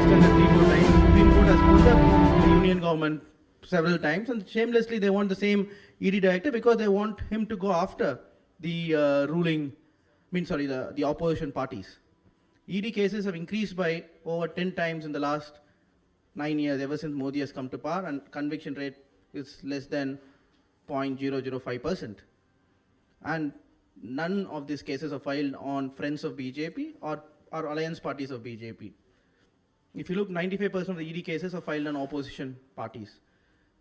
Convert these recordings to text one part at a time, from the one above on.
extended 3-4 times. Supreme Court has pulled up the union government several times, and shamelessly they want the same ED director because they want him to go after the the opposition parties. ED cases have increased by over 10 times in the last 9 years, ever since Modi has come to power, and conviction rate is less than 0.005%. And none of these cases are filed on friends of BJP or alliance parties of BJP. If you look, 95% of the ED cases are filed on opposition parties.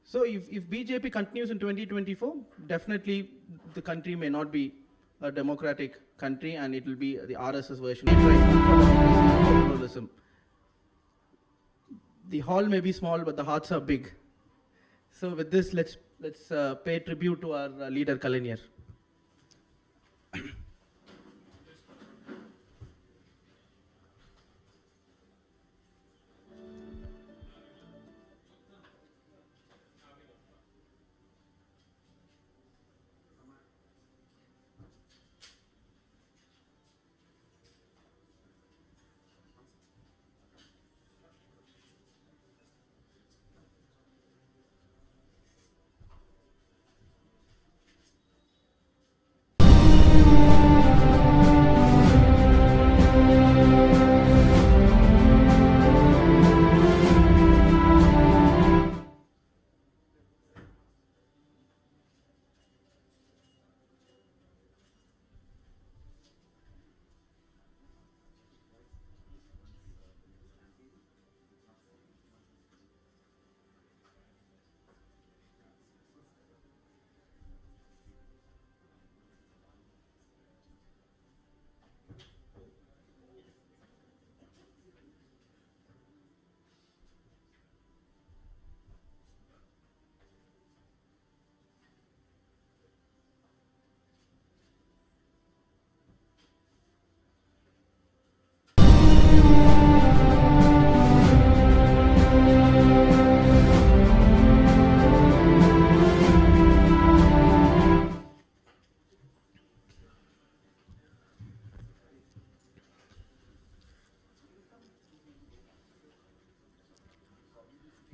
So if BJP continues in 2024, definitely the country may not be a democratic country, and it will be the RSS version. Federalism. The hall may be small, but the hearts are big. So with this, let's pay tribute to our leader Kalaignar.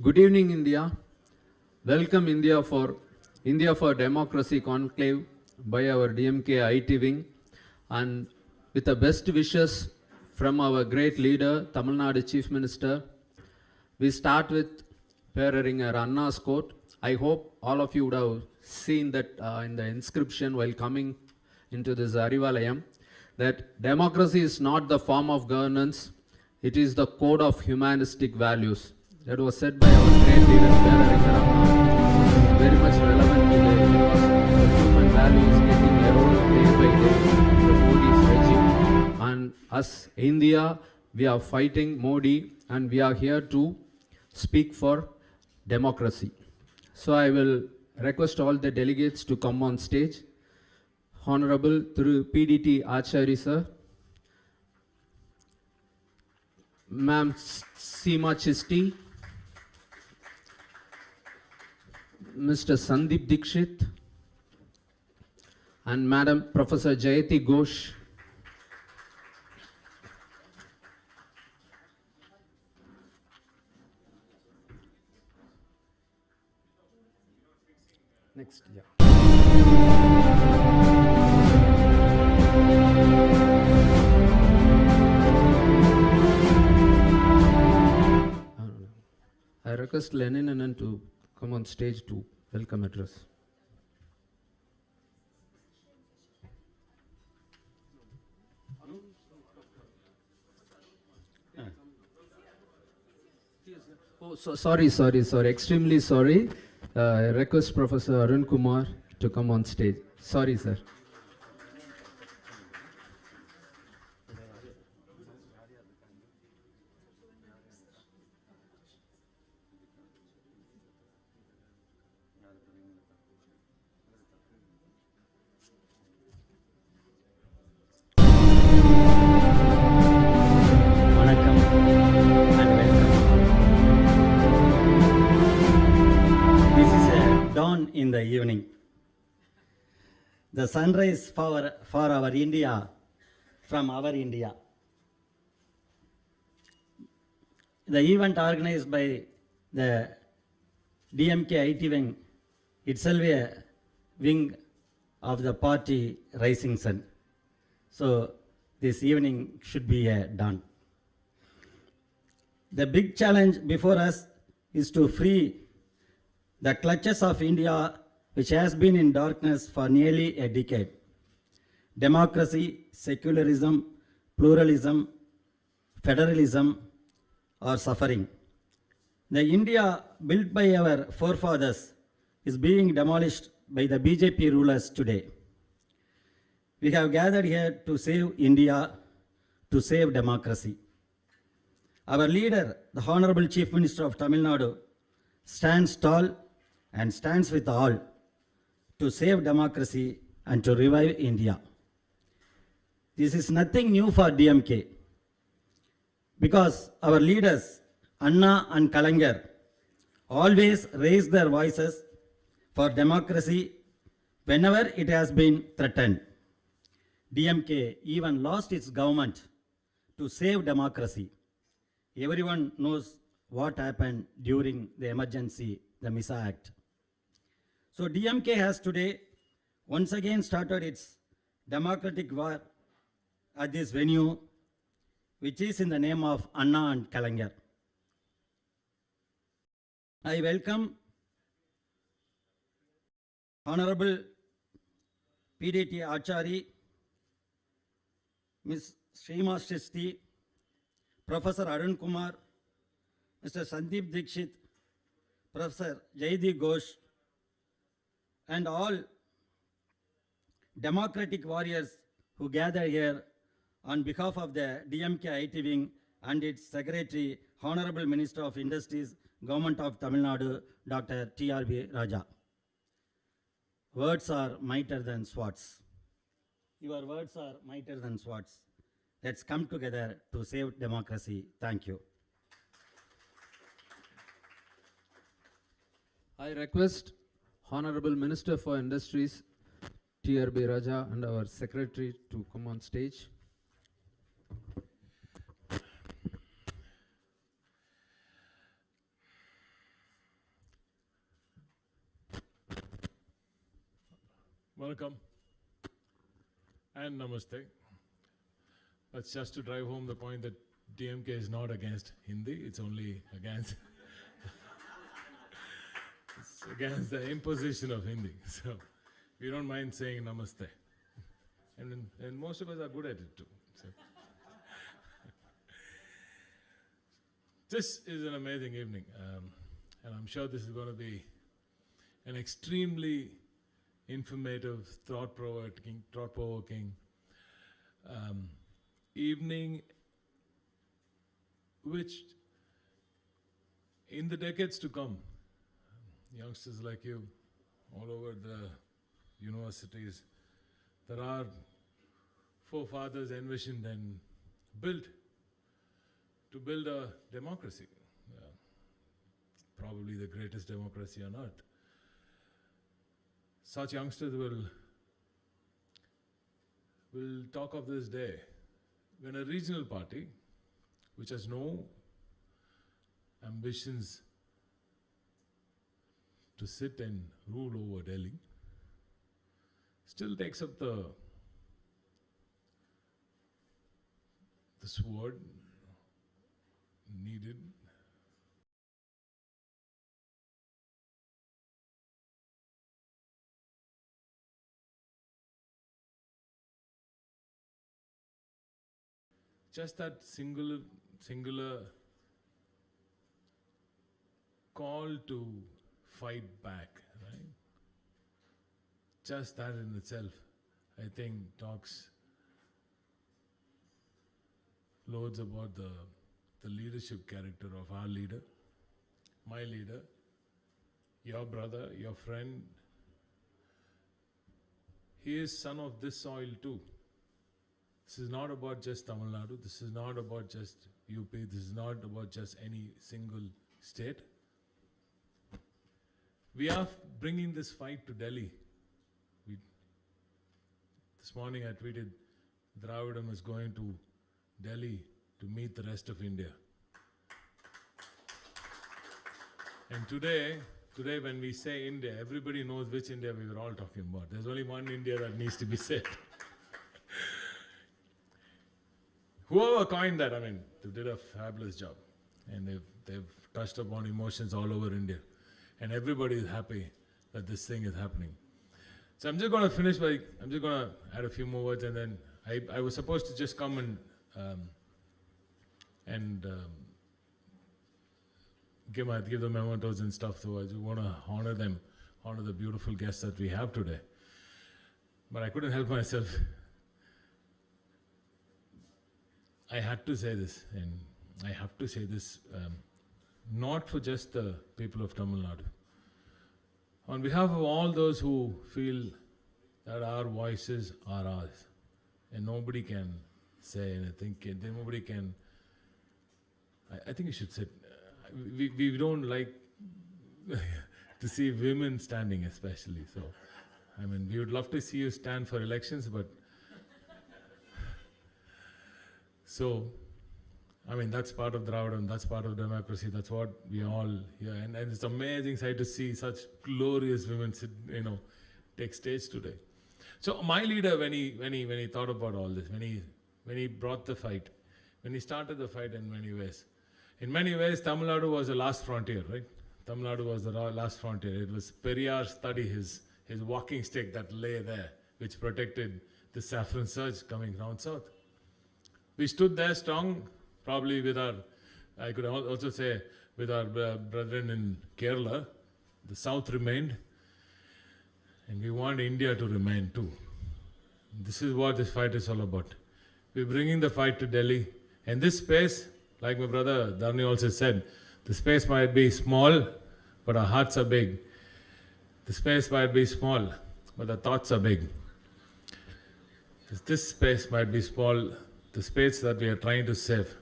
Good evening, India. Welcome India for Democracy Conclave by our DMK IT Wing, and with the best wishes from our great leader, Tamilnadu Chief Minister. We start with Peraringer Anna's quote. I hope all of you would have seen that in the inscription while coming into this Arivalayam, that democracy is not the form of governance, it is the code of humanistic values. That was said by our great leader, Peraringer Anna. Very much relevant today because the human value is getting eroded day by day in the Modi's regime. And as India, we are fighting Modi, and we are here to speak for democracy. So I will request all the delegates to come on stage. Honorable Thiru PDT Acharya sir, Ma'am Seema Chisti, Mr. Sandeep Dikshit, and Madam Professor Jayati Ghosh. Next, yeah. I request Lenin Anand to come on stage to welcome address. Oh, sorry, extremely sorry. I request Professor Arun Kumar to come on stage. Sorry, sir. In the evening, the sunrise for our India from our India. the event organized by the DMK IT Wing, itself a wing of the party Rising Sun. So this evening should be done. The big challenge before us is to free the clutches of India, which has been in darkness for nearly a decade. Democracy, secularism, pluralism, federalism are suffering. The India built by our forefathers is being demolished by the BJP rulers today. We have gathered here to save India, to save democracy. Our leader, the Hon'ble Chief Minister of Tamilnadu, stands tall and stands with all to save democracy and to revive India. This is nothing new for DMK, because our leaders, Anna and Kalaignar, always raise their voices for democracy whenever it has been threatened. DMK even lost its government to save democracy. Everyone knows what happened during the emergency, the MISA Act. So DMK has today once again started its democratic war at this venue, which is in the name of Anna and Kalaignar. I welcome Honorable PDT Achari, Ms. Shrima Shristi, Professor Arun Kumar, Mr. Sandeep Dikshit, Professor Jaydeep Ghosh, and all democratic warriors who gather here on behalf of the DMK IT Wing and its Secretary, Honorable Minister of Industries, Government of Tamilnadu, Dr. T.R.B. Raja. Words are mightier than swords. Your words are mightier than swords. Let's come together to save democracy. Thank you. I request Honorable Minister for Industries, T.R.B. Raja, and our Secretary to come on stage. Welcome and namaste. That's just to drive home the point that DMK is not against Hindi, it's only against it's against the imposition of Hindi. So we don't mind saying namaste. And most of us are good at it too. So. This is an amazing evening, and I'm sure this is going to be an extremely informative, thought-provoking evening, which in the decades to come, youngsters like you all over the universities, that our forefathers envisioned and built to build a democracy, probably the greatest democracy on earth. Such youngsters will talk of this day when a regional party, which has no ambitions to sit and rule over Delhi, still takes up the sword needed just that singular call to fight back, right? Just that in itself, I think, talks loads about the leadership character of our leader, my leader, your brother, your friend. He is son of this soil too. This is not about just Tamil Nadu. This is not about just UP. This is not about just any single state. We are bringing this fight to Delhi. This morning I tweeted, Dravidam is going to Delhi to meet the rest of India. And today when we say India, everybody knows which India we were all talking about. There's only one India that needs to be said. Whoever coined that, I mean, they did a fabulous job. And they've touched upon emotions all over India. And everybody is happy that this thing is happening. So I'm just going to finish by, I'm just going to add a few more words, and then I was supposed to just come and give the mementos and stuff, so I just want to honor them, honor the beautiful guests that we have today. But I couldn't help myself. I had to say this, and I have to say this not for just the people of Tamil Nadu. On behalf of all those who feel that our voices are ours, and nobody can say anything, nobody can, I think you should sit. We don't like to see women standing, especially. So, I mean, we would love to see you stand for elections, but so, I mean, that's part of Dravidam, that's part of democracy, that's what we all hear. And it's amazing sight to see such glorious women sit, take stage today. So my leader, when he thought about all this, when he brought the fight, when he started the fight in many ways, Tamil Nadu was the last frontier, right? Tamil Nadu was the last frontier. It was Periyar study, his walking stick that lay there, which protected the saffron surge coming down south. We stood there strong, probably with our, I could also say, with our brethren in Kerala. The south remained, and we want India to remain too. This is what this fight is all about. We're bringing the fight to Delhi, and this space, like my brother Dharni also said, the space might be small, but our hearts are big. The space might be small, but the thoughts are big. This space might be small, the space that we are trying to save,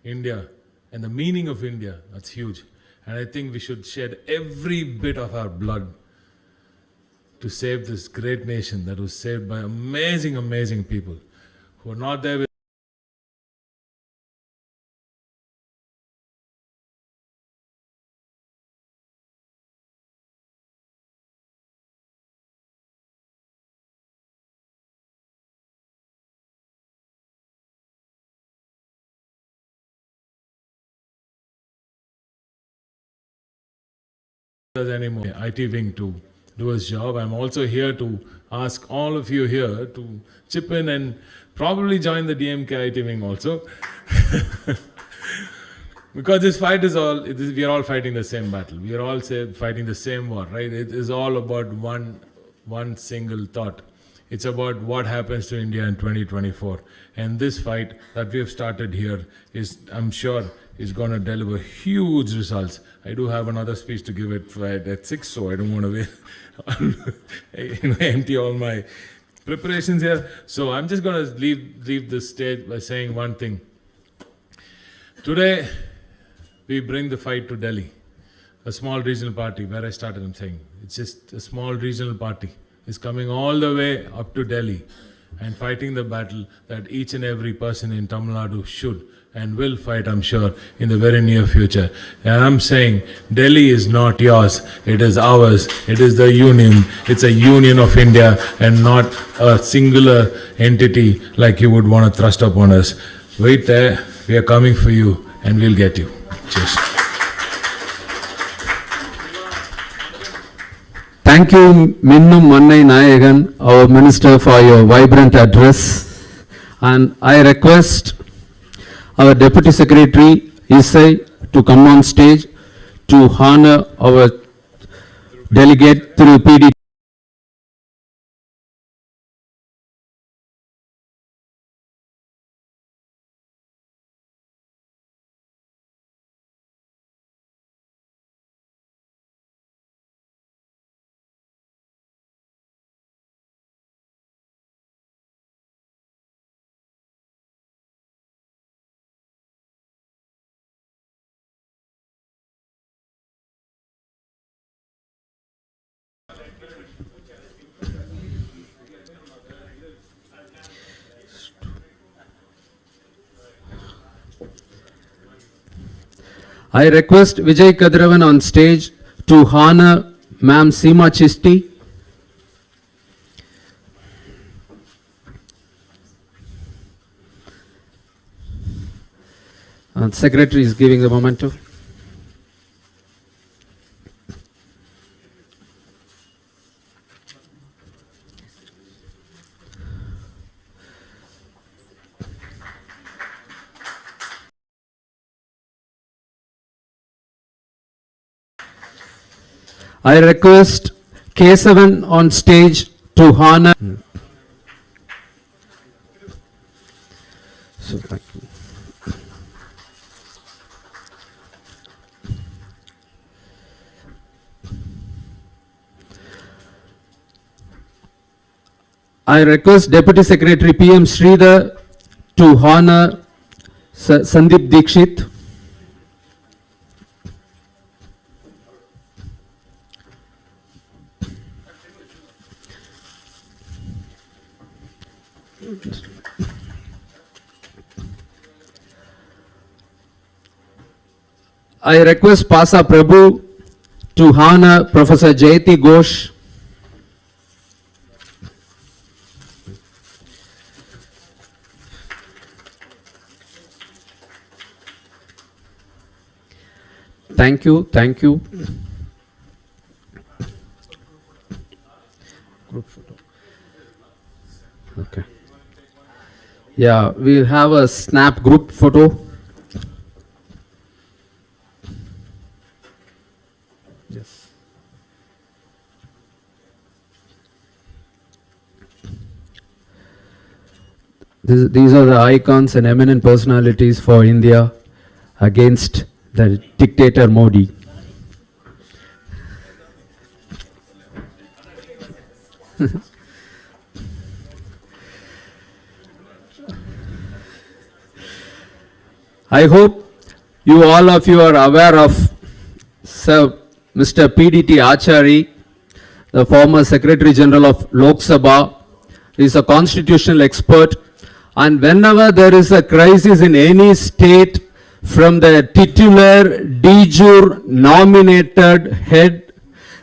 India, and the meaning of India, that's huge. And I think we should shed every bit of our blood to save this great nation that was saved by amazing, amazing people who are not there with us anymore. IT Wing to do his job. I'm also here to ask all of you here to chip in and probably join the DMK IT Wing also. Because this fight is we are all fighting the same battle. We are all fighting the same war, right? It is all about one single thought. It's about what happens to India in 2024. And this fight that we have started here is, I'm sure, is going to deliver huge results. I do have another speech to give at 6, so I don't want to empty all my preparations here. So I'm just going to leave this stage by saying one thing. Today, we bring the fight to Delhi, a small regional party, where I started, I'm saying. It's just a small regional party. It's coming all the way up to Delhi and fighting the battle that each and every person in Tamil Nadu should and will fight, I'm sure, in the very near future. And I'm saying, Delhi is not yours, it is ours. It is the union. It's a union of India and not a singular entity like you would want to thrust upon us. Wait there, we are coming for you and we'll get you. Cheers. Thank you, Minnum Mannai Nayagan, our Minister, for your vibrant address. And I request our Deputy Secretary, Isai, to come on stage to honor our delegate through PD. I request Vijay Kadravan on stage to honor Ma'am Seema Chisti. Secretary is giving the memento. I request K7 on stage to honor. So, thank you. I request Deputy Secretary PM Sridhar to honor Sandeep Dikshit. I request Pasa Prabhu to honor Professor Jayati Ghosh. Thank you, thank you. Group photo. Okay. Yeah, we'll have a snap group photo. Yes. These are the icons and eminent personalities for India against the dictator Modi. I hope all of you are aware of Sir Mr. PDT Achari, the former Secretary General of Lok Sabha. He is a constitutional expert, and whenever there is a crisis in any state, from the titular de jure nominated head,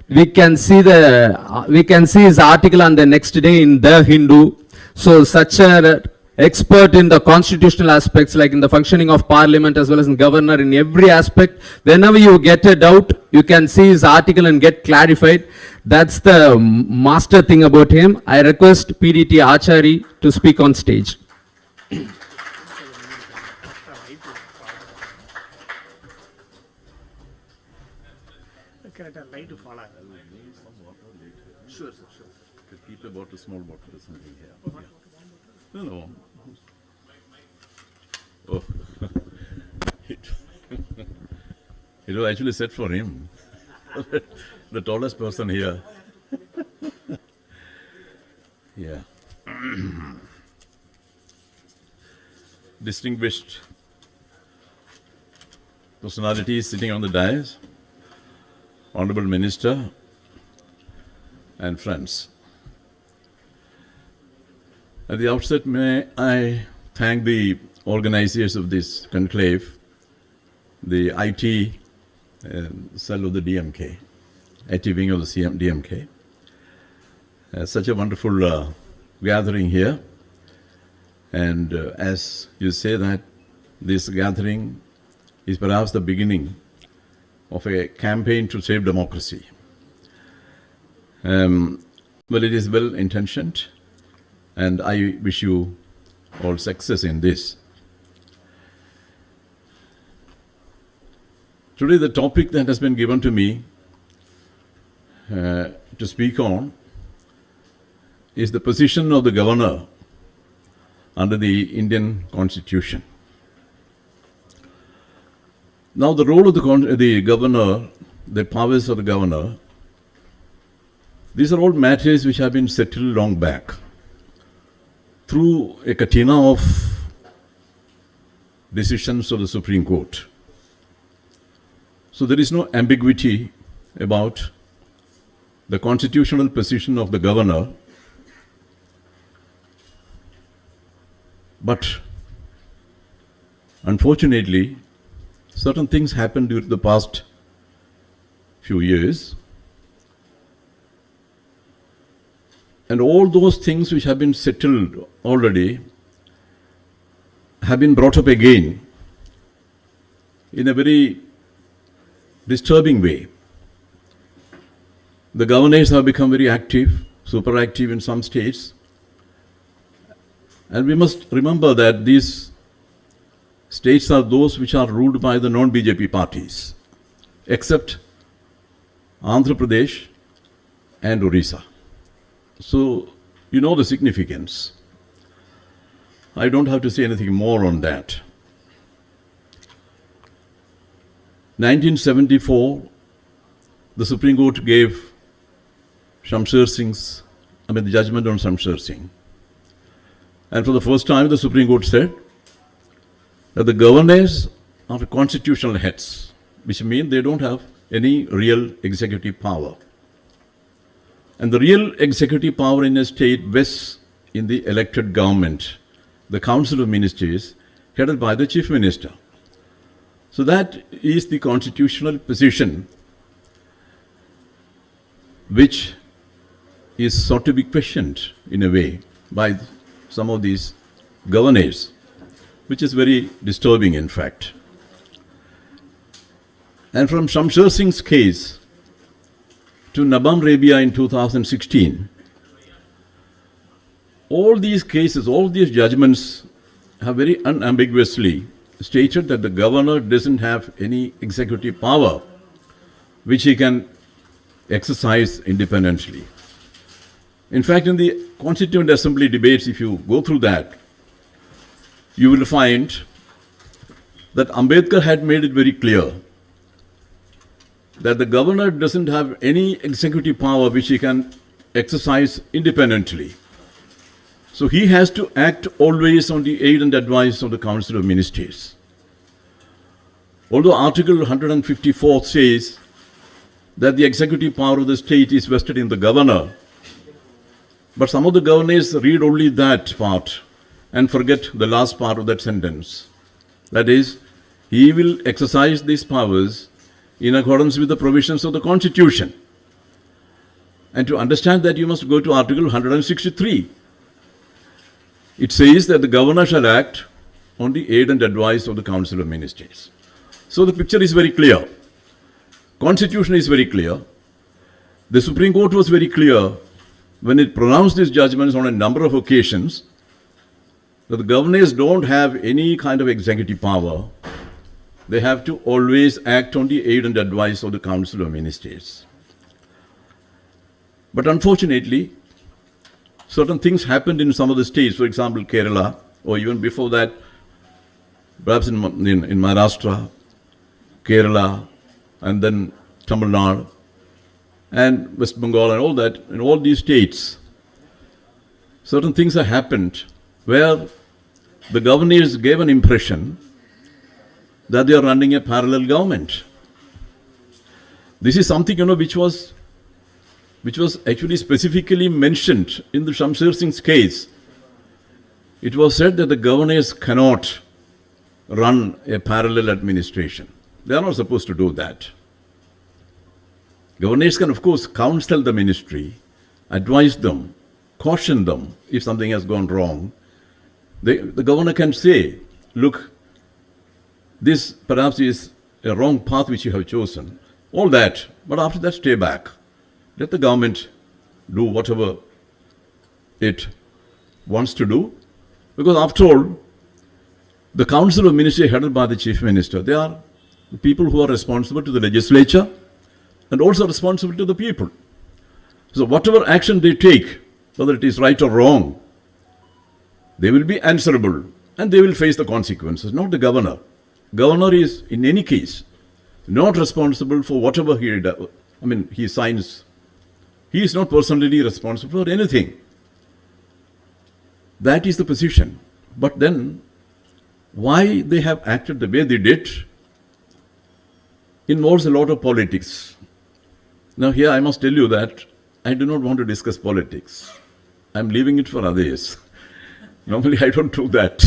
we can see his article on the next day in The Hindu. So such a expert in the constitutional aspects, like in the functioning of parliament as well as in governor, in every aspect, whenever you get a doubt, you can see his article and get clarified. That's the master thing about him. I request PDT Achari to speak on stage. Sure, sir, sure. Could keep a bottle, small bottle or something here. Yeah. No. Oh. It was actually set for him. The tallest person here. Yeah. Distinguished personalities sitting on the dais, Honorable Minister, and friends. At the outset, may I thank the organizers of this conclave, the IT cell of the DMK, IT wing of the DMK. Such a wonderful gathering here. And as you say that this gathering is perhaps the beginning of a campaign to save democracy. Well, it is well intentioned, and I wish you all success in this. Today, the topic that has been given to me to speak on is the position of the governor under the Indian Constitution. Now, the role of the governor, the powers of the governor, these are all matters which have been settled long back through a catena of decisions of the Supreme Court. So there is no ambiguity about the constitutional position of the governor, but unfortunately, certain things happened during the past few years. And all those things which have been settled already have been brought up again in a very disturbing way. The governors have become very active, super active in some states. And we must remember that these states are those which are ruled by the non-BJP parties, except Andhra Pradesh and Orissa. So, you know the significance. I don't have to say anything more on that. 1974, the Supreme Court gave the judgment on Shamsher Singh. And for the first time, the Supreme Court said that the governors are constitutional heads, which means they don't have any real executive power. And the real executive power in a state vests in the elected government, the Council of Ministers, headed by the Chief Minister. So that is the constitutional position which is sought to be questioned in a way by some of these governors, which is very disturbing in fact. And from Shamsher Singh's case to Nabam Rabia in 2016, all these cases, all these judgments have very unambiguously stated that the governor doesn't have any executive power which he can exercise independently. In fact, in the Constituent Assembly debates, if you go through that, you will find that Ambedkar had made it very clear that the governor doesn't have any executive power which he can exercise independently. So he has to act always on the aid and advice of the Council of Ministers. Although Article 154 says that the executive power of the state is vested in the governor, but some of the governors read only that part and forget the last part of that sentence. That is, he will exercise these powers in accordance with the provisions of the Constitution. And to understand that, you must go to Article 163. It says that the governor shall act on the aid and advice of the Council of Ministers. So the picture is very clear. Constitution is very clear. The Supreme Court was very clear when it pronounced these judgments on a number of occasions that the governors don't have any kind of executive power. They have to always act on the aid and advice of the Council of Ministers. But unfortunately, certain things happened in some of the states, for example, Kerala, or even before that, perhaps in Maharashtra, Kerala, and then Tamilnadu, and West Bengal, and all that, in all these states, certain things have happened where the governors gave an impression that they are running a parallel government. This is something, which was actually specifically mentioned in the Shamsher Singh's case. It was said that the governors cannot run a parallel administration. They are not supposed to do that. Governors can, of course, counsel the ministry, advise them, caution them if something has gone wrong. The governor can say, look, this perhaps is a wrong path which you have chosen. All that, but after that, stay back. Let the government do whatever it wants to do. Because after all, the Council of Ministers headed by the Chief Minister, they are the people who are responsible to the legislature and also responsible to the people. So whatever action they take, whether it is right or wrong, they will be answerable and they will face the consequences, not the governor. Governor is, in any case, not responsible for whatever he signs. He is not personally responsible for anything. That is the position. But then, why they have acted the way they did involves a lot of politics. Now here I must tell you that I do not want to discuss politics. I am leaving it for others. Normally I don't do that.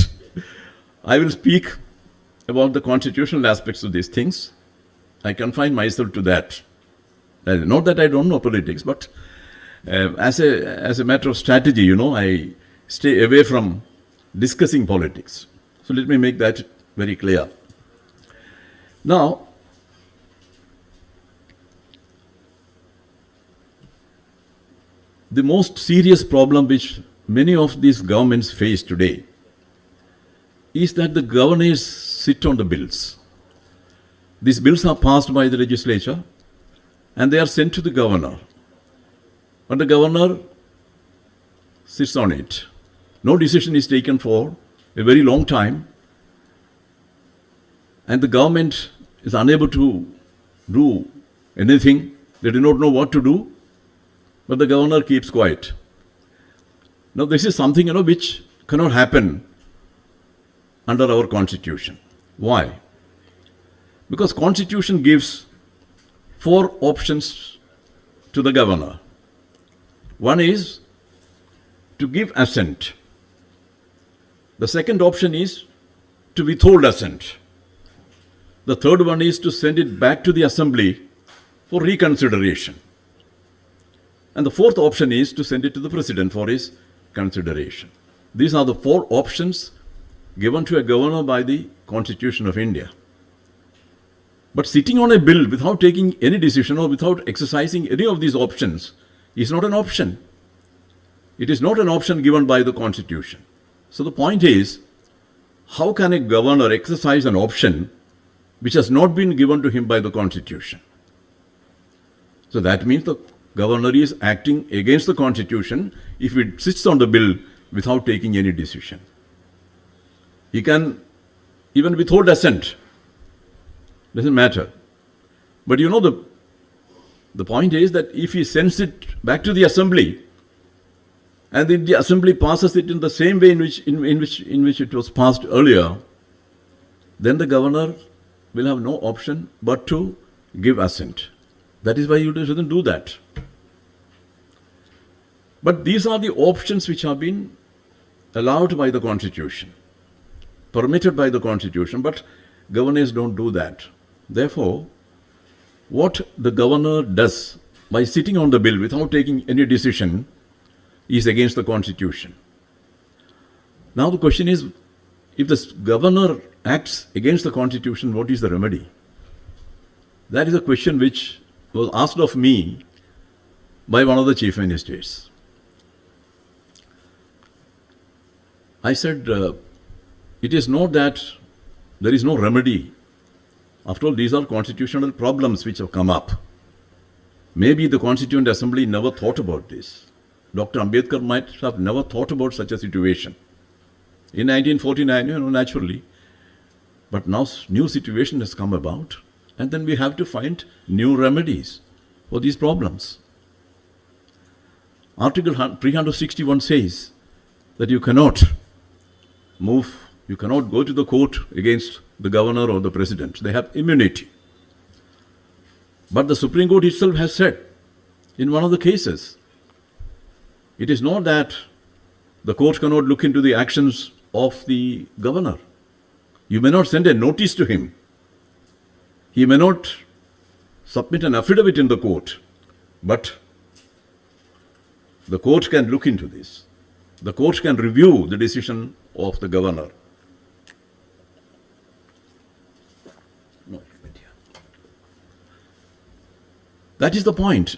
I will speak about the constitutional aspects of these things. I confine myself to that. Not that I don't know politics, but as a matter of strategy, I stay away from discussing politics. So let me make that very clear. Now, the most serious problem which many of these governments face today is that the governors sit on the bills. These bills are passed by the legislature and they are sent to the governor. But the governor sits on it. No decision is taken for a very long time, and the government is unable to do anything. They do not know what to do, but the governor keeps quiet. Now this is something which cannot happen under our constitution. Why? Because constitution gives 4 options to the governor. One is to give assent. The second option is to withhold assent. The third one is to send it back to the assembly for reconsideration. And the fourth option is to send it to the president for his consideration. These are the 4 options given to a governor by the Constitution of India. But sitting on a bill without taking any decision or without exercising any of these options is not an option. It is not an option given by the Constitution. So the point is, how can a governor exercise an option which has not been given to him by the Constitution? So that means the governor is acting against the Constitution if he sits on the bill without taking any decision. He can even withhold assent. Doesn't matter. But the point is that if he sends it back to the assembly, and then the assembly passes it in the same way in which it was passed earlier, then the governor will have no option but to give assent. That is why you shouldn't do that. But these are the options which have been allowed by the Constitution, permitted by the Constitution, but governors don't do that. Therefore, what the governor does by sitting on the bill without taking any decision is against the Constitution. Now the question is, if the governor acts against the Constitution, what is the remedy? That is a question which was asked of me by one of the chief ministers. I said, it is not that there is no remedy. After all, these are constitutional problems which have come up. Maybe the Constituent Assembly never thought about this. Dr. Ambedkar might have never thought about such a situation. In 1949, naturally. But now new situation has come about, and then we have to find new remedies for these problems. Article 361 says that you cannot go to the court against the governor or the president. They have immunity. But the Supreme Court itself has said in one of the cases, it is not that the court cannot look into the actions of the governor. You may not send a notice to him. He may not submit an affidavit in the court, but the court can look into this. The court can review the decision of the governor. That is the point.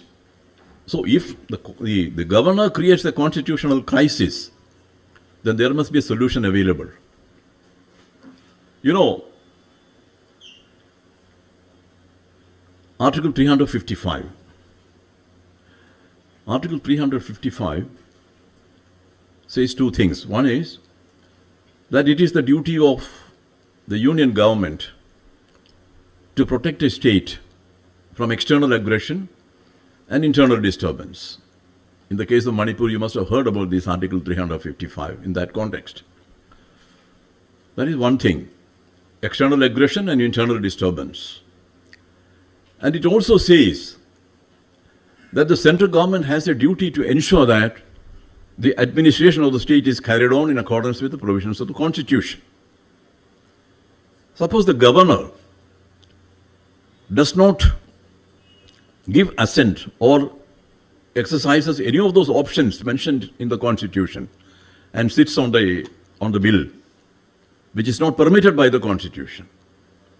So if the governor creates a constitutional crisis, then there must be a solution available. Article 355. Article 355 says 2 things. One is that it is the duty of the union government to protect a state from external aggression and internal disturbance. In the case of Manipur, you must have heard about this Article 355 in that context. That is one thing, external aggression and internal disturbance. And it also says that the central government has a duty to ensure that the administration of the state is carried on in accordance with the provisions of the Constitution. Suppose the governor does not give assent or exercises any of those options mentioned in the Constitution and sits on the bill, which is not permitted by the Constitution,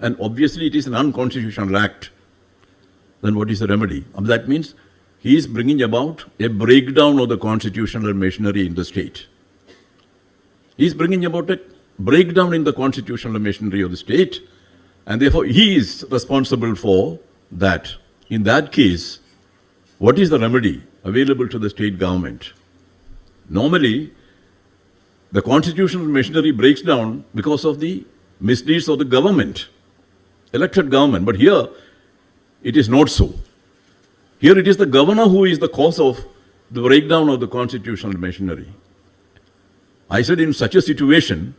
and obviously it is an unconstitutional act, then what is the remedy? That means he is bringing about a breakdown of the constitutional machinery in the state. He is bringing about a breakdown in the constitutional machinery of the state, and therefore he is responsible for that. In that case, what is the remedy available to the state government? Normally, the constitutional machinery breaks down because of the misdeeds of the government, elected government. But here, it is not so. Here it is the governor who is the cause of the breakdown of the constitutional machinery. I said in such a situation,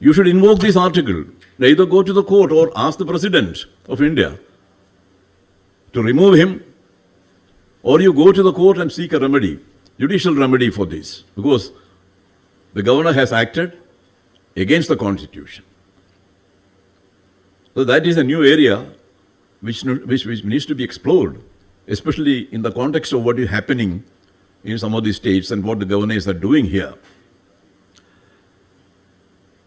you should invoke this article. Either go to the court or ask the President of India to remove him, or you go to the court and seek a remedy, judicial remedy for this, because the governor has acted against the Constitution. So that is a new area which needs to be explored, especially in the context of what is happening in some of these states and what the governors are doing here.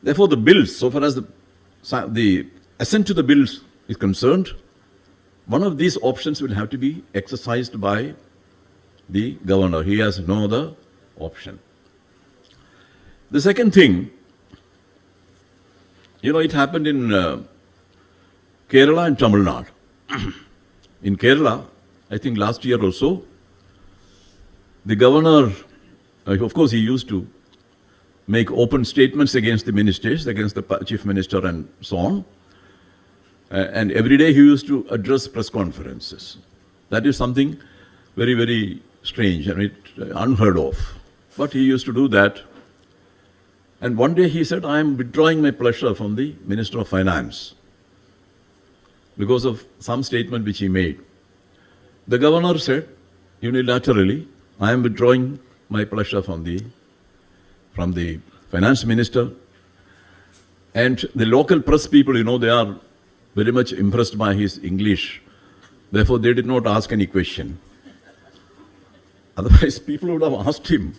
Therefore, the bills, so far as the assent to the bills is concerned, one of these options will have to be exercised by the governor. He has no other option. The second thing, it happened in Kerala and Tamilnadu. In Kerala, I think last year or so, the governor, of course, he used to make open statements against the ministers, against the chief minister and so on. And every day he used to address press conferences. That is something very, very strange and unheard of. But he used to do that. And one day he said, I am withdrawing my pleasure from the Minister of Finance because of some statement which he made. The governor said, unilaterally, I am withdrawing my pleasure from the finance minister. And the local press people, they are very much impressed by his English. Therefore, they did not ask any question. Otherwise, people would have asked him,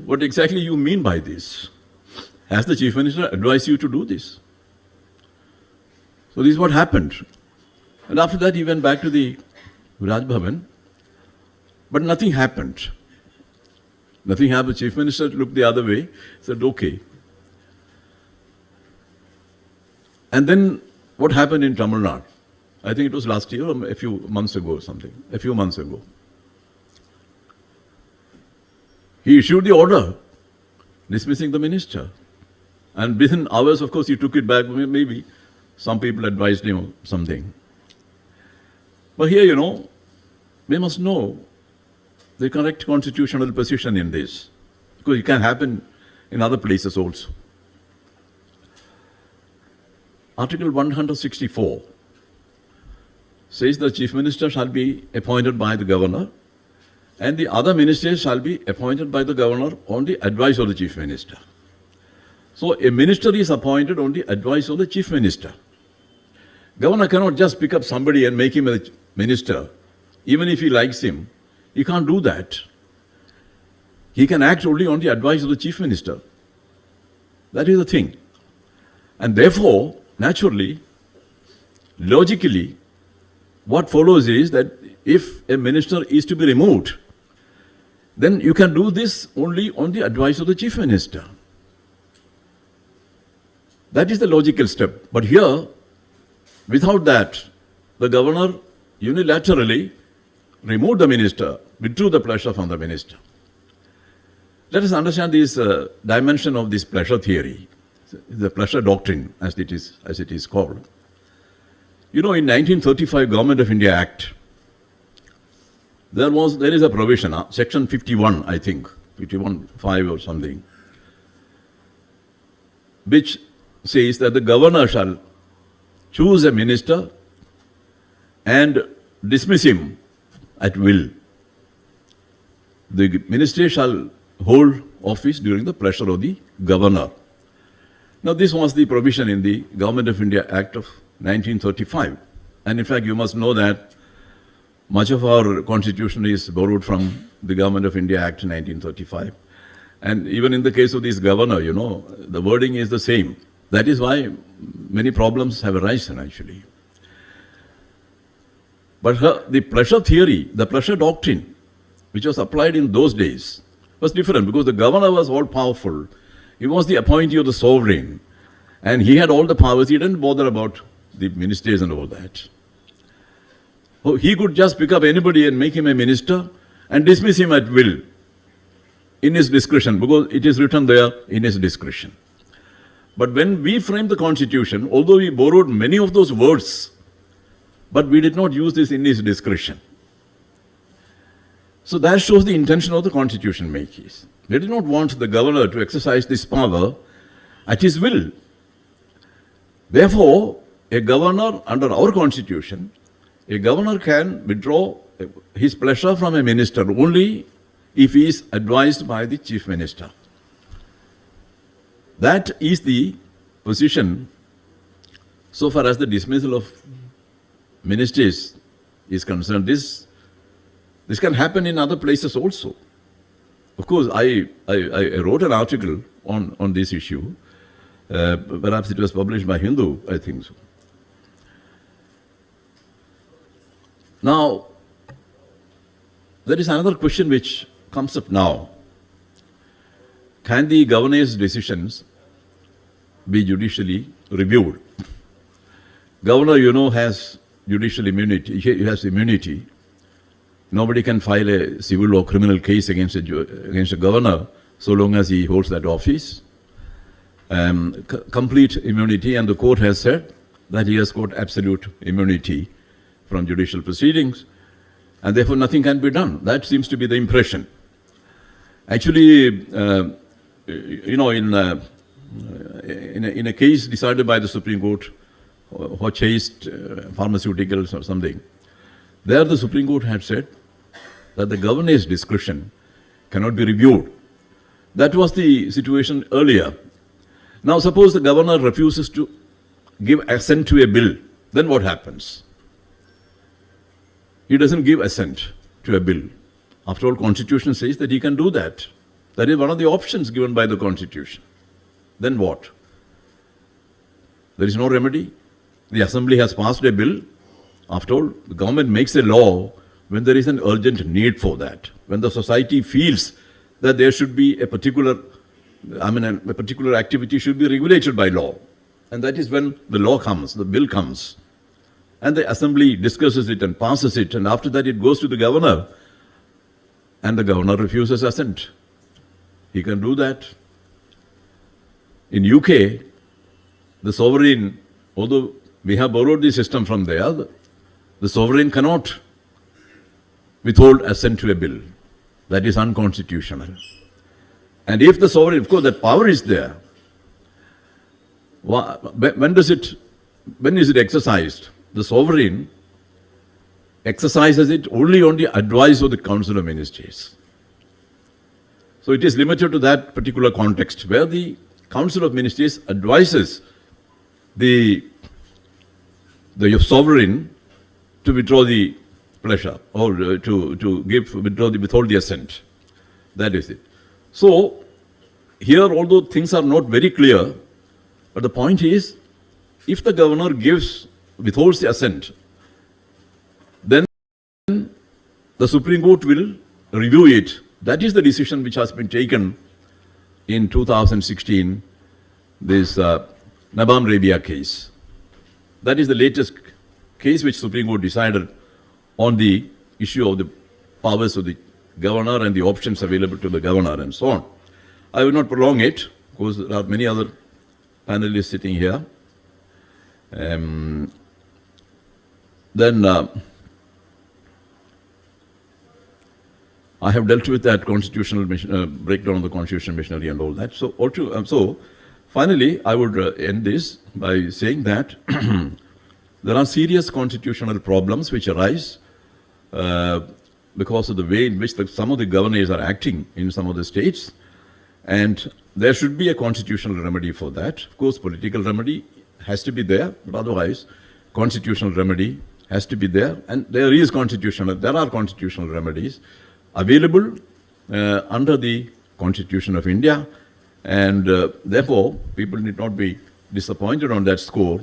what exactly you mean by this? Has the chief minister advised you to do this? So this is what happened. And after that, he went back to the Raj Bhavan, but nothing happened. Nothing happened. Chief minister looked the other way, said, okay. And then what happened in Tamil Nadu? I think it was last year or a few months ago or something, a few months ago. He issued the order dismissing the minister. And within hours, of course, he took it back. Maybe some people advised him something. But here, we must know the correct constitutional position in this, because it can happen in other places also. Article 164 says the chief minister shall be appointed by the governor and the other ministers shall be appointed by the governor on the advice of the chief minister. So a minister is appointed on the advice of the chief minister. Governor cannot just pick up somebody and make him a minister, even if he likes him. He can't do that. He can act only on the advice of the chief minister. That is the thing. And therefore, naturally, logically, what follows is that if a minister is to be removed, then you can do this only on the advice of the chief minister. That is the logical step. But here, without that, the governor unilaterally removed the minister, withdrew the pleasure from the minister. Let us understand this dimension of this pleasure theory, the pleasure doctrine, as it is called. In 1935 Government of India Act, there is a provision, section 51, I think, 51(5) or something, which says that the governor shall choose a minister and dismiss him at will. The minister shall hold office during the pleasure of the governor. Now, this was the provision in the Government of India Act of 1935. And in fact, you must know that Much of our constitution is borrowed from the Government of India Act 1935. And even in the case of this governor, you know, the wording is the same. That is why many problems have arisen actually. But the pleasure theory, the pleasure doctrine, which was applied in those days, was different because the governor was all powerful. He was the appointee of the sovereign. And he had all the powers. He didn't bother about the ministers and all that. So he could just pick up anybody and make him a minister and dismiss him at will in his discretion, because it is written there in his discretion. But when we framed the constitution, although we borrowed many of those words, but we did not use this in his discretion. So that shows the intention of the constitution makers. They did not want the governor to exercise this power at his will. Therefore, a governor under our constitution, a governor can withdraw his pleasure from a minister only if he is advised by the chief minister. That is the position so far as the dismissal of ministers is concerned. This can happen in other places also. Of course, I wrote an article on this issue. Perhaps it was published by Hindu, I think so. Now, there is another question which comes up now. Can the governor's decisions be judicially reviewed? Governor, you know, has judicial immunity. He has immunity. Nobody can file a civil or criminal case against a governor so long as he holds that office. Complete immunity, and the court has said that he has got absolute immunity from judicial proceedings, and therefore nothing can be done. That seems to be the impression. Actually, you know, in a case decided by the Supreme Court who chased pharmaceuticals or something, there the Supreme Court had said that the governor's discretion cannot be reviewed. That was the situation earlier. Now suppose the governor refuses to give assent to a bill, then what happens? He doesn't give assent to a bill. After all, Constitution says that he can do that. That is one of the options given by the Constitution. Then what? There is no remedy. The Assembly has passed a bill. After all, the government makes a law when there is an urgent need for that. When the society feels that there should be a particular activity should be regulated by law. And that is when the law comes, the bill comes. And the Assembly discusses it and passes it, and after that it goes to the governor, and the governor refuses assent. He can do that. In UK, the sovereign, although we have borrowed the system from there, the sovereign cannot withhold assent to a bill. That is unconstitutional. And if the sovereign, of course, that power is there, when is it exercised? The sovereign exercises it only on the advice of the Council of Ministers. So it is limited to that particular context where the Council of Ministers advises the sovereign to withdraw the pleasure or to withhold the assent. That is it. So here, although things are not very clear, but the point is, if the governor withholds the assent, then the Supreme Court will review it. That is the decision which has been taken in 2016, this Nabam Rabia case. That is the latest case which Supreme Court decided on the issue of the powers of the governor and the options available to the governor and so on. I will not prolong it, because there are many other panelists sitting here. I have dealt with that constitutional breakdown of the constitutional machinery and all that. So finally, I would end this by saying that there are serious constitutional problems which arise because of the way in which some of the governors are acting in some of the states, and there should be a constitutional remedy for that. Of course, political remedy has to be there, but otherwise, constitutional remedy has to be there, and there are constitutional remedies available under the Constitution of India, and therefore people need not be disappointed on that score.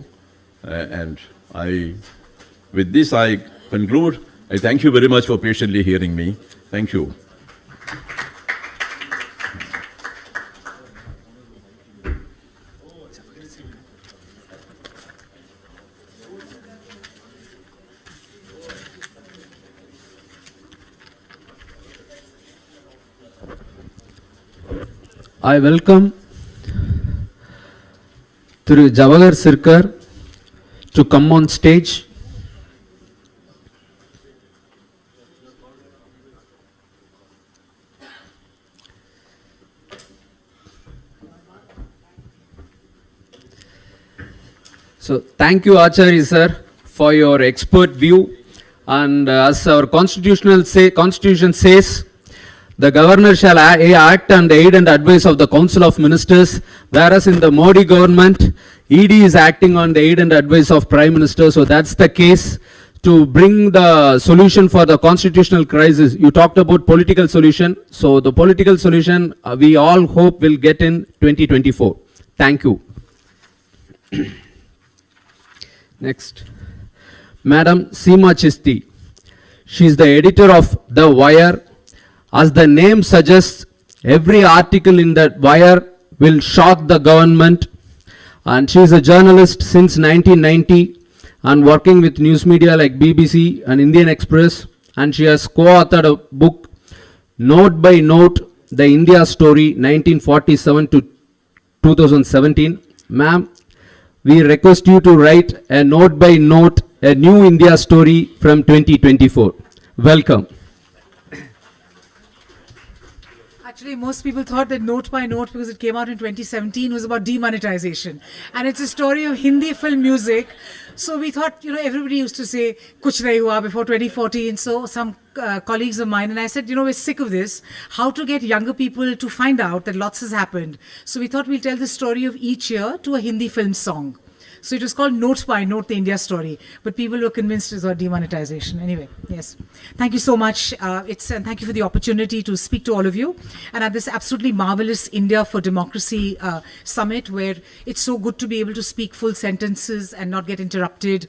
With this I conclude. I thank you very much for patiently hearing me. Thank you. I welcome Thiru Jawahar Sirkar to come on stage. So thank you Acharya sir for your expert view, and as our constitution says, the governor shall act on the aid and advice of the Council of Ministers, whereas in the Modi government, ED is acting on the aid and advice of Prime Minister. So that's the case. To bring the solution for the constitutional crisis, you talked about political solution. So the political solution we all hope will get in 2024. Thank you. Next, Madam Seema Chisti. She is the editor of The Wire. As the name suggests, every article in that wire will shock the government, and she is a journalist since 1990 and working with news media like BBC and Indian Express, and she has co-authored a book, Note by Note, The India Story 1947 to 2017. Ma'am, we request you to write a note by note, a new India story from 2024. Welcome. Actually, most people thought that Note by Note, because it came out in 2017, was about demonetization. And it's a story of Hindi film music. So we thought, everybody used to say, Kuch Nahi Hua before 2014. So some colleagues of mine, and I said, we're sick of this. How to get younger people to find out that lots has happened. So we thought we'll tell the story of each year to a Hindi film song. So it was called Note by Note, the India story. But people were convinced it was about demonetization. Anyway, yes. Thank you so much. And thank you for the opportunity to speak to all of you. And at this absolutely marvelous India for Democracy Summit, where it's so good to be able to speak full sentences and not get interrupted,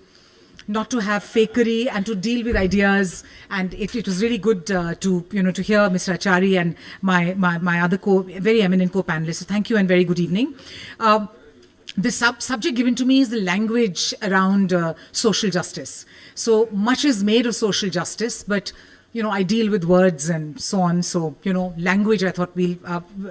not to have fakery, and to deal with ideas. And it was really good to hear Mr. Acharya and my other very eminent co-panelists. So thank you and very good evening. The subject given to me is the language around social justice. So much is made of social justice, but I deal with words and so on. So language. I thought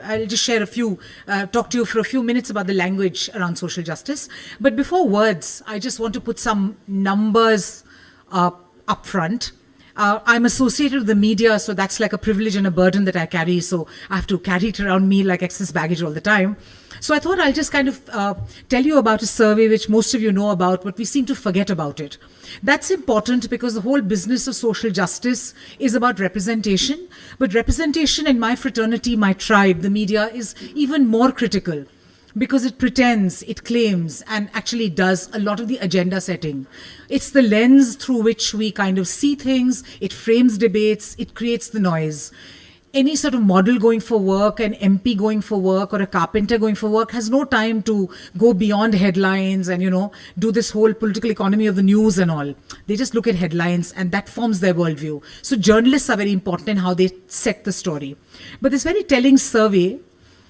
I'll just share talk to you for a few minutes about the language around social justice. But before words, I just want to put some numbers up front. I'm associated with the media, so that's like a privilege and a burden that I carry. So I have to carry it around me like excess baggage all the time. So I thought I'll just kind of tell you about a survey which most of you know about, but we seem to forget about it. That's important because the whole business of social justice is about representation. But representation in my fraternity, my tribe, the media, is even more critical, because it pretends, it claims, and actually does a lot of the agenda setting. It's the lens through which we kind of see things, it frames debates, it creates the noise. Any sort of model going for work, an MP going for work, or a carpenter going for work has no time to go beyond headlines and, do this whole political economy of the news and all. They just look at headlines and that forms their worldview. So journalists are very important in how they set the story. But this very telling survey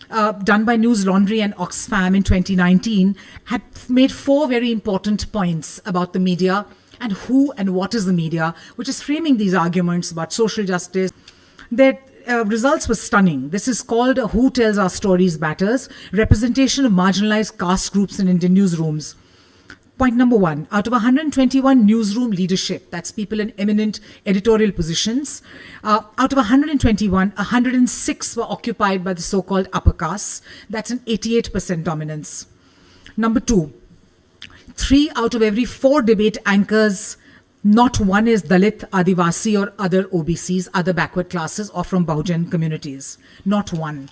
done by News Laundry and Oxfam in 2019 had made 4 very important points about the media and who and what is the media, which is framing these arguments about social justice. Their results were stunning. This is called Who Tells Our Stories Matters, representation of marginalized caste groups in Indian newsrooms. Point number 1, out of 121 newsroom leadership, that's people in eminent editorial positions, out of 121, 106 were occupied by the so-called upper castes. That's an 88% dominance. Number 2, 3 out of every 4 debate anchors, not one is Dalit, Adivasi or other OBCs, other backward classes or from Bahujan communities. Not one.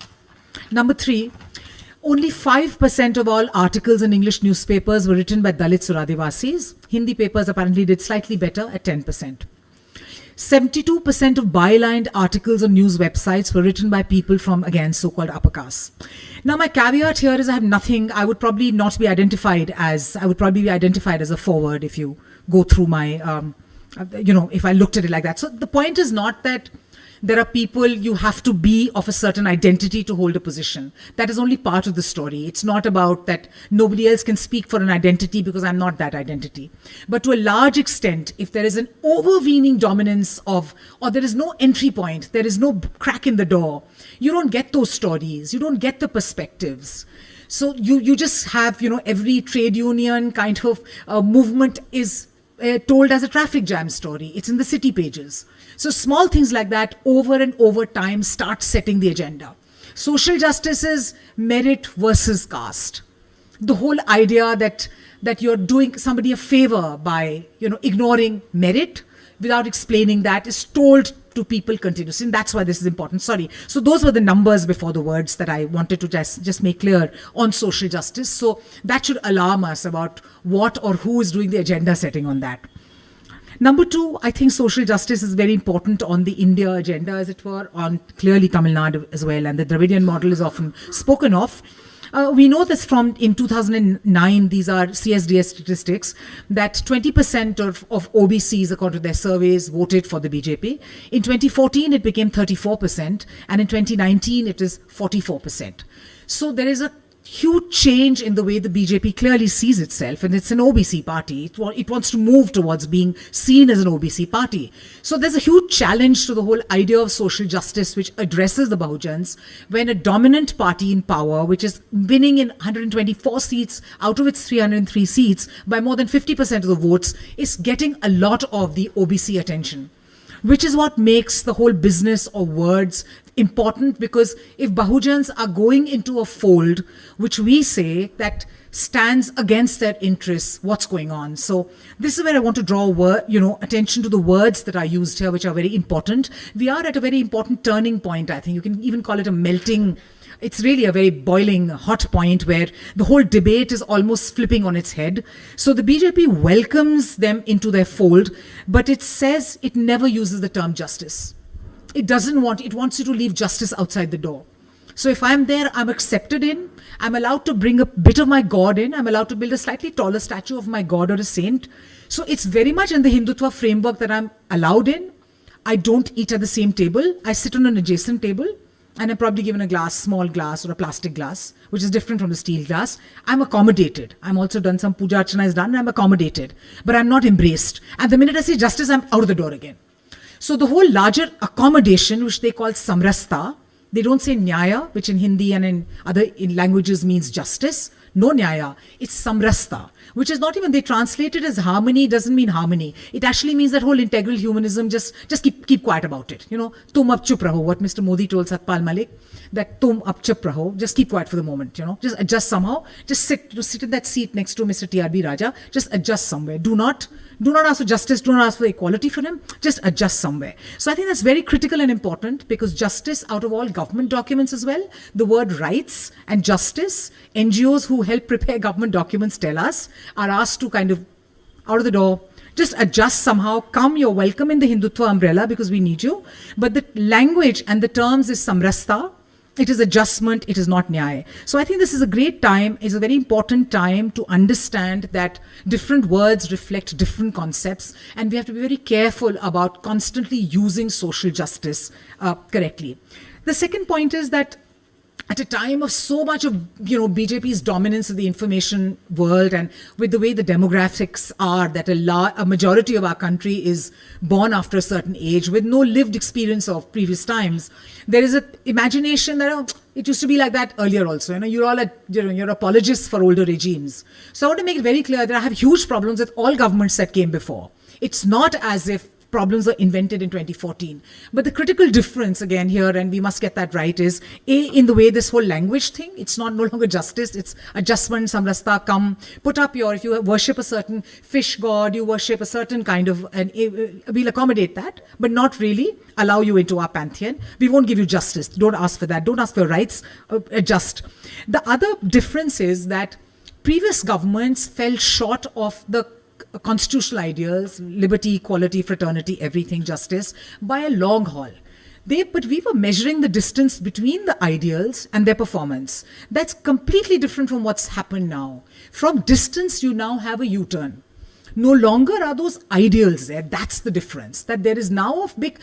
Number 3, only 5% of all articles in English newspapers were written by Dalits or Adivasis. Hindi papers apparently did slightly better at 10%. 72% of bylined articles on news websites were written by people from, again, so-called upper castes. Now, my caveat here is I have nothing, I would probably be identified as a forward if you go through my, if I looked at it like that. So the point is not that there are people you have to be of a certain identity to hold a position. That is only part of the story. It's not about that nobody else can speak for an identity because I'm not that identity. But to a large extent, if there is an overweening dominance of, or there is no entry point, there is no crack in the door, you don't get those stories, you don't get the perspectives. So you just have, every trade union kind of movement is told as a traffic jam story. It's in the city pages. So small things like that over and over time start setting the agenda. Social justice is merit versus caste. The whole idea that you're doing somebody a favor by, ignoring merit without explaining that is told to people continuously. And that's why this is important. Sorry. So those were the numbers before the words that I wanted to just make clear on social justice. So that should alarm us about what or who is doing the agenda setting on that. Number two, I think social justice is very important on the India agenda, as it were, on clearly Tamilnadu as well. And the Dravidian model is often spoken of. We know this from in 2009, these are CSDS statistics, that 20% of OBCs, according to their surveys, voted for the BJP. In 2014, it became 34%, and in 2019, it is 44%. So there is a huge change in the way the BJP clearly sees itself, and it's an OBC party. It wants to move towards being seen as an OBC party. So there's a huge challenge to the whole idea of social justice, which addresses the Bahujans, when a dominant party in power, which is winning in 124 seats out of its 303 seats by more than 50% of the votes, is getting a lot of the OBC attention, which is what makes the whole business of words important, because if Bahujans are going into a fold, which we say that stands against their interests, what's going on? So this is where I want to draw attention to the words that are used here, which are very important. We are at a very important turning point, I think. You can even call it a melting. It's really a very boiling hot point where the whole debate is almost flipping on its head. So the BJP welcomes them into their fold, but it says it never uses the term justice. It wants you to leave justice outside the door. So if I'm there, I'm accepted in, I'm allowed to bring a bit of my God in, I'm allowed to build a slightly taller statue of my God or a saint. So it's very much in the Hindutva framework that I'm allowed in. I don't eat at the same table. I sit on an adjacent table. And I'm probably given a small glass or a plastic glass, which is different from the steel glass. I'm accommodated. I'm also done some puja archana is done, and I'm accommodated. But I'm not embraced. And the minute I say justice, I'm out of the door again. So the whole larger accommodation, which they call samrasta, they don't say nyaya, which in Hindi and in other languages means justice. No nyaya, it's samrasta, which is not even, they translate it as harmony, doesn't mean harmony. It actually means that whole integral humanism, just keep quiet about it. Tum ab chup raho, what Mr. Modi told Satpal Malik, that tum ab chup raho, just keep quiet for the moment, just adjust somehow, just sit in that seat next to Mr. TRB Raja, just adjust somewhere. Do not ask for justice, do not ask for equality for him, just adjust somewhere. So I think that's very critical and important, because justice, out of all government documents as well, the word rights and justice, NGOs who help prepare government documents tell us, are asked to kind of, out of the door, just adjust somehow, come, you're welcome in the Hindutva umbrella because we need you. But the language and the terms is samrasta. It is adjustment, it is not nyaya. So I think this is a great time, is a very important time to understand that different words reflect different concepts, and we have to be very careful about constantly using social justice correctly. The second point is that at a time of so much of BJP's dominance of the information world, and with the way the demographics are, that a majority of our country is born after a certain age with no lived experience of previous times, there is an imagination that it used to be like that earlier also. You're all you're apologists for older regimes. So I want to make it very clear that I have huge problems with all governments that came before. It's not as if problems were invented in 2014. But the critical difference again here, and we must get that right, is in the way this whole language thing, it's no longer justice, it's adjustment, samrasta, come, put up if you worship a certain fish god, you worship a certain kind of, and we'll accommodate that, but not really allow you into our pantheon. We won't give you justice. Don't ask for that. Don't ask for your rights. Adjust. The other difference is that previous governments fell short of the constitutional ideals, liberty, equality, fraternity, everything, justice, by a long haul. But we were measuring the distance between the ideals and their performance. That's completely different from what's happened now. From distance, you now have a U-turn. No longer are those ideals there. That's the difference. That there is now a big...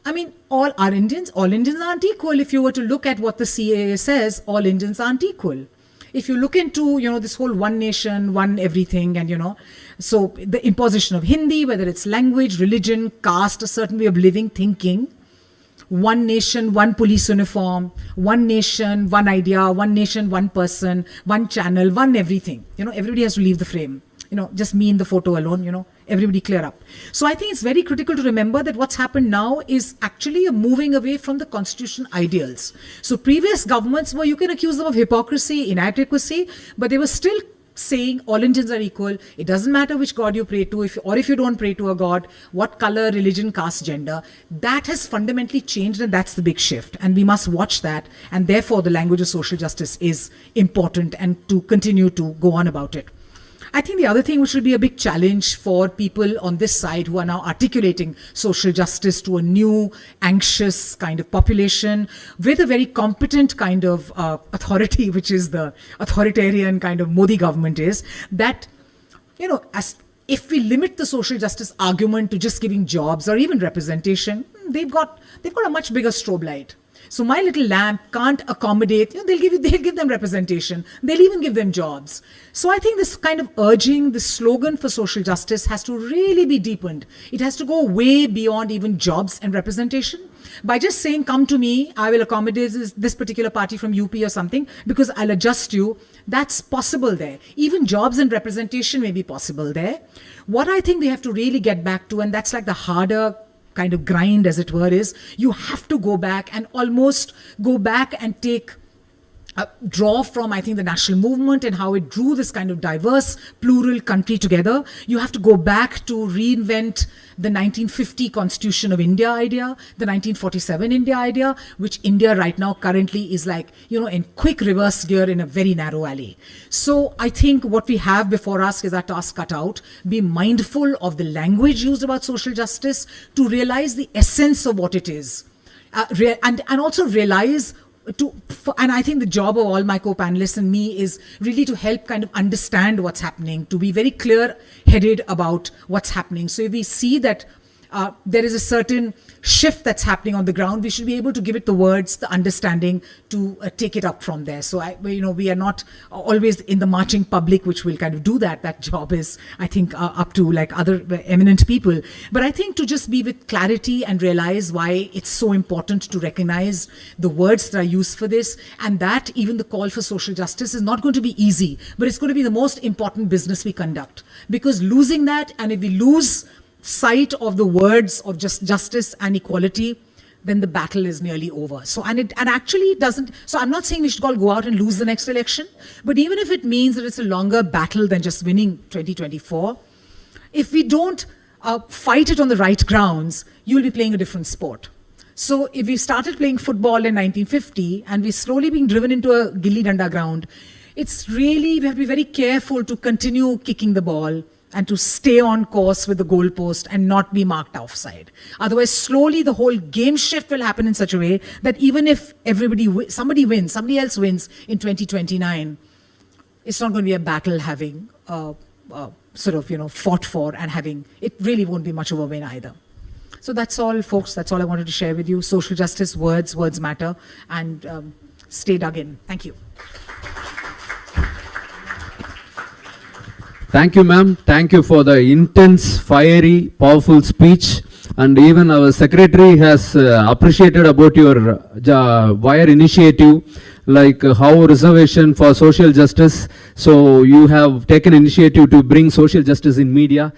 I mean, all Indians aren't equal. If you were to look at what the CAA says, all Indians aren't equal. If you look into, this whole one nation, one everything, and, so the imposition of Hindi, whether it's language, religion, caste, a certain way of living, thinking, one nation, one police uniform, one nation, one idea, one nation, one person, one channel, one everything. Everybody has to leave the frame. Just me in the photo alone, everybody clear up. So I think it's very critical to remember that what's happened now is actually a moving away from the constitution ideals. So previous governments you can accuse them of hypocrisy, inadequacy, but they were still saying all Indians are equal. It doesn't matter which God you pray to, if you don't pray to a God, what color, religion, caste, gender. That has fundamentally changed, and that's the big shift. And we must watch that. And therefore, the language of social justice is important, and to continue to go on about it. I think the other thing which will be a big challenge for people on this side who are now articulating social justice to a new, anxious kind of population with a very competent kind of authority, which is the authoritarian kind of Modi government, is that, as if we limit the social justice argument to just giving jobs or even representation, they've got a much bigger strobe light. So my little lamp can't accommodate, they'll give them representation. They'll even give them jobs. So I think this kind of urging, this slogan for social justice has to really be deepened. It has to go way beyond even jobs and representation. By just saying, come to me, I will accommodate this particular party from UP or something because I'll adjust you. That's possible there. Even jobs and representation may be possible there. What I think we have to really get back to, and that's like the harder kind of grind, as it were, is you have to go back and almost go back and draw from, I think, the national movement and how it drew this kind of diverse, plural country together. You have to go back to reinvent the 1950 Constitution of India idea, the 1947 India idea, which India right now currently is like, in quick reverse gear in a very narrow alley. So I think what we have before us is our task cut out. Be mindful of the language used about social justice to realize the essence of what it is. And also realize and I think the job of all my co-panelists and me is really to help kind of understand what's happening, to be very clear-headed about what's happening. So if we see that there is a certain shift that's happening on the ground, we should be able to give it the words, the understanding to take it up from there. So we are not always in the marching public, which will kind of do that. That job is, I think, up to like other eminent people. But I think to just be with clarity and realize why it's so important to recognize the words that are used for this, and that even the call for social justice is not going to be easy, but it's going to be the most important business we conduct. Because losing that, and if we lose sight of the words of just justice and equality, then the battle is nearly over. So, and actually it doesn't, so I'm not saying we should all go out and lose the next election, but even if it means that it's a longer battle than just winning 2024, if we don't fight it on the right grounds, you'll be playing a different sport. So if we started playing football in 1950 and we're slowly being driven into a gilli danda ground, it's really, we have to be very careful to continue kicking the ball and to stay on course with the goalpost and not be marked offside. Otherwise, slowly the whole game shift will happen in such a way that even if somebody else wins in 2029, it's not going to be a battle having fought for and having, it really won't be much of a win either. So that's all, folks. That's all I wanted to share with you. Social justice, words matter, and stay dug in. Thank you. Thank you, ma'am. Thank you for the intense, fiery, powerful speech. And even our secretary has appreciated about your wire initiative, like how reservation for social justice. So you have taken initiative to bring social justice in media.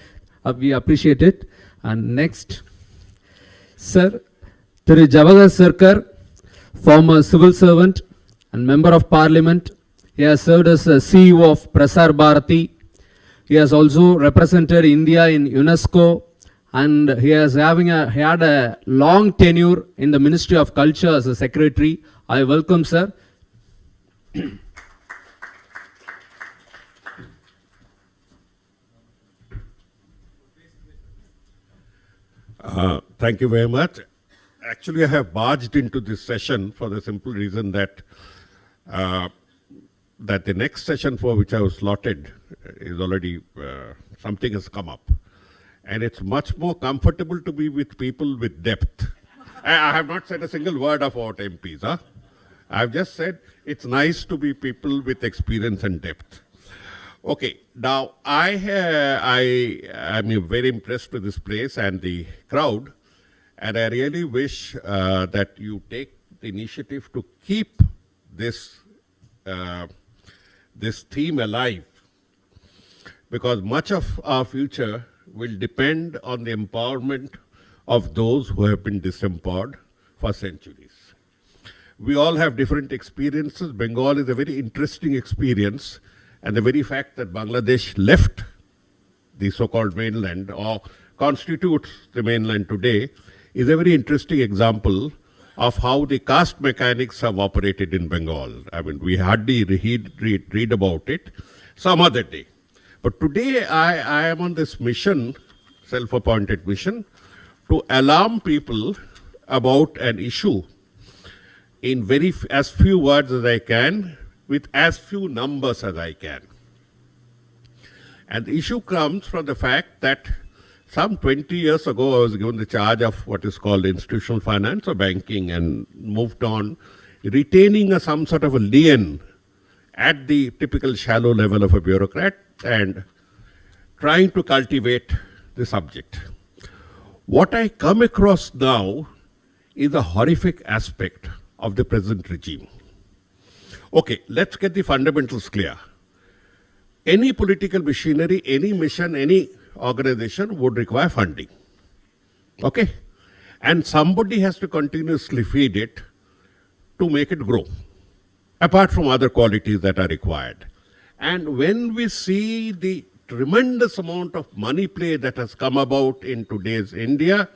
We appreciate it. And next, sir, Thiru Javagar Sarkar, former civil servant and member of parliament. He has served as CEO of Prasar Bharati. He has also represented India in UNESCO, and he had a long tenure in the Ministry of Culture as a secretary. I welcome, sir. Thank you very much. Actually, I have barged into this session for the simple reason that that the next session for which I was slotted is already, something has come up. And it's much more comfortable to be with people with depth. I have not said a single word about MPs. Huh? I've just said it's nice to be people with experience and depth. Okay, now I'm very impressed with this place and the crowd, and I really wish that you take the initiative to keep this this theme alive, because much of our future will depend on the empowerment of those who have been disempowered for centuries. We all have different experiences. Bengal is a very interesting experience, and the very fact that Bangladesh left the so-called mainland or constitutes the mainland today is a very interesting example of how the caste mechanics have operated in Bengal. I mean, we hardly read about it some other day. But today I am on this mission, self-appointed mission, to alarm people about an issue in as few words as I can, with as few numbers as I can. And the issue comes from the fact that some 20 years ago, I was given the charge of what is called institutional finance or banking, and moved on, retaining some sort of a lien at the typical shallow level of a bureaucrat and trying to cultivate the subject. What I come across now is a horrific aspect of the present regime. Okay, let's get the fundamentals clear. Any political machinery, any mission, any organization would require funding. Okay? And somebody has to continuously feed it to make it grow, apart from other qualities that are required. And when we see the tremendous amount of money play that has come about in today's India,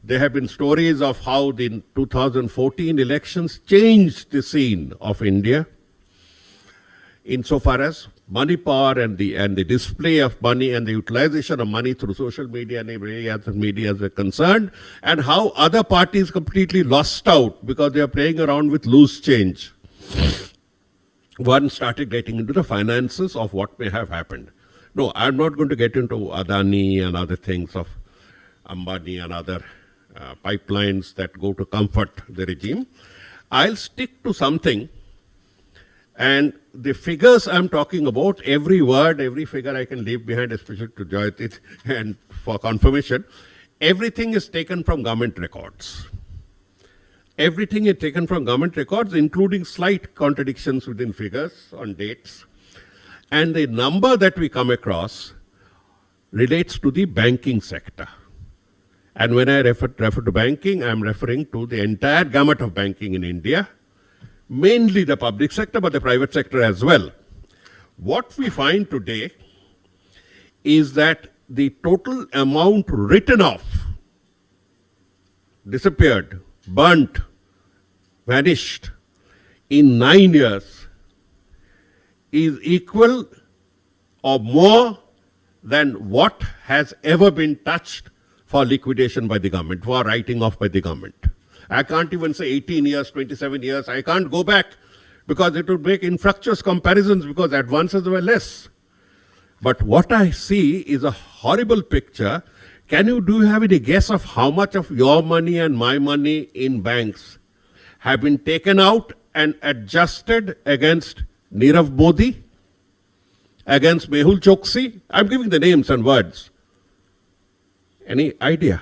there have been stories of how the 2014 elections changed the scene of India insofar as money power and the display of money and the utilization of money through social media and every other media are concerned, and how other parties completely lost out because they are playing around with loose change. One started getting into the finances of what may have happened. No, I'm not going to get into Adani and other things of Ambani and other pipelines that go to comfort the regime. I'll stick to something, and the figures I'm talking about, every word, every figure I can leave behind, especially to Udhayanithi and for confirmation, everything is taken from government records. Everything is taken from government records, including slight contradictions within figures on dates. And the number that we come across relates to the banking sector. And when I refer to banking, I'm referring to the entire gamut of banking in India, mainly the public sector, but the private sector as well. What we find today is that the total amount written off, disappeared, burnt, vanished in 9 years is equal or more than what has ever been touched for liquidation by the government, for writing off by the government. I can't even say 18 years, 27 years. I can't go back because it would make infructuous comparisons because advances were less. But what I see is a horrible picture. Do you have any guess of how much of your money and my money in banks have been taken out and adjusted against Nirav Modi, against Mehul Choksi? I'm giving the names and words. Any idea?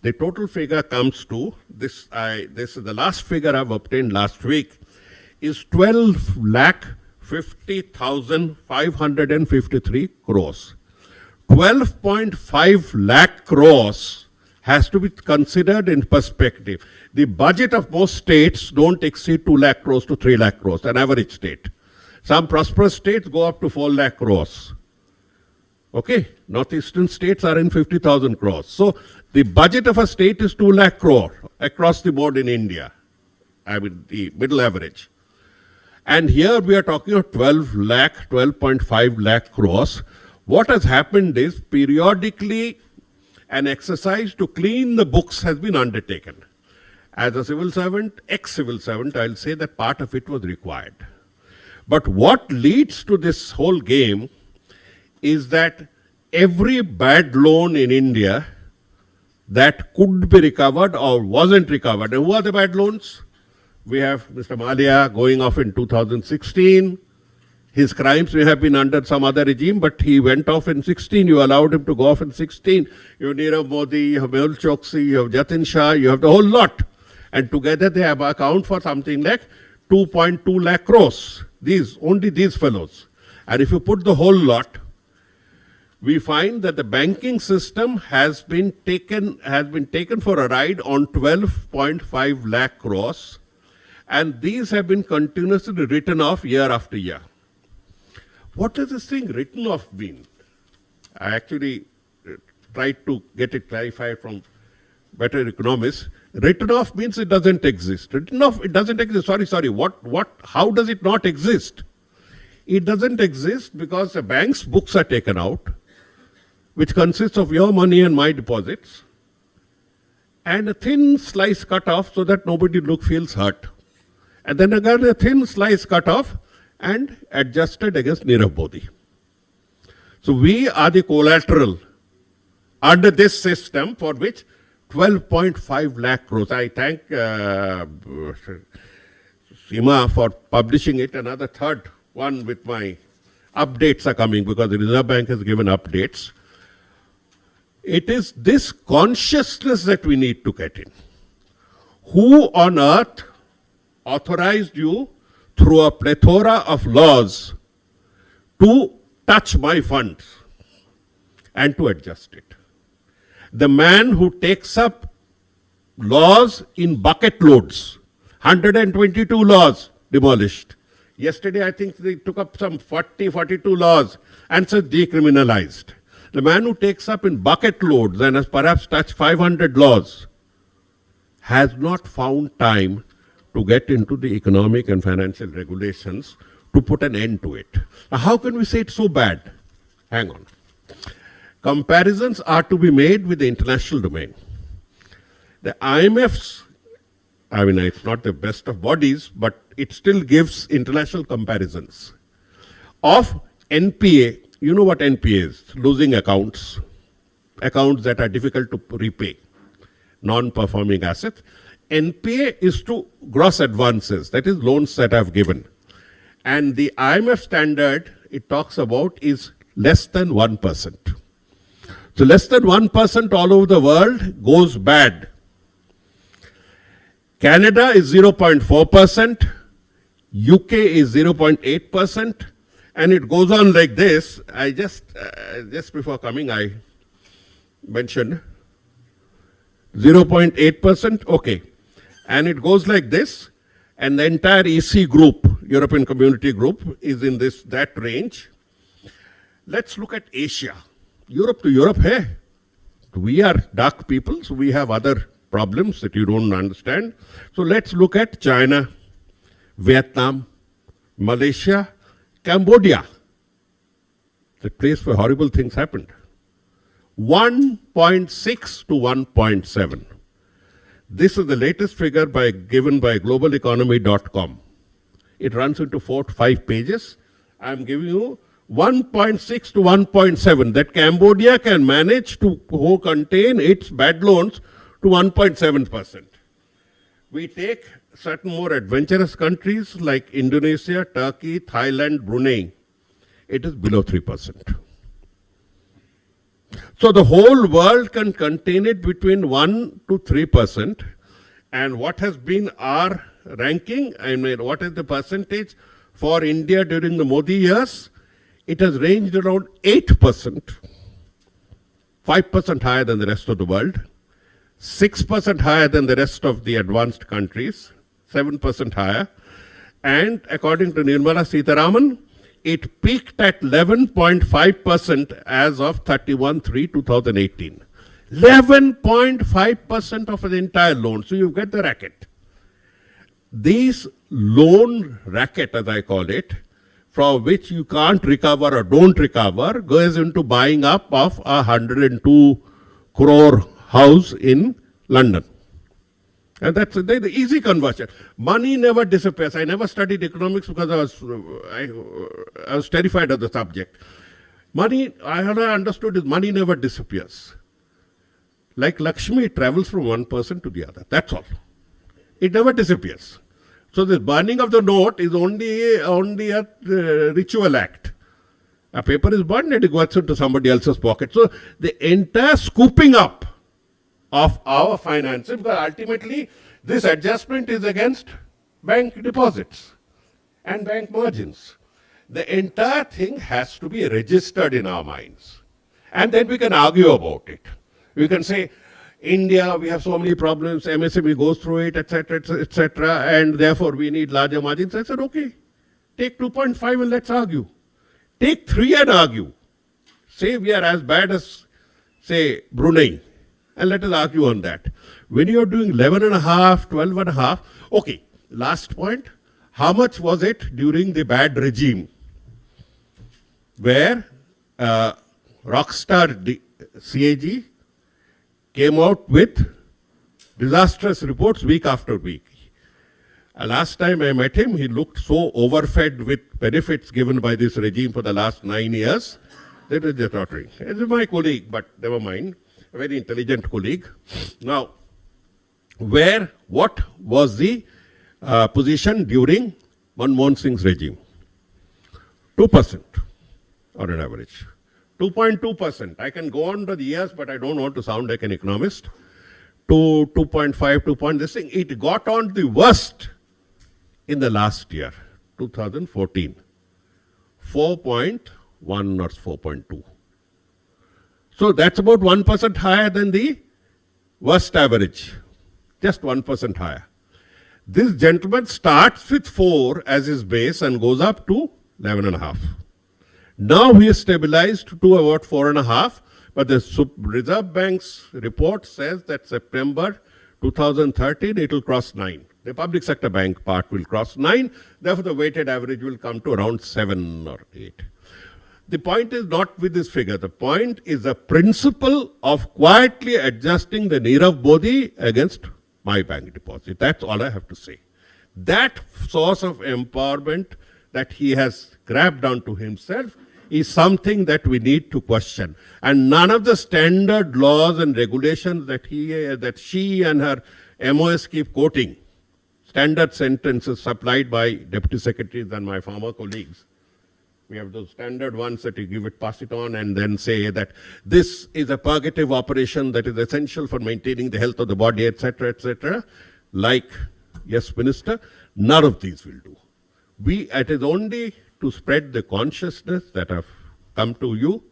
The total figure comes to, this is the last figure I've obtained last week, is 12,50,553 crores. 12.5 lakh crores has to be considered in perspective. The budget of most states don't exceed 2 lakh crores to 3 lakh crores, an average state. Some prosperous states go up to 4 lakh crores. Okay, northeastern states are in 50,000 crores. So the budget of a state is 2 lakh crore across the board in India. I mean, the middle average. And here we are talking of 12.5 lakh crores. What has happened is periodically an exercise to clean the books has been undertaken. As a civil servant, ex-civil servant, I'll say that part of it was required. But what leads to this whole game is that every bad loan in India that could be recovered or wasn't recovered. And who are the bad loans? We have Mr. Malia going off in 2016. His crimes may have been under some other regime, but he went off in 16. You allowed him to go off in 16. You have Nirav Modi, you have Mehul Choksi, you have Jatin Shah, you have the whole lot. And together they have account for something like 2.2 lakh crores. Only these fellows. And if you put the whole lot, we find that the banking system has been taken for a ride on 12.5 lakh crores, and these have been continuously written off year after year. What does this thing written off mean? I actually tried to get it clarified from better economists. Written off means it doesn't exist. Written off, it doesn't exist. Sorry. How does it not exist? It doesn't exist because the bank's books are taken out, which consists of your money and my deposits, and a thin slice cut off so that nobody feels hurt. And then again a thin slice cut off and adjusted against Nirav Modi. So we are the collateral under this system for which 12.5 lakh crores. I thank Seema for publishing it. Another third one with my updates are coming because the Reserve Bank has given updates. It is this consciousness that we need to get in. Who on earth authorized you through a plethora of laws to touch my funds and to adjust it? The man who takes up laws in bucket loads, 122 laws demolished. Yesterday, I think they took up some 42 laws and said decriminalized. The man who takes up in bucket loads and has perhaps touched 500 laws has not found time to get into the economic and financial regulations to put an end to it. Now, how can we say it's so bad? Hang on. Comparisons are to be made with the international domain. The IMF's, it's not the best of bodies, but it still gives international comparisons of NPA. You know what NPA is? Losing accounts, accounts that are difficult to repay, non-performing assets. NPA is to gross advances, that is loans that I've given. And the IMF standard it talks about is less than 1%. So less than 1% all over the world goes bad. Canada is 0.4%, UK is 0.8%, and it goes on like this. I just before coming, I mentioned 0.8%, okay. And it goes like this, and the entire EC group, European Community Group, is in that range. Let's look at Asia. Europe to Europe, hey, we are dark people, so we have other problems that you don't understand. So let's look at China, Vietnam, Malaysia, Cambodia, the place where horrible things happened. 1.6 to 1.7. This is the latest figure given by globaleconomy.com. It runs into 4 to 5 pages. I'm giving you 1.6 to 1.7, that Cambodia can manage to contain its bad loans to 1.7%. We take certain more adventurous countries like Indonesia, Turkey, Thailand, Brunei. It is below 3%. So the whole world can contain it between 1 to 3%. And what has been our ranking? What is the percentage for India during the Modi years? It has ranged around 8%, 5% higher than the rest of the world, 6% higher than the rest of the advanced countries, 7% higher. And according to Nirmala Sitharaman, it peaked at 11.5% as of 31/3/2018. 11.5% of the entire loan. So you get the racket. These loan racket, as I call it, from which you can't recover or don't recover, goes into buying up of 102 crore house in London. And that's the easy conversion. Money never disappears. I never studied economics because I was terrified of the subject. Money, I understood is money never disappears. Like Lakshmi, it travels from one person to the other. That's all. It never disappears. So the burning of the note is only a ritual act. A paper is burned and it goes into somebody else's pocket. So the entire scooping up of our finances, because ultimately this adjustment is against bank deposits and bank margins. The entire thing has to be registered in our minds. And then we can argue about it. We can say, India, we have so many problems, MSME goes through it, etc., and therefore we need larger margins. I said, okay, take 2.5 and let's argue. Take 3 and argue. Say we are as bad as, say, Brunei, and let us argue on that. When you are doing 11.5, 12.5, okay, last point, how much was it during the bad regime where rockstar CAG came out with disastrous reports week after week. Last time I met him, he looked so overfed with benefits given by this regime for the last 9 years. That is just tottering. This is my colleague, but never mind, a very intelligent colleague. Now, what was the position during Manmohan Singh's regime? 2% on an average. 2.2%. I can go on to the years, but I don't want to sound like an economist. 2.5, 2 point this thing. It got on the worst in the last year, 2014. 4.1 or 4.2. So that's about 1% higher than the worst average. Just 1% higher. This gentleman starts with 4 as his base and goes up to 11.5. Now he is stabilized to about 4.5, but the Reserve Bank's report says that September 2013 it will cross 9. The public sector bank part will cross 9, therefore the weighted average will come to around 7 or 8. The point is not with this figure. The point is the principle of quietly adjusting the Nirav Modi against my bank deposit. That's all I have to say. That source of empowerment that he has grabbed onto himself is something that we need to question. And none of the standard laws and regulations that she and her MOS keep quoting, standard sentences supplied by deputy secretaries and my former colleagues. We have those standard ones that you give it, pass it on, and then say that this is a purgative operation that is essential for maintaining the health of the body, etc., etc. Like, yes, Minister, none of these will do. It is only to spread the consciousness that have come to you.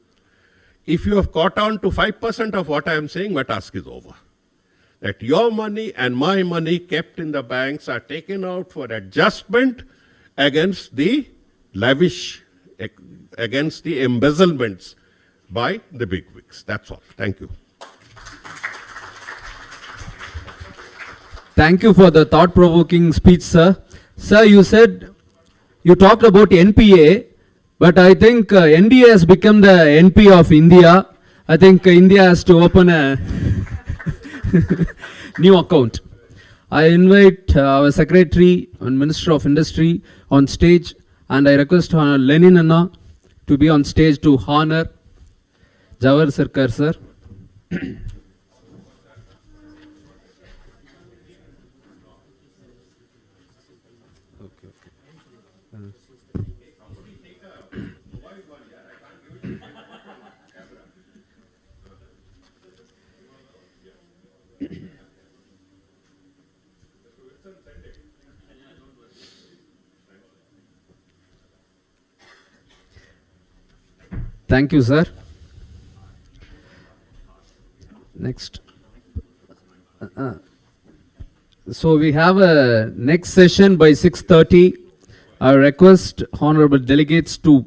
If you have caught on to 5% of what I am saying, my task is over. That your money and my money kept in the banks are taken out for adjustment against the lavish, against the embezzlements by the bigwigs. That's all. Thank you. Thank you for the thought-provoking speech, sir. Sir, you talked about NPA, but I think I.N.D.A has become the NP of India. I think India has to open a new account. I invite our Secretary and Minister of Industry on stage, and I request Lenin Anna to be on stage to honor Jawahar Sarkar, sir. Thank you, sir. Next. So we have a next session by 6:30. I request honorable delegates to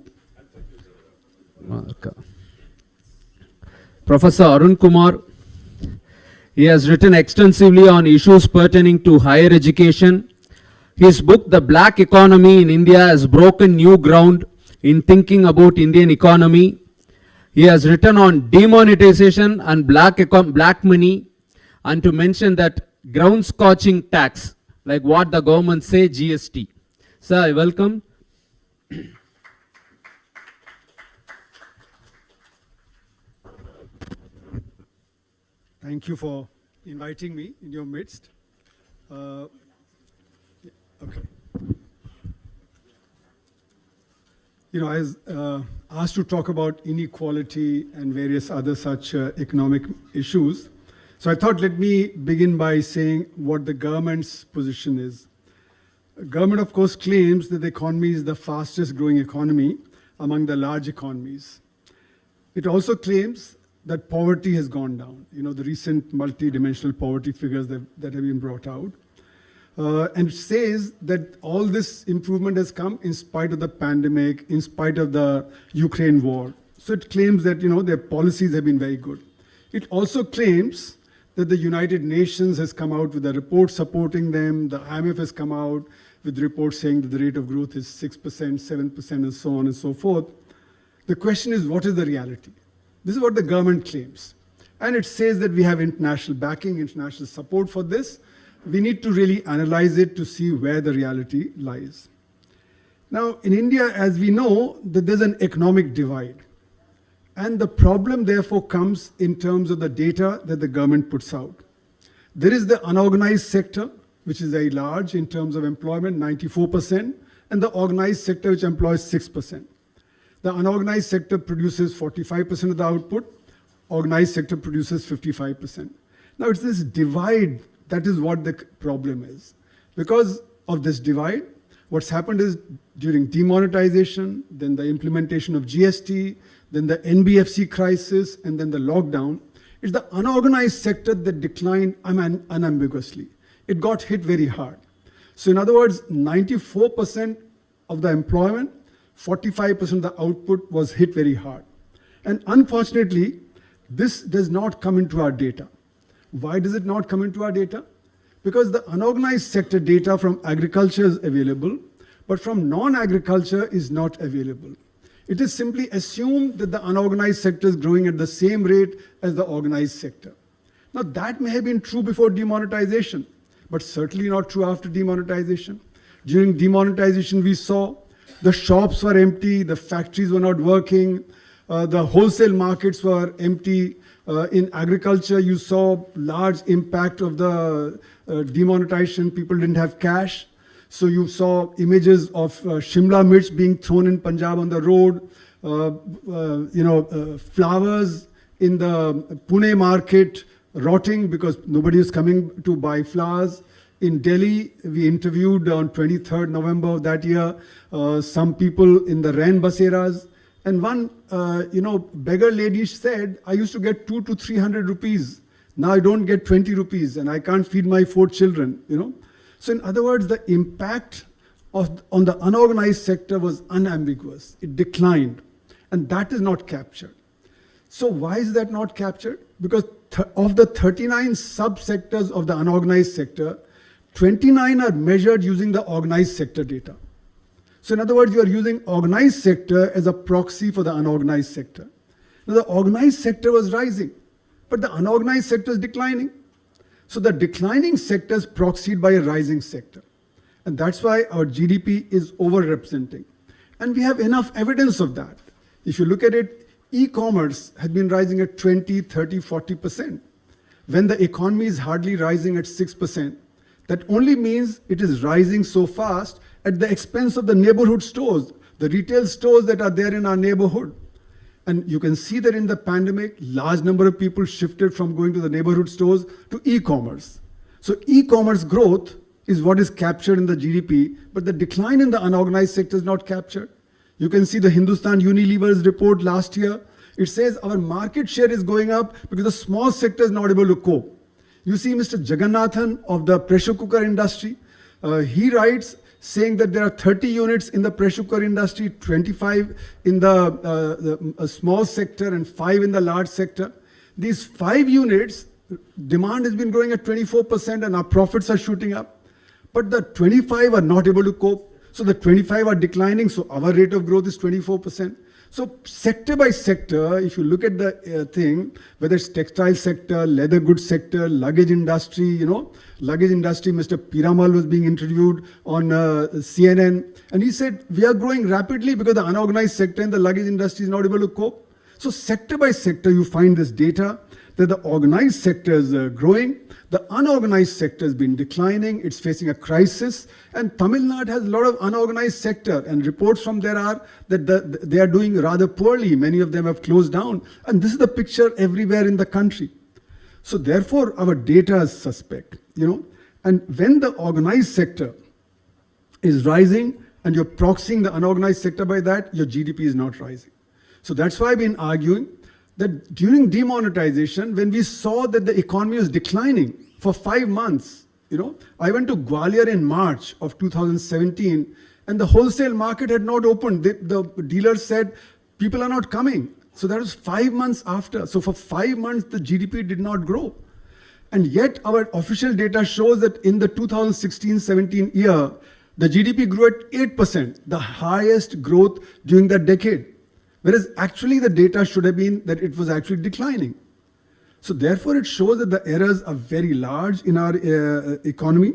Professor Arun Kumar. He has written extensively on issues pertaining to higher education. His book, The Black Economy in India, has broken new ground in thinking about Indian economy. He has written on demonetization and black money, and to mention that ground scorching tax, like what the government say, GST. Sir, I welcome. Thank you for inviting me in your midst. Okay. You know, I was asked to talk about inequality and various other such economic issues. So I thought, let me begin by saying what the government's position is. Government, of course, claims that the economy is the fastest growing economy among the large economies. It also claims that poverty has gone down. You know, the recent multi-dimensional poverty figures that have been brought out. And says that all this improvement has come in spite of the pandemic, in spite of the Ukraine war. So it claims that, you know, their policies have been very good. It also claims that the United Nations has come out with a report supporting them. The IMF has come out with reports saying that the rate of growth is 6%, 7%, and so on and so forth. The question is, what is the reality? This is what the government claims. And it says that we have international backing, international support for this. We need to really analyze it to see where the reality lies. Now, in India, as we know, that there's an economic divide. And the problem, therefore, comes in terms of the data that the government puts out. There is the unorganized sector, which is very large in terms of employment, 94%, and the organized sector, which employs 6%. The unorganized sector produces 45% of the output, organized sector produces 55%. Now, it's this divide that is what the problem is. Because of this divide, what's happened is during demonetization, then the implementation of GST, then the NBFC crisis, and then the lockdown, it's the unorganized sector that declined unambiguously. It got hit very hard. So in other words, 94% of the employment, 45% of the output was hit very hard. And unfortunately, this does not come into our data. Why does it not come into our data? Because the unorganized sector data from agriculture is available, but from non-agriculture is not available. It is simply assumed that the unorganized sector is growing at the same rate as the organized sector. Now that may have been true before demonetization, but certainly not true after demonetization. During demonetization, we saw the shops were empty, the factories were not working, the wholesale markets were empty. In agriculture, you saw large impact of the demonetization. People didn't have cash. So you saw images of Shimla mirch being thrown in Punjab on the road, flowers in the Pune market rotting because nobody is coming to buy flowers. In Delhi, we interviewed on 23rd November of that year, some people in the Rain Baseras. And one, beggar lady said, I used to get 200 to 300 rupees. Now I don't get 20 rupees and I can't feed my 4 children, So in other words, the impact on the unorganized sector was unambiguous. It declined. And that is not captured. So why is that not captured? Because of the 39 subsectors of the unorganized sector, 29 are measured using the organized sector data. So in other words, you are using organized sector as a proxy for the unorganized sector. Now the organized sector was rising, but the unorganized sector is declining. So the declining sector is proxied by a rising sector. And that's why our GDP is overrepresenting. And we have enough evidence of that. If you look at it, e-commerce has been rising at 20, 30, 40%. When the economy is hardly rising at 6%, that only means it is rising so fast at the expense of the neighborhood stores, the retail stores that are there in our neighborhood. And you can see that in the pandemic, large number of people shifted from going to the neighborhood stores to e-commerce. So e-commerce growth is what is captured in the GDP, but the decline in the unorganized sector is not captured. You can see the Hindustan Unilever's report last year. It says our market share is going up because the small sector is not able to cope. You see Mr. Jagannathan of the pressure cooker industry, he writes saying that there are 30 units in the pressure cooker industry, 25 in the small sector and 5 in the large sector. These 5 units, demand has been growing at 24% and our profits are shooting up. But the 25 are not able to cope. So the 25 are declining, so our rate of growth is 24%. So sector by sector, if you look at the thing, whether it's textile sector, leather goods sector, luggage industry, luggage industry, Mr. Piramal was being interviewed on CNN, and he said, we are growing rapidly because the unorganized sector and the luggage industry is not able to cope. So sector by sector, you find this data that the organized sector is growing, the unorganized sector has been declining, it's facing a crisis, and Tamil Nadu has a lot of unorganized sector, and reports from there are that they are doing rather poorly. Many of them have closed down, and this is the picture everywhere in the country. So therefore, our data is suspect, and when the organized sector is rising, and you're proxying the unorganized sector by that, your GDP is not rising. So that's why I've been arguing that during demonetization, when we saw that the economy was declining for 5 months, I went to Gwalior in March of 2017, and the wholesale market had not opened. The dealers said, people are not coming. So that was 5 months after. So for 5 months, the GDP did not grow. And yet our official data shows that in the 2016-17 year, the GDP grew at 8%, the highest growth during that decade. Whereas actually the data should have been that it was actually declining. So therefore it shows that the errors are very large in our economy.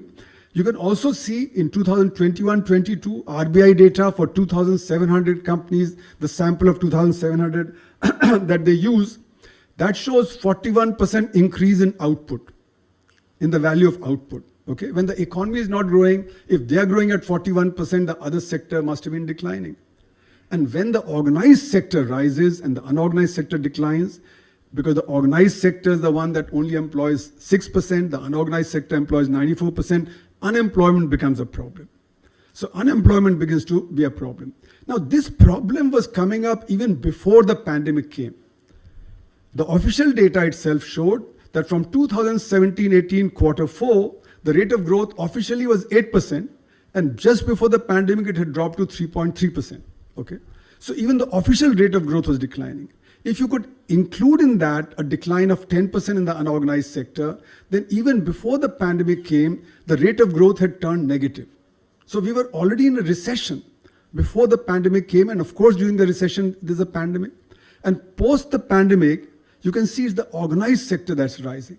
You can also see in 2021-22 RBI data for 2,700 companies, the sample of 2,700 that they use, that shows 41% increase in output, in the value of output. Okay, when the economy is not growing, if they are growing at 41%, the other sector must have been declining. And when the organized sector rises and the unorganized sector declines, because the organized sector is the one that only employs 6%, the unorganized sector employs 94%, unemployment becomes a problem. So unemployment begins to be a problem. Now this problem was coming up even before the pandemic came. The official data itself showed that from 2017-18 Q4, the rate of growth officially was 8%, and just before the pandemic it had dropped to 3.3%. Okay, so even the official rate of growth was declining. If you could include in that a decline of 10% in the unorganized sector, then even before the pandemic came, the rate of growth had turned negative. So we were already in a recession before the pandemic came, and of course during the recession there's a pandemic. And post the pandemic, you can see it's the organized sector that's rising.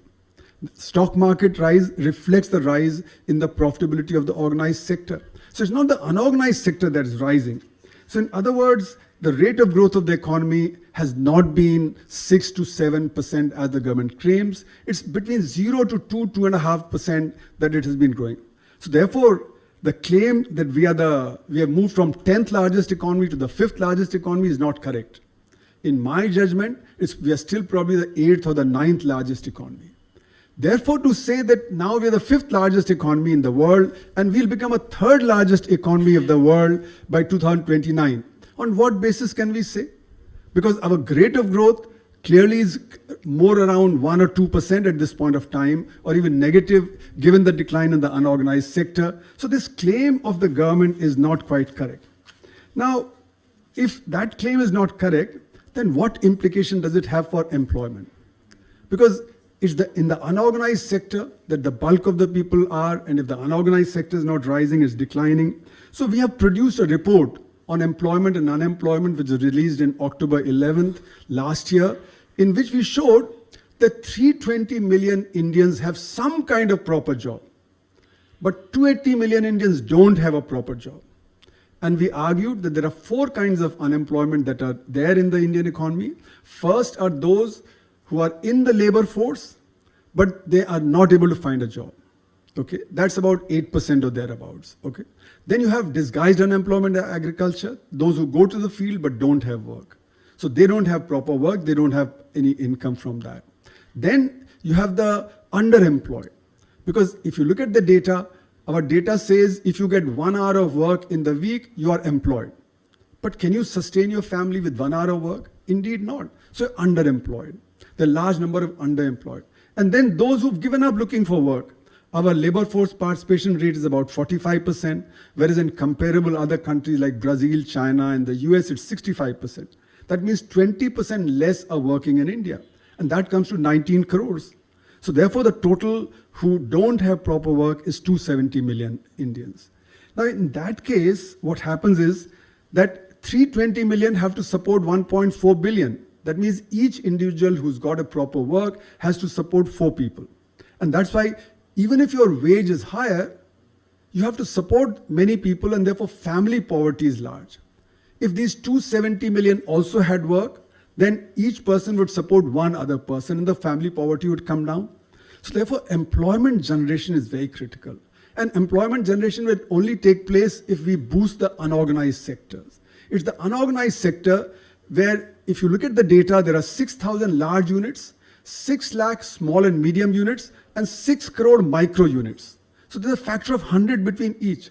The stock market rise reflects the rise in the profitability of the organized sector. So it's not the unorganized sector that is rising. So in other words, the rate of growth of the economy has not been 6 to 7% as the government claims. It's between 0 to 2.5% that it has been growing. So therefore, the claim that we have moved from 10th largest economy to the 5th largest economy is not correct. In my judgment, we are still probably the 8th or the 9th largest economy. Therefore, to say that now we are the 5th largest economy in the world and we'll become a 3rd largest economy of the world by 2029, on what basis can we say? Because our rate of growth clearly is more around 1 or 2% at this point of time, or even negative given the decline in the unorganized sector. So this claim of the government is not quite correct. Now, if that claim is not correct, then what implication does it have for employment? Because it's in the unorganized sector that the bulk of the people are, and if the unorganized sector is not rising, it's declining. So we have produced a report on employment and unemployment, which was released in October 11th last year, in which we showed that 320 million Indians have some kind of proper job, but 280 million Indians don't have a proper job. And we argued that there are 4 kinds of unemployment that are there in the Indian economy. First are those who are in the labor force, but they are not able to find a job. Okay, that's about 8% or thereabouts. Okay, then you have disguised unemployment in agriculture, those who go to the field but don't have work. So they don't have proper work, they don't have any income from that. Then you have the underemployed, because if you look at the data, our data says if you get 1 hour of work in the week, you are employed. But can you sustain your family with 1 hour of work? Indeed not. So underemployed. There are a large number of underemployed. And then those who've given up looking for work. Our labor force participation rate is about 45%, whereas in comparable other countries like Brazil, China, and the US, it's 65%. That means 20% less are working in India. And that comes to 19 crores. So therefore, the total who don't have proper work is 270 million Indians. Now, in that case, what happens is that 320 million have to support 1.4 billion. That means each individual who's got a proper work has to support 4 people. And that's why even if your wage is higher, you have to support many people, and therefore family poverty is large. If these 270 million also had work, then each person would support one other person and the family poverty would come down. So therefore employment generation is very critical. And employment generation will only take place if we boost the unorganized sectors. It's the unorganized sector where, if you look at the data, there are 6,000 large units, 6 lakh small and medium units, and 6 crore micro units. So there's a factor of 100 between each.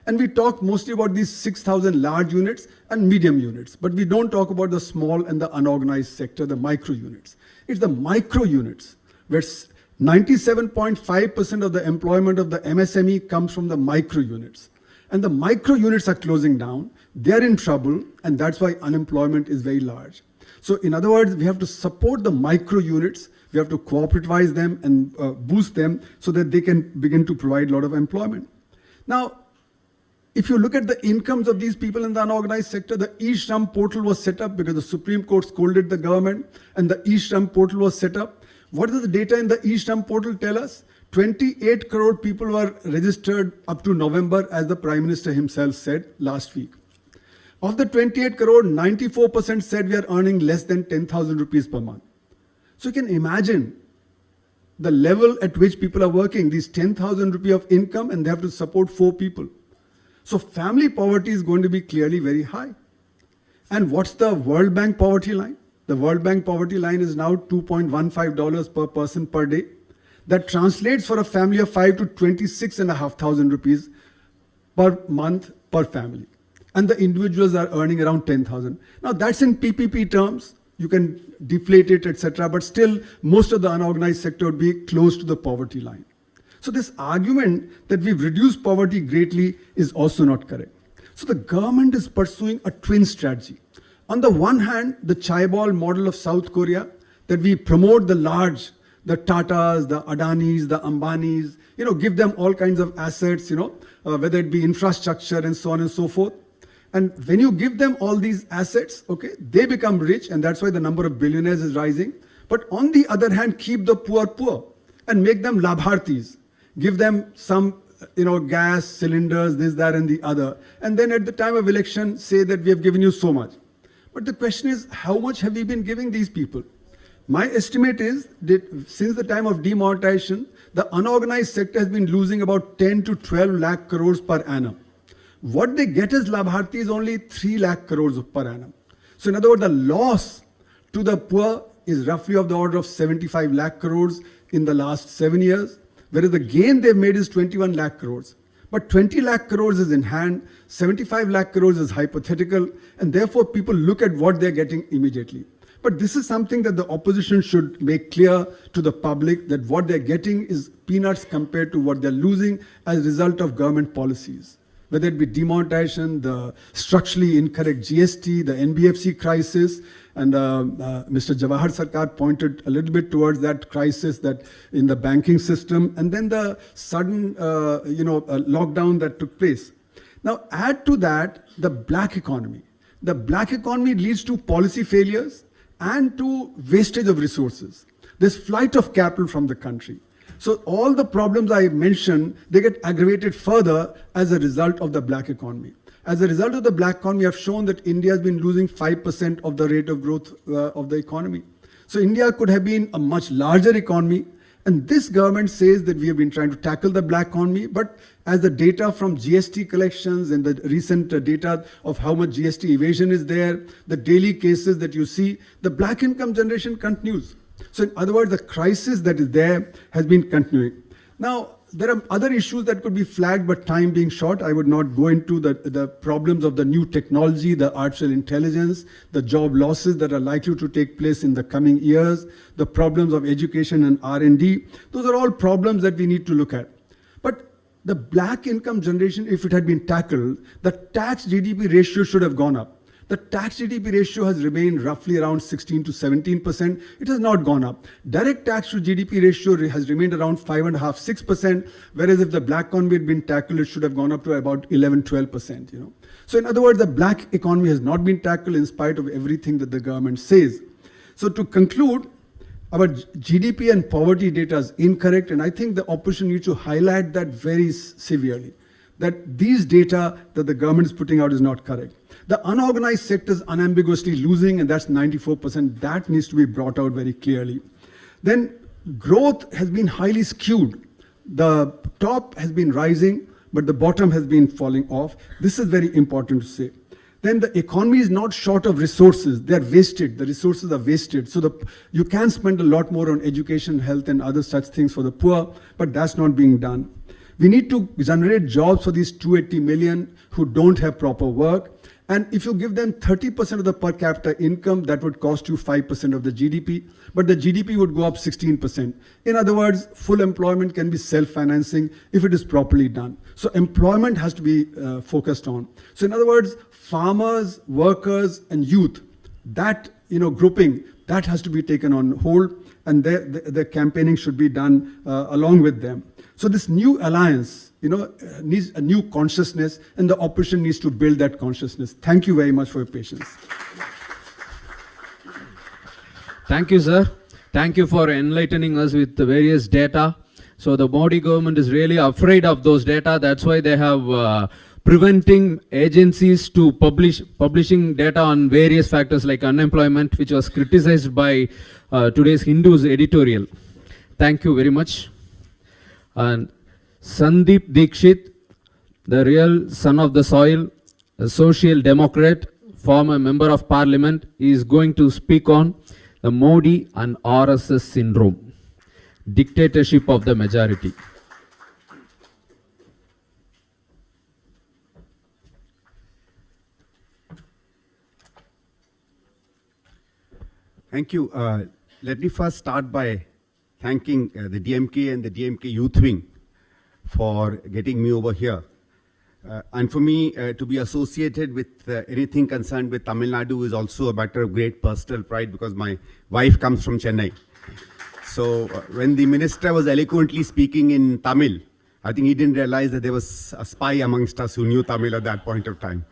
And we talk mostly about these 6,000 large units and medium units, but we don't talk about the small and the unorganized sector, the micro units. It's the micro units where 97.5% of the employment of the MSME comes from the micro units. And the micro units are closing down, they're in trouble, and that's why unemployment is very large. So in other words, we have to support the micro units, we have to cooperativize them and boost them so that they can begin to provide a lot of employment. Now, if you look at the incomes of these people in the unorganized sector, the E-Shram portal was set up because the Supreme Court scolded the government, and the E-Shram portal was set up. What does the data in the E-Shram portal tell us? 28 crore people were registered up to November, as the Prime Minister himself said last week. Of the 28 crore, 94% said we are earning less than 10,000 rupees per month. So you can imagine the level at which people are working, these 10,000 rupees of income, and they have to support 4 people. So family poverty is going to be clearly very high. And what's the World Bank poverty line? The World Bank poverty line is now $2.15 per person per day. That translates for a family of 5 to 26,500 rupees per month per family. And the individuals are earning around 10,000. Now that's in PPP terms. You can deflate it, etc. But still, most of the unorganized sector would be close to the poverty line. So this argument that we've reduced poverty greatly is also not correct. So the government is pursuing a twin strategy. On the one hand, the Chaebol model of South Korea, that we promote the large, the Tatas, the Adanis, the Ambanis, give them all kinds of assets, whether it be infrastructure and so on and so forth. And when you give them all these assets, okay, they become rich, and that's why the number of billionaires is rising. But on the other hand, keep the poor poor and make them labhartis. Give them some, gas, cylinders, this, that, and the other. And then at the time of election, say that we have given you so much. But the question is, how much have we been giving these people? My estimate is that since the time of demonetization, the unorganized sector has been losing about 10 to 12 lakh crores per annum. What they get as labharti is only 3 lakh crores per annum. So in other words, the loss to the poor is roughly of the order of 75 lakh crores in the last 7 years, whereas the gain they've made is 21 lakh crores. But 20 lakh crores is in hand, 75 lakh crores is hypothetical, and therefore people look at what they're getting immediately. But this is something that the opposition should make clear to the public, that what they're getting is peanuts compared to what they're losing as a result of government policies. Whether it be demonetization, the structurally incorrect GST, the NBFC crisis, and Mr. Jawahar Sarkar pointed a little bit towards that crisis that in the banking system, and then the sudden lockdown that took place. Now add to that the black economy. The black economy leads to policy failures and to wastage of resources. There's flight of capital from the country. So all the problems I mentioned, they get aggravated further as a result of the black economy. As a result of the black economy, I've shown that India has been losing 5% of the rate of growth of the economy. So India could have been a much larger economy. And this government says that we have been trying to tackle the black economy, but as the data from GST collections and the recent data of how much GST evasion is there, the daily cases that you see, the black income generation continues. So in other words, the crisis that is there has been continuing. Now, there are other issues that could be flagged, but time being short, I would not go into the problems of the new technology, the artificial intelligence, the job losses that are likely to take place in the coming years, the problems of education and R&D. Those are all problems that we need to look at. But the black income generation, if it had been tackled, the tax GDP ratio should have gone up. The tax GDP ratio has remained roughly around 16 to 17%. It has not gone up. Direct tax to GDP ratio has remained around 5.5%, 6%, whereas if the black economy had been tackled, it should have gone up to about 11, 12%. So in other words, the black economy has not been tackled in spite of everything that the government says. So to conclude, our GDP and poverty data is incorrect, and I think the opposition needs to highlight that very severely, that these data that the government is putting out is not correct. The unorganized sector is unambiguously losing, and that's 94%. That needs to be brought out very clearly. Then growth has been highly skewed. The top has been rising, but the bottom has been falling off. This is very important to say. Then the economy is not short of resources. They are wasted. The resources are wasted. So you can spend a lot more on education, health, and other such things for the poor, but that's not being done. We need to generate jobs for these 280 million who don't have proper work. And if you give them 30% of the per capita income, that would cost you 5% of the GDP, but the GDP would go up 16%. In other words, full employment can be self-financing if it is properly done. So employment has to be focused on. So in other words, farmers, workers, and youth, that grouping, that has to be taken on hold, and the campaigning should be done along with them. So this new alliance, needs a new consciousness, and the opposition needs to build that consciousness. Thank you very much for your patience. Thank you, sir. Thank you for enlightening us with the various data. So the Modi government is really afraid of those data. That's why they have preventing agencies to publishing data on various factors like unemployment, which was criticized by today's Hindu's editorial. Thank you very much. And Sandeep Dikshit, the real son of the soil, a social democrat, former member of parliament, is going to speak on the Modi and RSS syndrome, dictatorship of the majority. Thank you. Let me first start by thanking the DMK and the DMK Youth Wing for getting me over here. And for me to be associated with anything concerned with Tamilnadu is also a matter of great personal pride, because my wife comes from Chennai. So when the minister was eloquently speaking in Tamil, I think he didn't realize that there was a spy amongst us who knew Tamil at that point of time.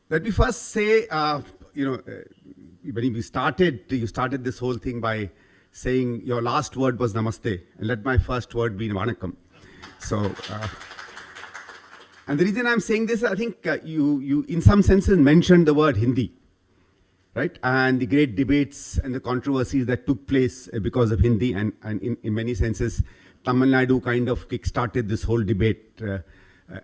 Let me first say, when you started this whole thing by saying your last word was namaste, and let my first word be vanakkam. So, and the reason I'm saying this, I think you in some senses mentioned the word Hindi, right? And the great debates and the controversies that took place because of Hindi, and in many senses, Tamil Nadu kind of kick-started this whole debate,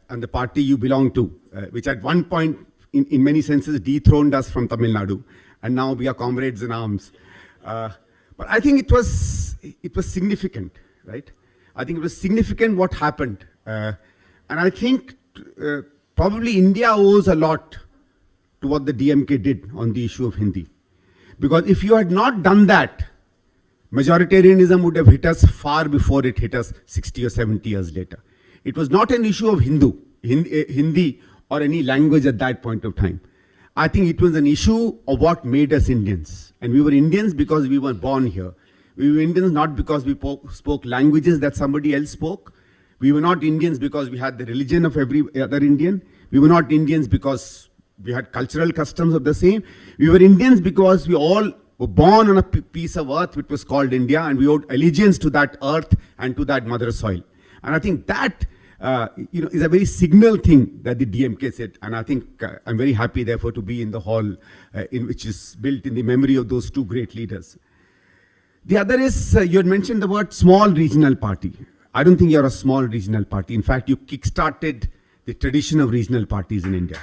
and the party you belong to, which at one point, in many senses, dethroned us from Tamil Nadu, and now we are comrades in arms. But I think it was significant, right? I think it was significant what happened. And I think probably India owes a lot to what the DMK did on the issue of Hindi. Because if you had not done that, majoritarianism would have hit us far before it hit us 60 or 70 years later. It was not an issue of Hindi or any language at that point of time. I think it was an issue of what made us Indians. And we were Indians because we were born here. We were Indians not because we spoke languages that somebody else spoke. We were not Indians because we had the religion of every other Indian. We were not Indians because we had cultural customs of the same. We were Indians because we all were born on a piece of earth which was called India, and we owed allegiance to that earth and to that mother soil. And I think that is a very signal thing that the DMK said, and I think I'm very happy, therefore, to be in the hall which is built in the memory of those two great leaders. The other is, you had mentioned the word small regional party. I don't think you're a small regional party. In fact, you kick-started the tradition of regional parties in India.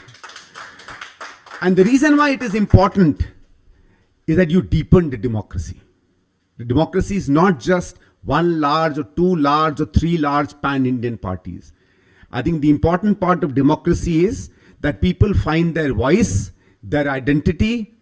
And the reason why it is important is that you deepen the democracy. The democracy is not just one large or two large or three large pan-Indian parties. I think the important part of democracy is that people find their voice, their identity,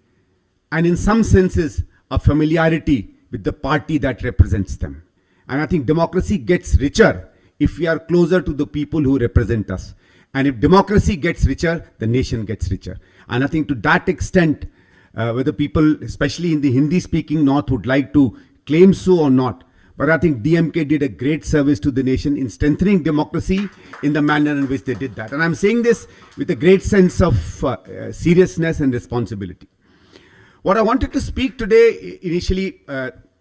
and in some senses, a familiarity with the party that represents them. And I think democracy gets richer if we are closer to the people who represent us. And if democracy gets richer, the nation gets richer. And I think to that extent, whether people, especially in the Hindi-speaking North, would like to claim so or not, but I think DMK did a great service to the nation in strengthening democracy in the manner in which they did that. And I'm saying this with a great sense of seriousness and responsibility. What I wanted to speak today, initially,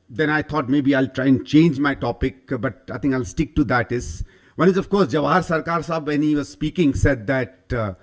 then I thought maybe I'll try and change my topic, but I think I'll stick to that is, one is of course, Jawahar Sarkar Sahab, when he was speaking, said that there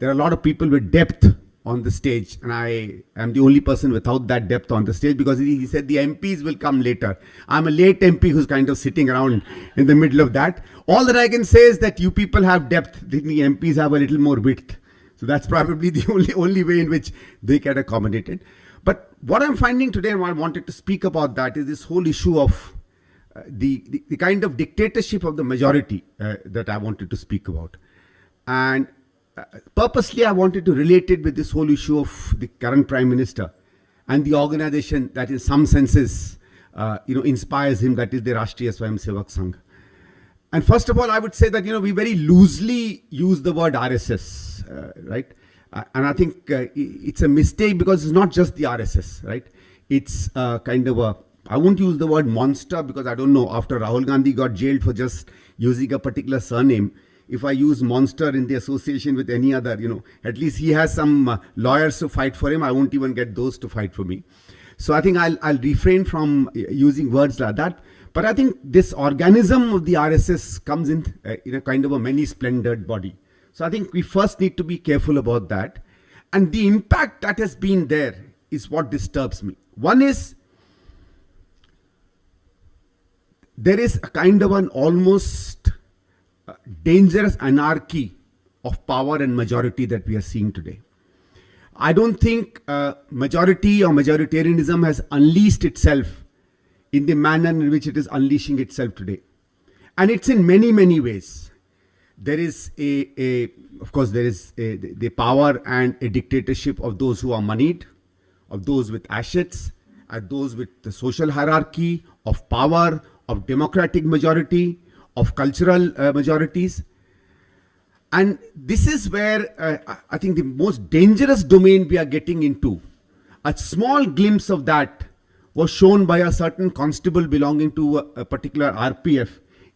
are a lot of people with depth on the stage, and I am the only person without that depth on the stage, because he said the MPs will come later. I'm a late MP who's kind of sitting around in the middle of that. All that I can say is that you people have depth, the MPs have a little more width. So that's probably the only way in which they get accommodated. But what I'm finding today, and what I wanted to speak about that, is this whole issue of the kind of dictatorship of the majority that I wanted to speak about. And purposely, I wanted to relate it with this whole issue of the current Prime Minister and the organization that in some senses, inspires him, that is the Rashtriya Swayamsevak Sangh. And first of all, I would say that, we very loosely use the word RSS, right? And I think it's a mistake, because it's not just the RSS, right? It's kind of a, I won't use the word monster, because I don't know, after Rahul Gandhi got jailed for just using a particular surname, if I use monster in the association with any other, at least he has some lawyers to fight for him. I won't even get those to fight for me. So I think I'll refrain from using words like that. But I think this organism of the RSS comes in a kind of a many-splendored body. So I think we first need to be careful about that. And the impact that has been there is what disturbs me. One is, there is a kind of an almost dangerous anarchy of power and majority that we are seeing today. I don't think majority or majoritarianism has unleashed itself in the manner in which it is unleashing itself today. And it's in many, many ways. There is of course, there is the power and a dictatorship of those who are moneyed, of those with assets, of those with the social hierarchy, of power, of democratic majority, of cultural majorities. And this is where I think the most dangerous domain we are getting into. A small glimpse of that was shown by a certain constable belonging to a particular RPF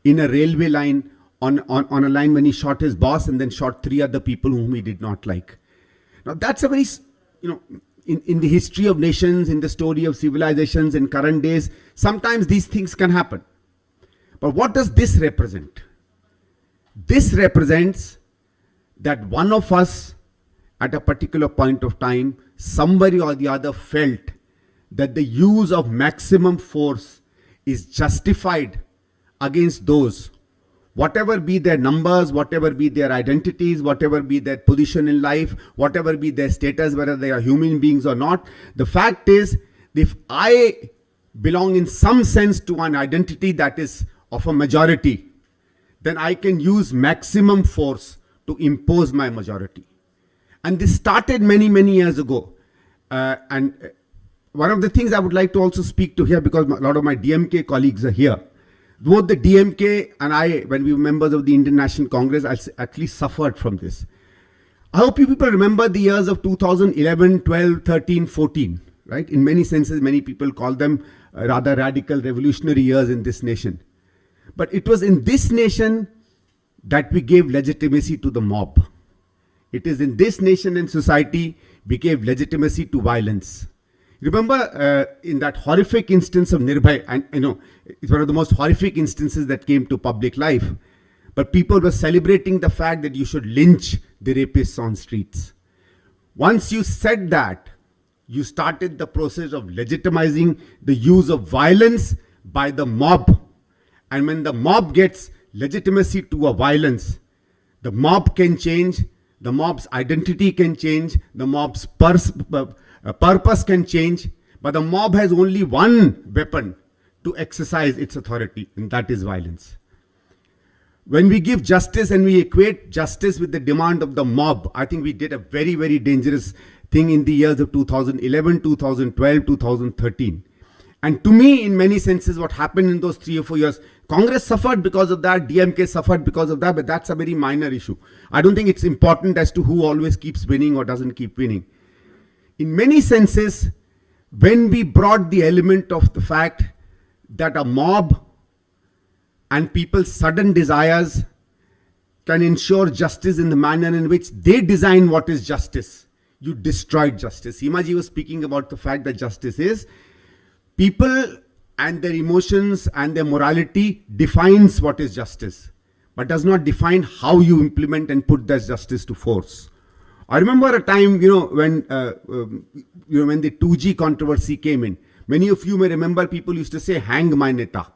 in a railway line, on a line when he shot his boss and then shot 3 other people whom he did not like. Now that's a very, in the history of nations, in the story of civilizations, in current days, sometimes these things can happen. But what does this represent? This represents that one of us at a particular point of time, somebody or the other felt that the use of maximum force is justified against those, whatever be their numbers, whatever be their identities, whatever be their position in life, whatever be their status, whether they are human beings or not. The fact is, if I belong in some sense to an identity that is of a majority, then I can use maximum force to impose my majority. And this started many, many years ago. And one of the things I would like to also speak to here, because a lot of my DMK colleagues are here, both the DMK and I, when we were members of the Indian National Congress, actually suffered from this. I hope you people remember the years of 2011, 12, 13, 14, right? In many senses, many people call them rather radical revolutionary years in this nation. But it was in this nation that we gave legitimacy to the mob. It is in this nation and society we gave legitimacy to violence. Remember in that horrific instance of Nirbhay, and it's one of the most horrific instances that came to public life, but people were celebrating the fact that you should lynch the rapists on streets. Once you said that, you started the process of legitimizing the use of violence by the mob. And when the mob gets legitimacy to a violence, the mob can change, the mob's identity can change, the mob's purpose can change, but the mob has only one weapon to exercise its authority, and that is violence. When we give justice and we equate justice with the demand of the mob, I think we did a very, very dangerous thing in the years of 2011, 2012, 2013. And to me, in many senses, what happened in those 3 or 4 years, Congress suffered because of that, DMK suffered because of that, but that's a very minor issue. I don't think it's important as to who always keeps winning or doesn't keep winning. In many senses, when we brought the element of the fact that a mob and people's sudden desires can ensure justice in the manner in which they design what is justice, you destroyed justice. Himaji was speaking about the fact that justice is people and their emotions and their morality defines what is justice, but does not define how you implement and put that justice to force. I remember a time, when the 2G controversy came in. Many of you may remember people used to say, hang my neta,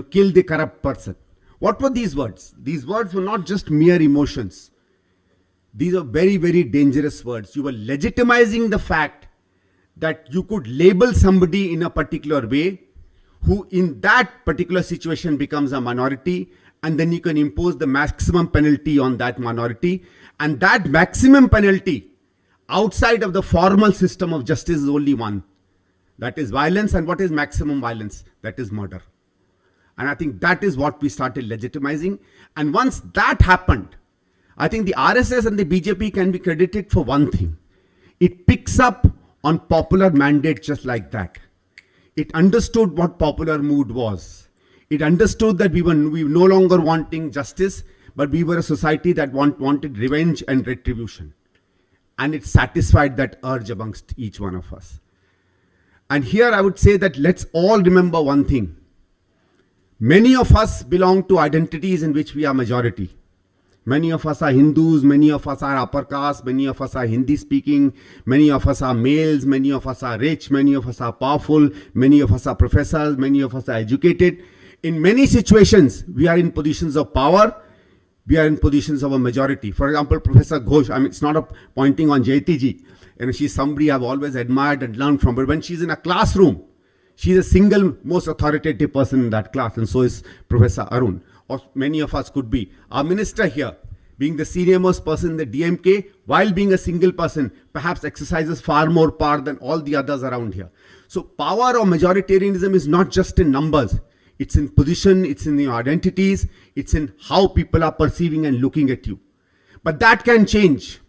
kill the corrupt person. What were these words? These words were not just mere emotions. These are very, very dangerous words. You were legitimizing the fact that you could label somebody in a particular way who in that particular situation becomes a minority, and then you can impose the maximum penalty on that minority. And that maximum penalty outside of the formal system of justice is only one. That is violence. And what is maximum violence? That is murder. And I think that is what we started legitimizing. And once that happened, I think the RSS and the BJP can be credited for one thing. It picks up on popular mandate just like that. It understood what popular mood was. It understood that we were no longer wanting justice, but we were a society that wanted revenge and retribution. And it satisfied that urge amongst each one of us. And here I would say that let's all remember one thing. Many of us belong to identities in which we are majority. Many of us are Hindus, many of us are upper caste, many of us are Hindi speaking, many of us are males, many of us are rich, many of us are powerful, many of us are professors, many of us are educated. In many situations, we are in positions of power, we are in positions of a majority. For example, Professor Ghosh, it's not a pointing on Jayati ji, she's somebody I've always admired and learned from, but when she's in a classroom, she's a single most authoritative person in that class, and so is Professor Arun. Or many of us could be. Our minister here, being the senior most person in the DMK, while being a single person, perhaps exercises far more power than all the others around here. So power or majoritarianism is not just in numbers. It's in position, it's in your identities, it's in how people are perceiving and looking at you. But that can change.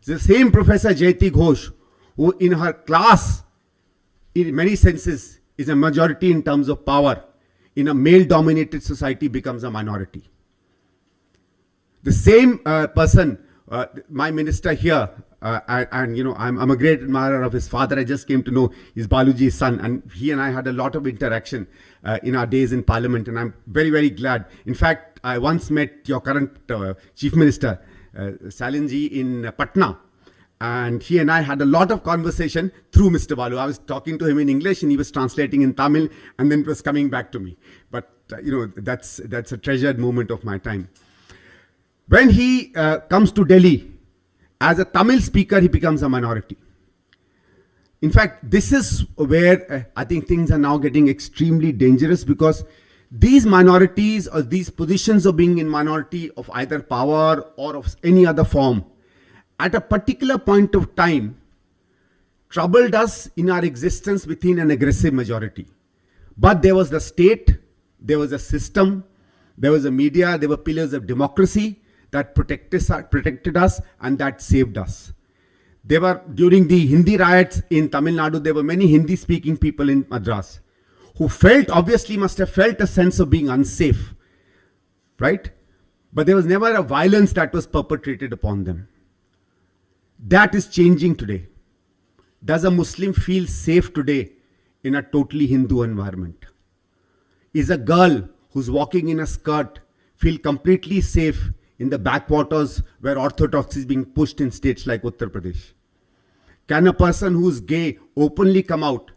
The same Professor Jayati Ghosh, who in her class, in many senses, is a majority in terms of power, in a male-dominated society becomes a minority. The same person, my minister here, I'm a great admirer of his father. I just came to know he's Baluji's son, and he and I had a lot of interaction in our days in Parliament, and I'm very, very glad. In fact, I once met your current Chief Minister, Stalin ji, in Patna. And he and I had a lot of conversation through Mr. Balu. I was talking to him in English and he was translating in Tamil, and then it was coming back to me. But, that's a treasured moment of my time. When he comes to Delhi, as a Tamil speaker, he becomes a minority. In fact, this is where I think things are now getting extremely dangerous, because these minorities or these positions of being in minority of either power or of any other form, at a particular point of time, troubled us in our existence within an aggressive majority. But there was the state, there was a system, there was a media, there were pillars of democracy that protected us and that saved us. There were, during the Hindi riots in Tamilnadu, there were many Hindi-speaking people in Madras who obviously must have felt a sense of being unsafe, right? But there was never a violence that was perpetrated upon them. That is changing today. Does a Muslim feel safe today in a totally Hindu environment? Is a girl who's walking in a skirt feel completely safe in the backwaters where orthodoxy is being pushed in states like Uttar Pradesh? Can a person who's gay openly come out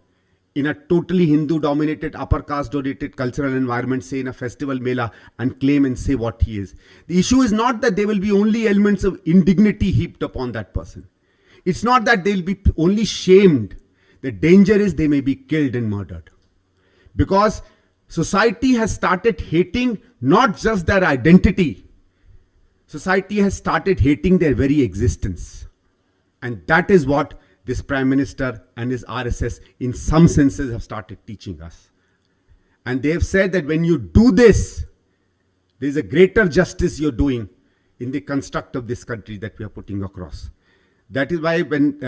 in a totally Hindu-dominated, upper caste-dominated cultural environment, say in a festival mela, and claim and say what he is? The issue is not that there will be only elements of indignity heaped upon that person. It's not that they'll be only shamed. The danger is they may be killed and murdered. Because society has started hating not just their identity. Society has started hating their very existence. And that is what this Prime Minister and his RSS, in some senses, have started teaching us. And they have said that when you do this, there is a greater justice you're doing in the construct of this country that we are putting across. That is why when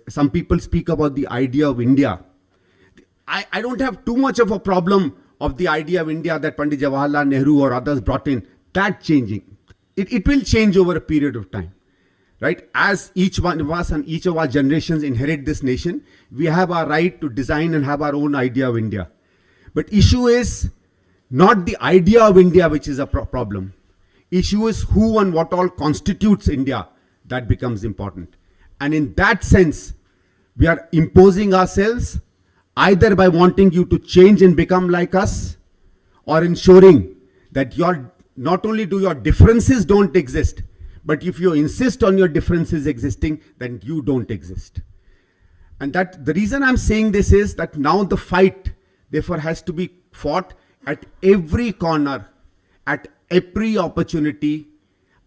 some people speak about the idea of India, I don't have too much of a problem of the idea of India that Pandit Jawaharlal Nehru or others brought in. That changing. It will change over a period of time. Right? As each one of us and each of our generations inherit this nation, we have our right to design and have our own idea of India. But issue is not the idea of India which is a problem. Issue is who and what all constitutes India. That becomes important. And in that sense, we are imposing ourselves either by wanting you to change and become like us, or ensuring that not only do your differences don't exist, but if you insist on your differences existing, then you don't exist. And that the reason I'm saying this is that now the fight, therefore, has to be fought at every corner, at every opportunity,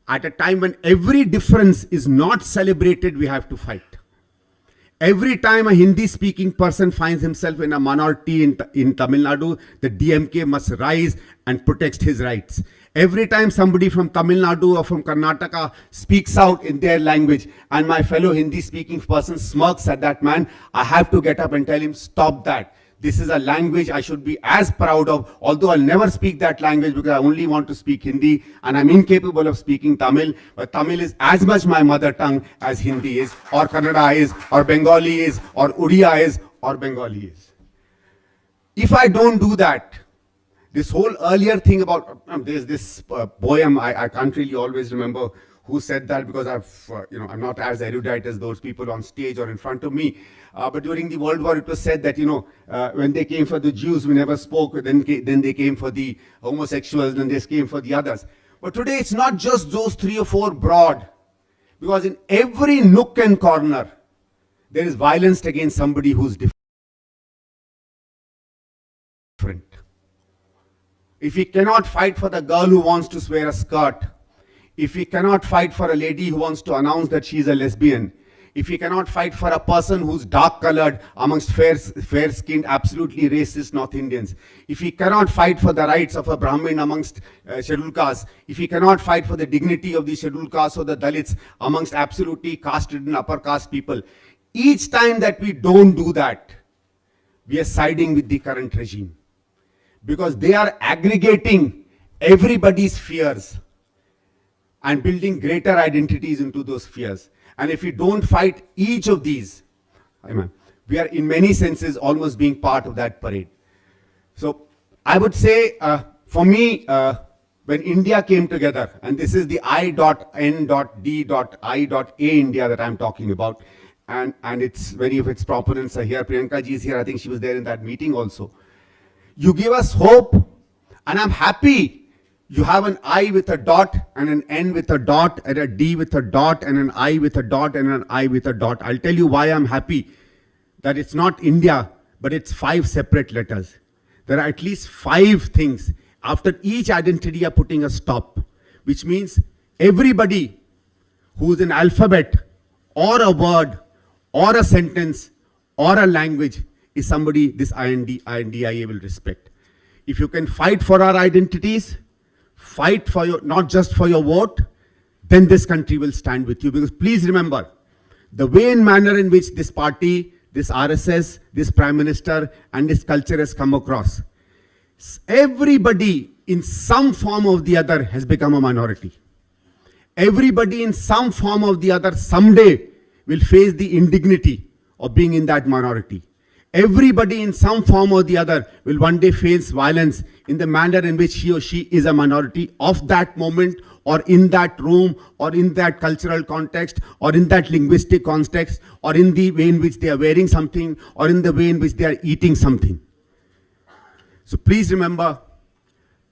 at a time when every difference is not celebrated, we have to fight. Every time a Hindi-speaking person finds himself in a minority in Tamilnadu, the DMK must rise and protect his rights. Every time somebody from Tamil Nadu or from Karnataka speaks out in their language and my fellow Hindi-speaking person smirks at that man, I have to get up and tell him, stop that. This is a language I should be as proud of, although I'll never speak that language because I only want to speak Hindi and I'm incapable of speaking Tamil. But Tamil is as much my mother tongue as Hindi is, or Kannada is, or Bengali is, or Odia is, or Bengali is. If I don't do that, this whole earlier thing about, there's this poem, I can't really always remember who said that because I'm not as erudite as those people on stage or in front of me. But during the World War, it was said that, when they came for the Jews, we never spoke. Then they came for the homosexuals, then they came for the others. But today, it's not just those 3 or 4 broad. Because in every nook and corner, there is violence against somebody who's different. If we cannot fight for the girl who wants to wear a skirt, if we cannot fight for a lady who wants to announce that she's a lesbian, if we cannot fight for a person who's dark-colored amongst fair-skinned, absolutely racist North Indians, if we cannot fight for the rights of a Brahmin amongst scheduled castes, if we cannot fight for the dignity of the scheduled castes or the Dalits amongst absolutely caste-ridden upper caste people, each time that we don't do that, we are siding with the current regime. Because they are aggregating everybody's fears and building greater identities into those fears. And if we don't fight each of these, we are in many senses almost being part of that parade. So I would say, for me, when India came together, and this is the I.N.D.I.A India that I'm talking about, and many of its proponents are here. Priyanka ji is here. I think she was there in that meeting also. You give us hope, and I'm happy. You have an I with a dot, and an N with a dot, and a D with a dot, and an I with a dot, and an I with a dot. I'll tell you why I'm happy. That it's not India, but it's 5 separate letters. There are at least 5 things. After each identity are putting a stop, which means everybody who's an alphabet, or a word, or a sentence, or a language, is somebody this I.N.D.I.A will respect. If you can fight for our identities, fight for not just for your vote, then this country will stand with you. Because please remember, the way and manner in which this party, this RSS, this Prime Minister and this culture has come across, everybody in some form or the other has become a minority. Everybody in some form or the other someday will face the indignity of being in that minority. Everybody in some form or the other will one day face violence in the manner in which he or she is a minority of that moment, or in that room, or in that cultural context, or in that linguistic context, or in the way in which they are wearing something, or in the way in which they are eating something. So please remember,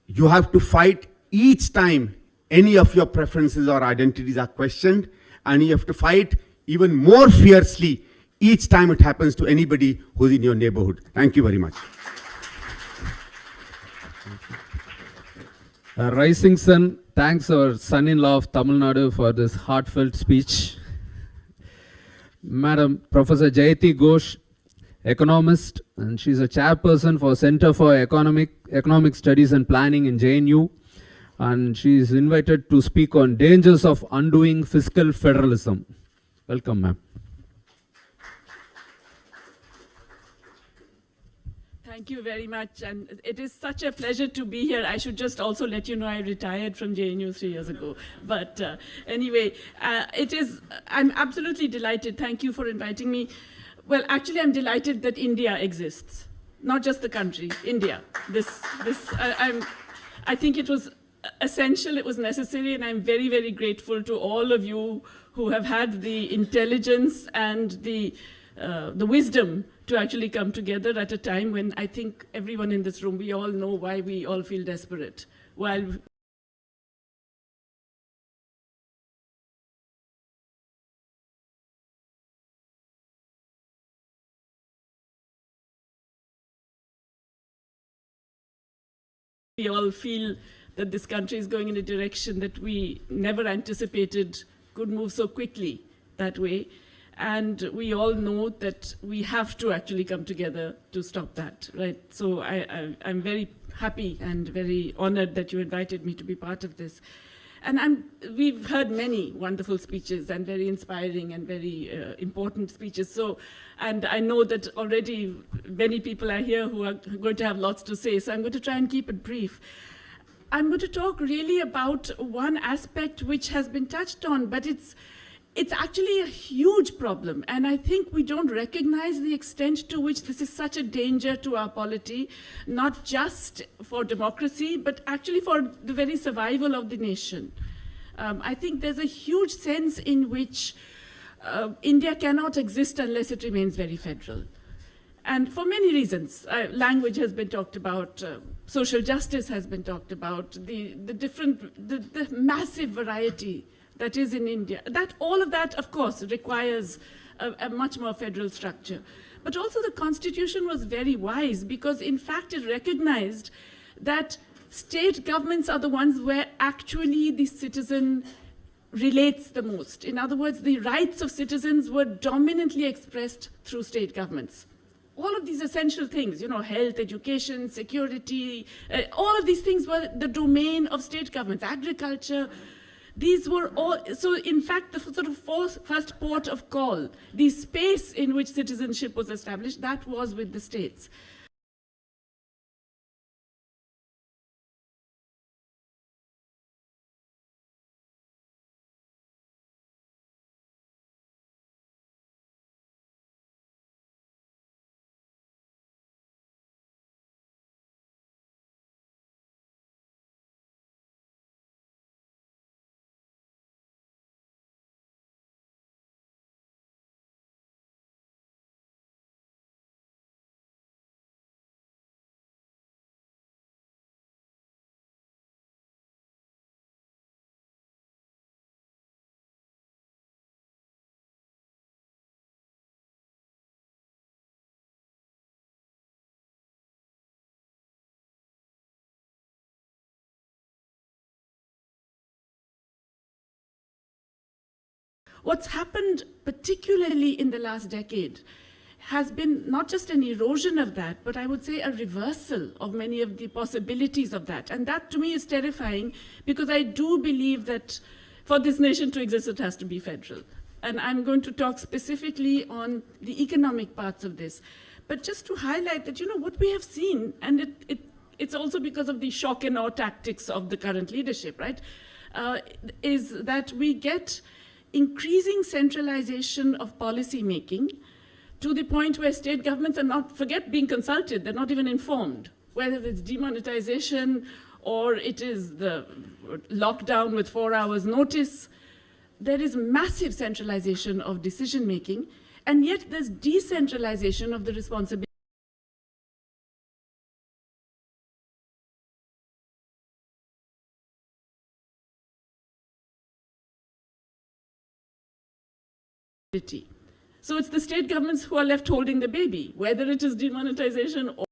you have to fight each time any of your preferences or identities are questioned, and you have to fight even more fiercely each time it happens to anybody who's in your neighborhood. Thank you very much. Rising Sun thanks our son-in-law of Tamil Nadu for this heartfelt speech. Madam Professor Jayati Ghosh, economist, and she's a chairperson for Center for Economic Studies and Planning in JNU, and she is invited to speak on dangers of undoing fiscal federalism. Welcome, ma'am. Thank you very much, and it is such a pleasure to be here. I should just also let you know I retired from JNU 3 years ago. But anyway, I'm absolutely delighted. Thank you for inviting me. Well, actually, I'm delighted that India exists, not just the country, India. I think it was essential, it was necessary, and I'm very, very grateful to all of you who have had the intelligence and the wisdom to actually come together at a time when I think everyone in this room, we all know why we all feel desperate. While we all feel that this country is going in a direction that we never anticipated could move so quickly that way. And we all know that we have to actually come together to stop that, right? So I'm very happy and very honored that you invited me to be part of this. And we've heard many wonderful speeches and very inspiring and very important speeches. And I know that already many people are here who are going to have lots to say, so I'm going to try and keep it brief. I'm going to talk really about one aspect which has been touched on, but it's actually a huge problem, and I think we don't recognize the extent to which this is such a danger to our polity, not just for democracy, but actually for the very survival of the nation. I think there's a huge sense in which India cannot exist unless it remains very federal. And for many reasons. Language has been talked about, social justice has been talked about, the massive variety that is in India. All of that, of course, requires a much more federal structure. But also the Constitution was very wise because, in fact, it recognized that state governments are the ones where actually the citizen relates the most. In other words, the rights of citizens were dominantly expressed through state governments. All of these essential things, health, education, security, all of these things were the domain of state governments, agriculture. These were all, so in fact, the sort of first port of call, the space in which citizenship was established, that was with the states. What's happened, particularly in the last decade, has been not just an erosion of that, but I would say a reversal of many of the possibilities of that. And that, to me, is terrifying, because I do believe that for this nation to exist, it has to be federal. And I'm going to talk specifically on the economic parts of this. But just to highlight that, what we have seen, and it's also because of the shock and awe tactics of the current leadership, right, is that we get increasing centralization of policy making to the point where state governments are not, forget being consulted, they're not even informed, whether it's demonetization or it is the lockdown with 4 hours notice. There is massive centralization of decision making, and yet there's decentralization of the responsibility. So it's the state governments who are left holding the baby, whether it is demonetization or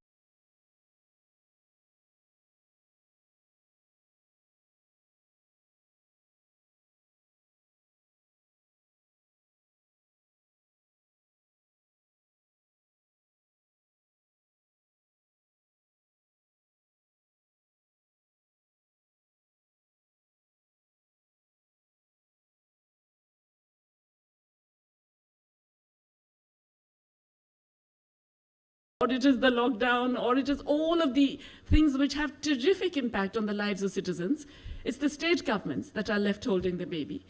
or it is the lockdown, or it is all of the things which have terrific impact on the lives of citizens. It's the state governments that are left holding the baby.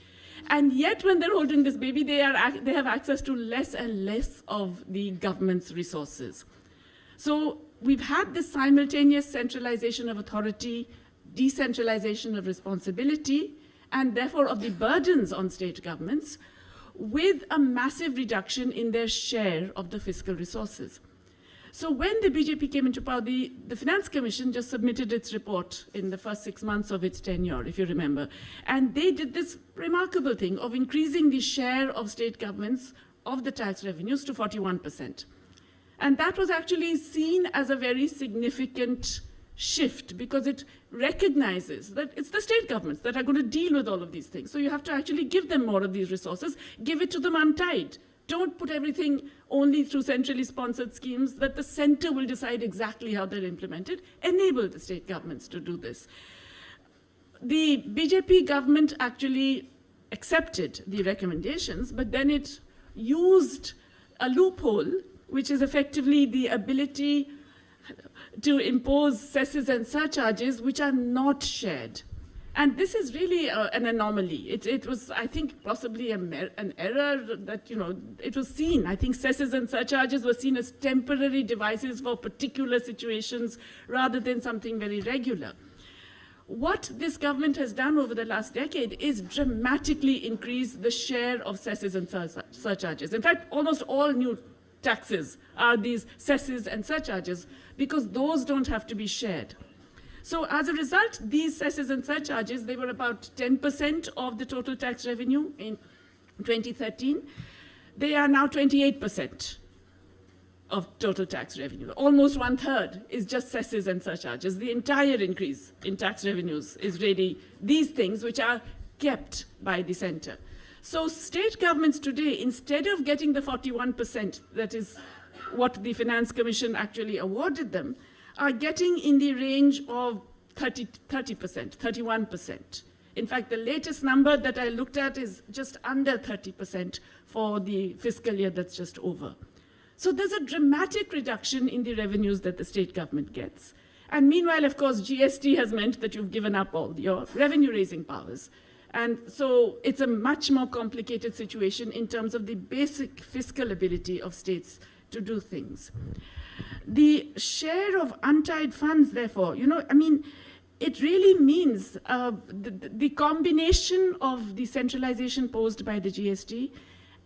And yet when they're holding this baby, they have access to less and less of the government's resources. So we've had this simultaneous centralization of authority, decentralization of responsibility, and therefore of the burdens on state governments, with a massive reduction in their share of the fiscal resources. So when the BJP came into power, the Finance Commission just submitted its report in the first 6 months of its tenure, if you remember. And they did this remarkable thing of increasing the share of state governments of the tax revenues to 41%. And that was actually seen as a very significant shift, because it recognizes that it's the state governments that are going to deal with all of these things. So you have to actually give them more of these resources, give it to them untied. Don't put everything only through centrally sponsored schemes that the center will decide exactly how they're implemented. Enable the state governments to do this. The BJP government actually accepted the recommendations, but then it used a loophole, which is effectively the ability to impose cesses and surcharges which are not shared. And this is really an anomaly. It was, I think, possibly an error that, it was seen. I think cesses and surcharges were seen as temporary devices for particular situations rather than something very regular. What this government has done over the last decade is dramatically increase the share of cesses and surcharges. In fact, almost all new taxes are these cesses and surcharges, because those don't have to be shared. So as a result, these cesses and surcharges, they were about 10% of the total tax revenue in 2013. They are now 28% of total tax revenue. Almost 1/3 is just cesses and surcharges. The entire increase in tax revenues is really these things which are kept by the center. So state governments today, instead of getting the 41%, that is what the Finance Commission actually awarded them, are getting in the range of 30%, 31%. In fact, the latest number that I looked at is just under 30% for the fiscal year that's just over. So there's a dramatic reduction in the revenues that the state government gets. And meanwhile, of course, GST has meant that you've given up all your revenue-raising powers. And so it's a much more complicated situation in terms of the basic fiscal ability of states to do things. The share of untied funds, therefore, it really means the combination of the centralization posed by the GST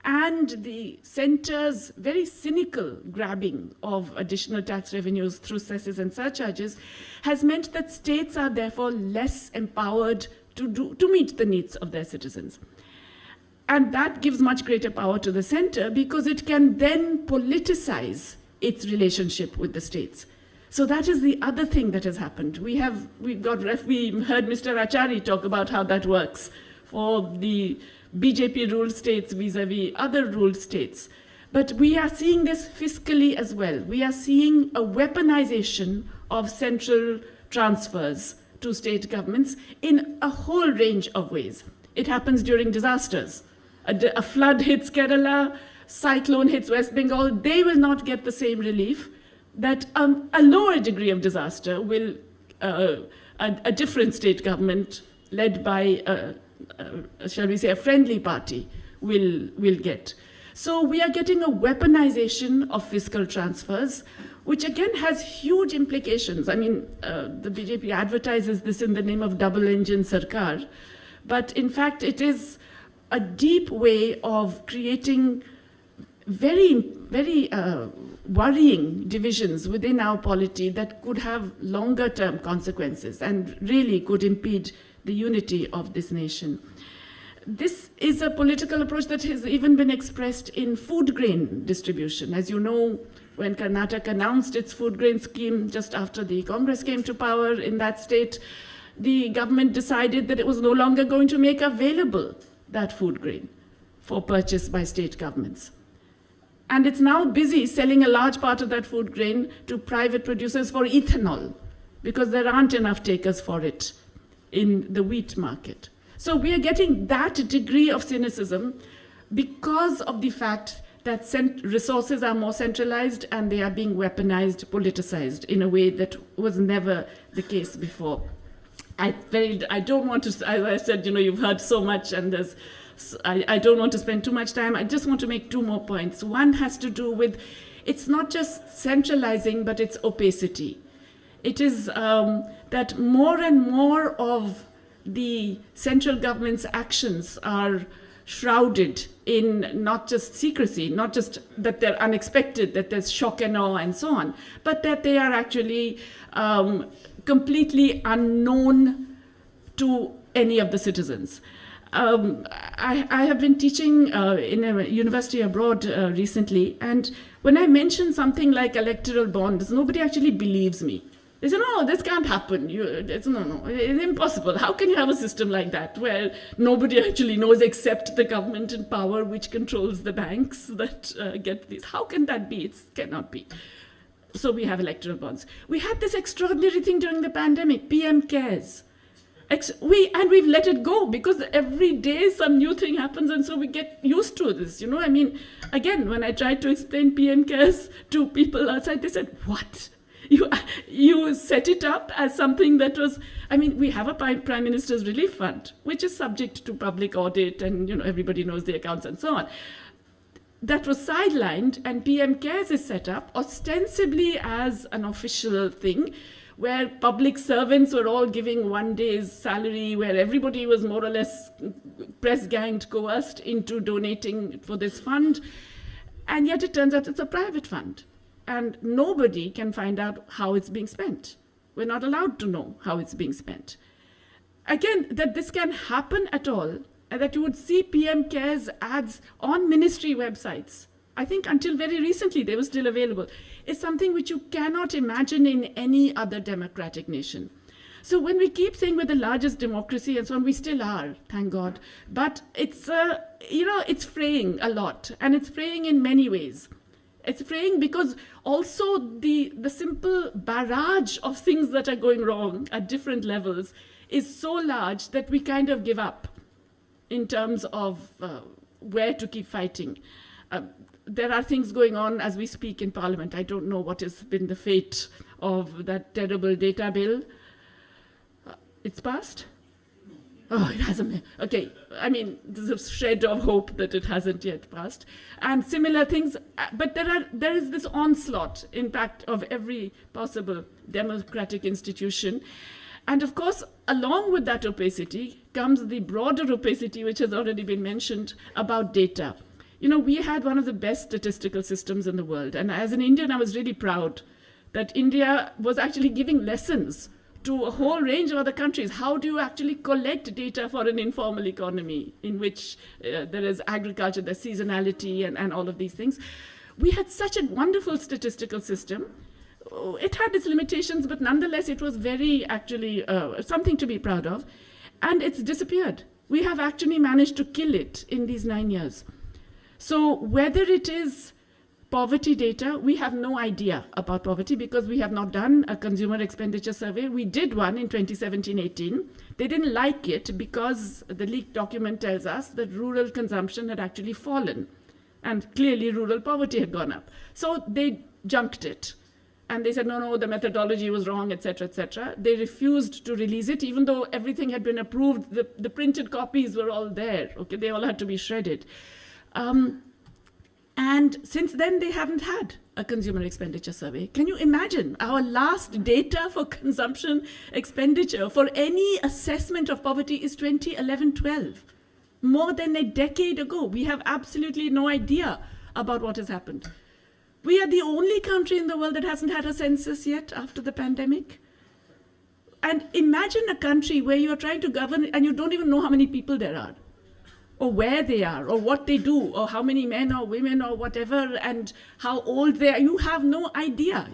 and the center's very cynical grabbing of additional tax revenues through cesses and surcharges has meant that states are therefore less empowered to meet the needs of their citizens. And that gives much greater power to the center, because it can then politicize its relationship with the states. So that is the other thing that has happened. We heard Mr. Achari talk about how that works for the BJP-ruled states vis-a-vis other ruled states. But we are seeing this fiscally as well. We are seeing a weaponization of central transfers to state governments in a whole range of ways. It happens during disasters. A flood hits Kerala, cyclone hits West Bengal, they will not get the same relief that a lower degree of disaster will, a different state government led by, shall we say, a friendly party will get. So we are getting a weaponization of fiscal transfers, which again has huge implications. I mean, the BJP advertises this in the name of double-engine Sarkar, but in fact it is a deep way of creating very, very worrying divisions within our polity that could have longer-term consequences and really could impede the unity of this nation. This is a political approach that has even been expressed in food grain distribution. As you know, when Karnataka announced its food grain scheme just after the Congress came to power in that state, the government decided that it was no longer going to make available that food grain for purchase by state governments. And it's now busy selling a large part of that food grain to private producers for ethanol, because there aren't enough takers for it in the wheat market. So we are getting that degree of cynicism because of the fact that resources are more centralized and they are being weaponized, politicized in a way that was never the case before. I don't want to, as I said, you've heard so much and I don't want to spend too much time. I just want to make two more points. One has to do with, it's not just centralizing, but it's opacity. It is that more and more of the central government's actions are shrouded in not just secrecy, not just that they're unexpected, that there's shock and awe and so on, but that they are actually completely unknown to any of the citizens. I have been teaching in a university abroad recently, and when I mention something like electoral bonds, nobody actually believes me. They say, no, this can't happen. It's impossible. How can you have a system like that where nobody actually knows except the government in power which controls the banks that get these? How can that be? It cannot be. So we have electoral bonds. We had this extraordinary thing during the pandemic, PM Cares. We've let it go because every day some new thing happens, and so we get used to this. Again, when I tried to explain PM Cares to people outside, they said, what? You set it up as something that was, we have a Prime Minister's Relief Fund, which is subject to public audit and, everybody knows the accounts and so on. That was sidelined, and PM Cares is set up ostensibly as an official thing where public servants were all giving one day's salary, where everybody was more or less press-ganged, coerced into donating for this fund. And yet it turns out it's a private fund. And nobody can find out how it's being spent. We're not allowed to know how it's being spent. Again, that this can happen at all, and that you would see PM Cares ads on ministry websites, I think until very recently they were still available, is something which you cannot imagine in any other democratic nation. So when we keep saying we're the largest democracy and so on, we still are, thank God. But it's, it's fraying a lot, and it's fraying in many ways. It's fraying because also the simple barrage of things that are going wrong at different levels is so large that we kind of give up in terms of where to keep fighting. There are things going on as we speak in Parliament. I don't know what has been the fate of that terrible data bill. It's passed? Oh, it hasn't. Okay, there's a shred of hope that it hasn't yet passed. And similar things, but there is this onslaught, in fact, of every possible democratic institution. And of course, along with that opacity comes the broader opacity, which has already been mentioned, about data. We had one of the best statistical systems in the world. And as an Indian, I was really proud that India was actually giving lessons to a whole range of other countries. How do you actually collect data for an informal economy in which there is agriculture, there's seasonality, and all of these things? We had such a wonderful statistical system. It had its limitations, but nonetheless, it was very actually something to be proud of. And it's disappeared. We have actually managed to kill it in these 9 years. So whether it is poverty data, we have no idea about poverty because we have not done a consumer expenditure survey. We did one in 2017-18. They didn't like it because the leaked document tells us that rural consumption had actually fallen and clearly rural poverty had gone up. So they junked it. And they said, no, the methodology was wrong, etc., etc. They refused to release it, even though everything had been approved. The printed copies were all there. Okay, they all had to be shredded. And since then, they haven't had a consumer expenditure survey. Can you imagine? Our last data for consumption expenditure for any assessment of poverty is 2011-12. More than a decade ago. We have absolutely no idea about what has happened. We are the only country in the world that hasn't had a census yet after the pandemic. And imagine a country where you are trying to govern and you don't even know how many people there are, or where they are, or what they do, or how many men or women or whatever, and how old they are. You have no idea.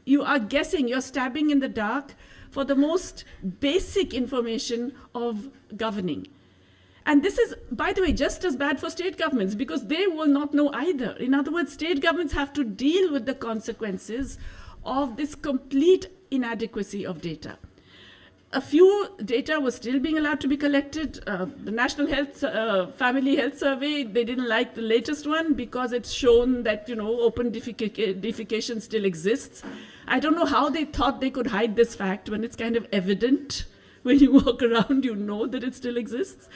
You are guessing, you're stabbing in the dark for the most basic information of governing. And this is, by the way, just as bad for state governments because they will not know either. In other words, state governments have to deal with the consequences of this complete inadequacy of data. a few data was still being allowed to be collected. The National Health Family Health Survey, they didn't like the latest one because it's shown that, you know, open defecation still exists. I don't know how they thought they could hide this fact when it's kind of evident. When you walk around, you know that it still exists.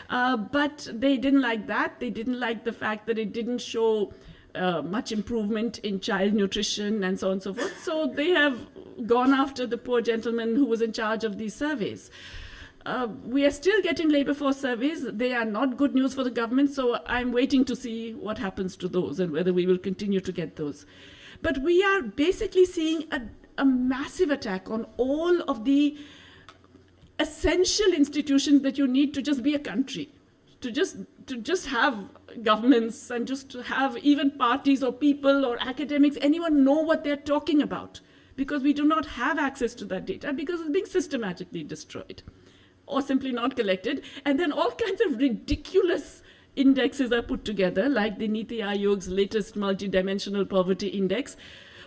But they didn't like that. They didn't like the fact that it didn't show much improvement in child nutrition and so on and so forth. So they have gone after the poor gentleman who was in charge of these surveys. We are still getting labor force surveys. They are not good news for the government, so I'm waiting to see what happens to those and whether we will continue to get those. But we are basically seeing a massive attack on all of the essential institutions that you need to just be a country, to just have governments and just to have even parties or people or academics, anyone know what they're talking about, because we do not have access to that data because it's being systematically destroyed or simply not collected. And then all kinds of ridiculous indexes are put together, like the Niti Aayog's latest multidimensional poverty index,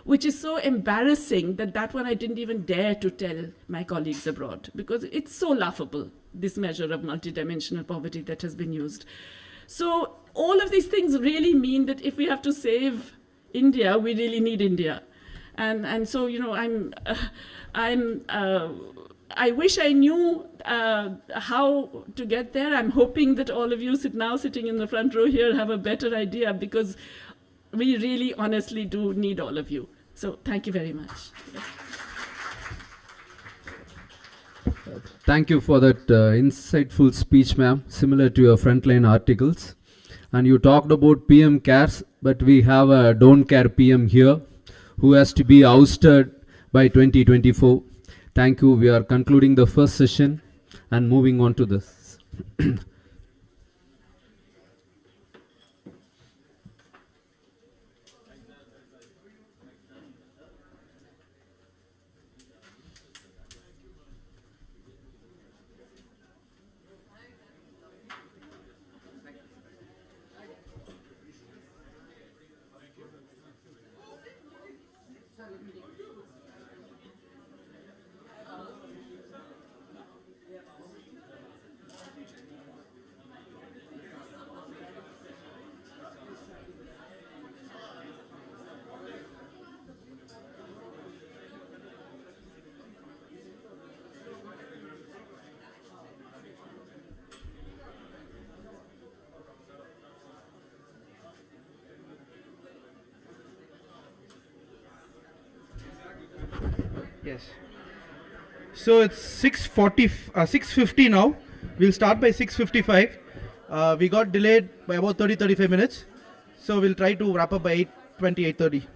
which is so embarrassing that one I didn't even dare to tell my colleagues abroad, because it's so laughable, this measure of multidimensional poverty that has been used. So all of these things really mean that if we have to save India, we really need India. And so, you know, I wish I knew how to get there. I'm hoping that all of you sitting in the front row here have a better idea, because we really honestly do need all of you. So thank you very much. Thank you for that insightful speech, ma'am, similar to your frontline articles. And you talked about PM cares, but we have a don't care PM here who has to be ousted by 2024. Thank you. We are concluding the first session and moving on to this. Yes. So it's 6:50 now. We'll start by 6:55. We got delayed by about 35 minutes. So we'll try to wrap up by 8:20, 8:30.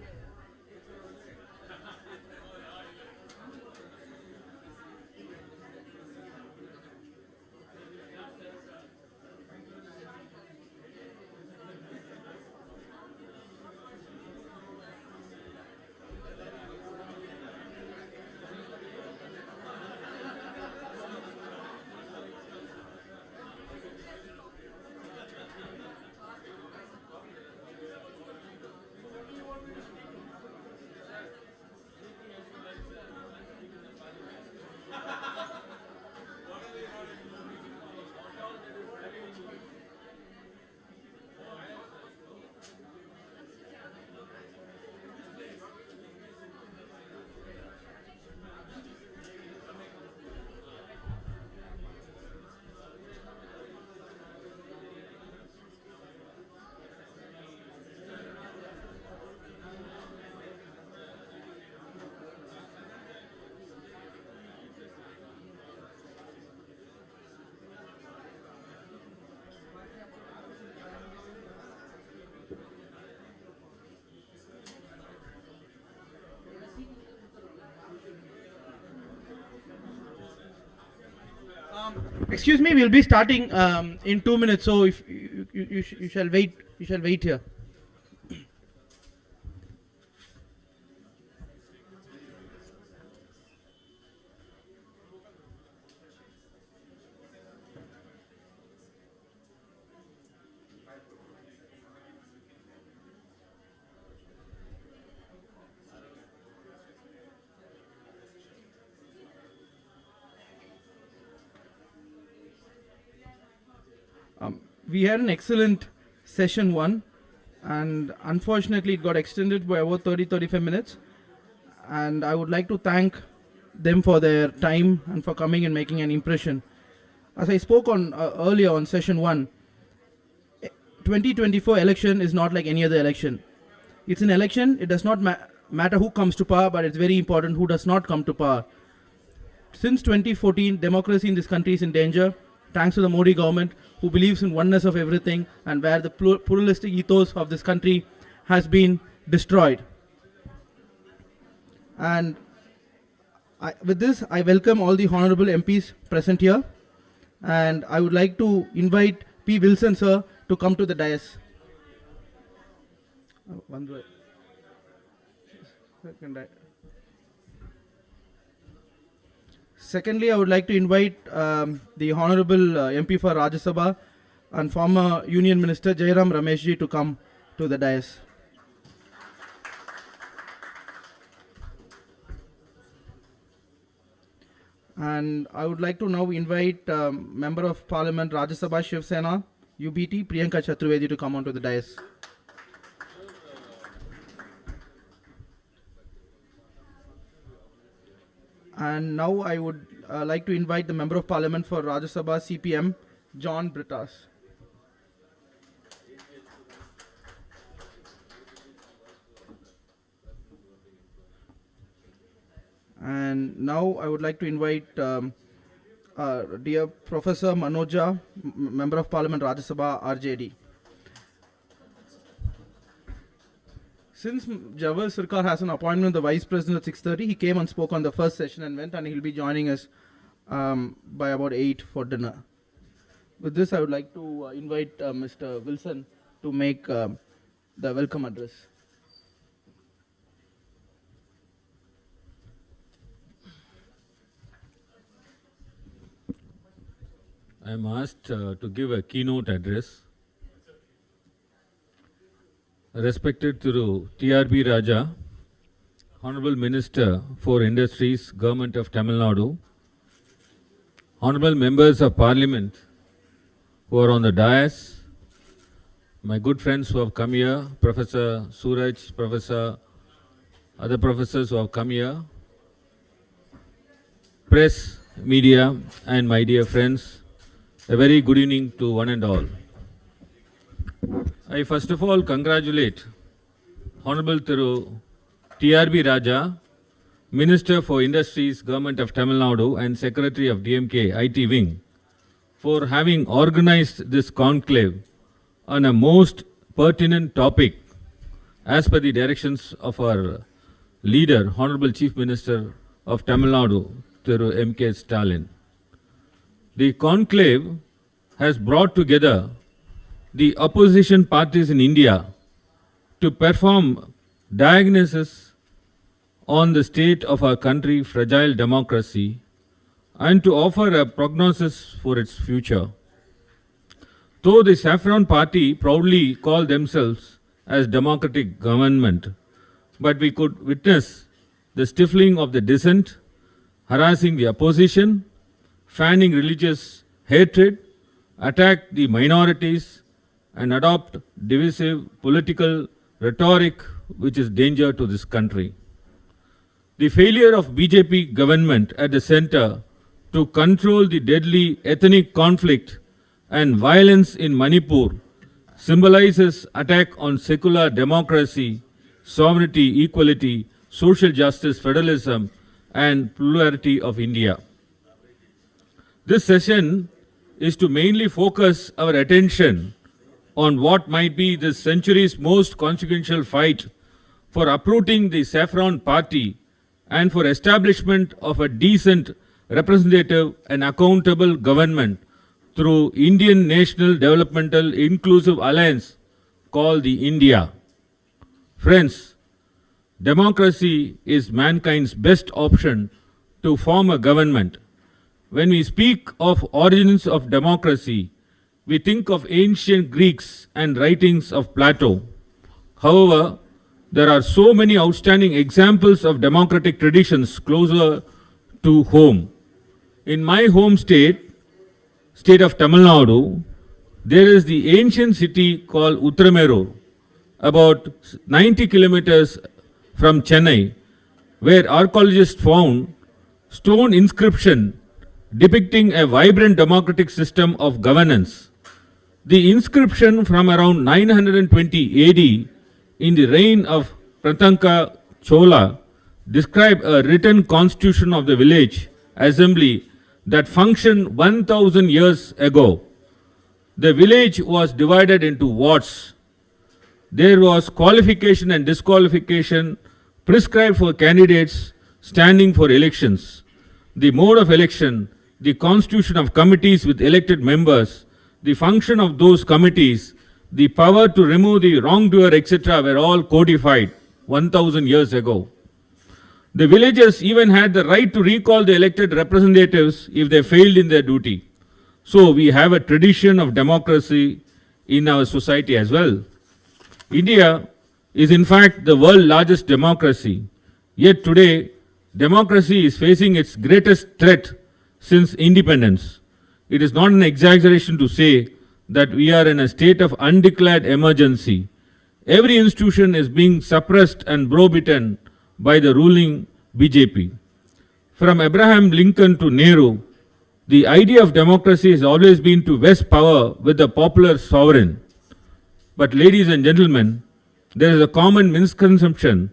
Excuse me, we'll be starting in 2 minutes, so if you shall wait, here. We had an excellent session 1, and unfortunately it got extended by about 30-35 minutes. And I would like to thank them for their time and for coming and making an impression. As I spoke on earlier on session 1, 2024 election is not like any other election. It's an election. It does not matter who comes to power, but it's very important who does not come to power. Since 2014, democracy in this country is in danger, thanks to the Modi government, who believes in oneness of everything and where the pluralistic ethos of this country has been destroyed. And with this, I welcome all the honorable MPs present here, and I would like to invite P. Wilson sir to come to the dais. Secondly, I would like to invite the honorable MP for Rajya Sabha and former Union Minister Jairam Rameshji to come to the dais. And I would like to now invite Member of Parliament Rajya Sabha Shiv Sena UBT Priyanka Chaturvedi to come onto the dais. And now I would like to invite the Member of Parliament for Rajya Sabha CPM John Brittas. And now I would like to invite dear Professor Manoja, Member of Parliament Rajya Sabha RJD. Since Jawahar Sirkar has an appointment with the Vice President at 6:30, he came and spoke on the first session and went, and he'll be joining us by about 8 for dinner. With this, I would like to invite Mr. Wilson to make the welcome address. I am asked to give a keynote address. Respected Thiru T.R.B. Raja, Honorable Minister for Industries, Government of Tamilnadu, Honorable Members of Parliament who are on the dais, my good friends who have come here, Professor Suraj, other professors who have come here, press, media, and my dear friends, a very good evening to one and all. I first of all congratulate Honorable Thiru T.R.B. Raja, Minister for Industries, Government of Tamil Nadu and Secretary of DMK IT Wing, for having organized this conclave on a most pertinent topic as per the directions of our leader, Hon'ble Chief Minister of Tamil Nadu, Thiru M.K.Stalin. The conclave has brought together the opposition parties in India to perform diagnosis on the state of our country's fragile democracy and to offer a prognosis for its future. Though the Saffron Party proudly call themselves as democratic government, but we could witness the stifling of the dissent, harassing the opposition, fanning religious hatred, attack the minorities, and adopt divisive political rhetoric which is danger to this country. The failure of BJP government at the center to control the deadly ethnic conflict and violence in Manipur symbolizes attack on secular democracy, sovereignty, equality, social justice, federalism, and plurality of India. This session is to mainly focus our attention on what might be this century's most consequential fight for uprooting the Saffron Party and for establishment of a decent, representative and accountable government through Indian National Developmental Inclusive Alliance called the I.N.D.I.A. Friends, democracy is mankind's best option to form a government. When we speak of origins of democracy, we think of ancient Greeks and writings of Plato. However, there are so many outstanding examples of democratic traditions closer to home. In my home state of Tamil Nadu, there is the ancient city called Uttaramerur, about 90 kilometers from Chennai, where archaeologists found stone inscription depicting a vibrant democratic system of governance. The inscription from around 920 AD in the reign of Pratanka Chola describe a written constitution of the village assembly that functioned 1000 years ago. The village was divided into wards. There was qualification and disqualification prescribed for candidates standing for elections. The mode of election, the constitution of committees with elected members, the function of those committees, the power to remove the wrongdoer, etc. were all codified 1000 years ago. The villagers even had the right to recall the elected representatives if they failed in their duty. So we have a tradition of democracy in our society as well. India is in fact the world's largest democracy. Yet today, democracy is facing its greatest threat since independence. It is not an exaggeration to say that we are in a state of undeclared emergency. Every institution is being suppressed and browbeaten by the ruling BJP. From Abraham Lincoln to Nehru, the idea of democracy has always been to vest power with the popular sovereign. But ladies and gentlemen, there is a common misconception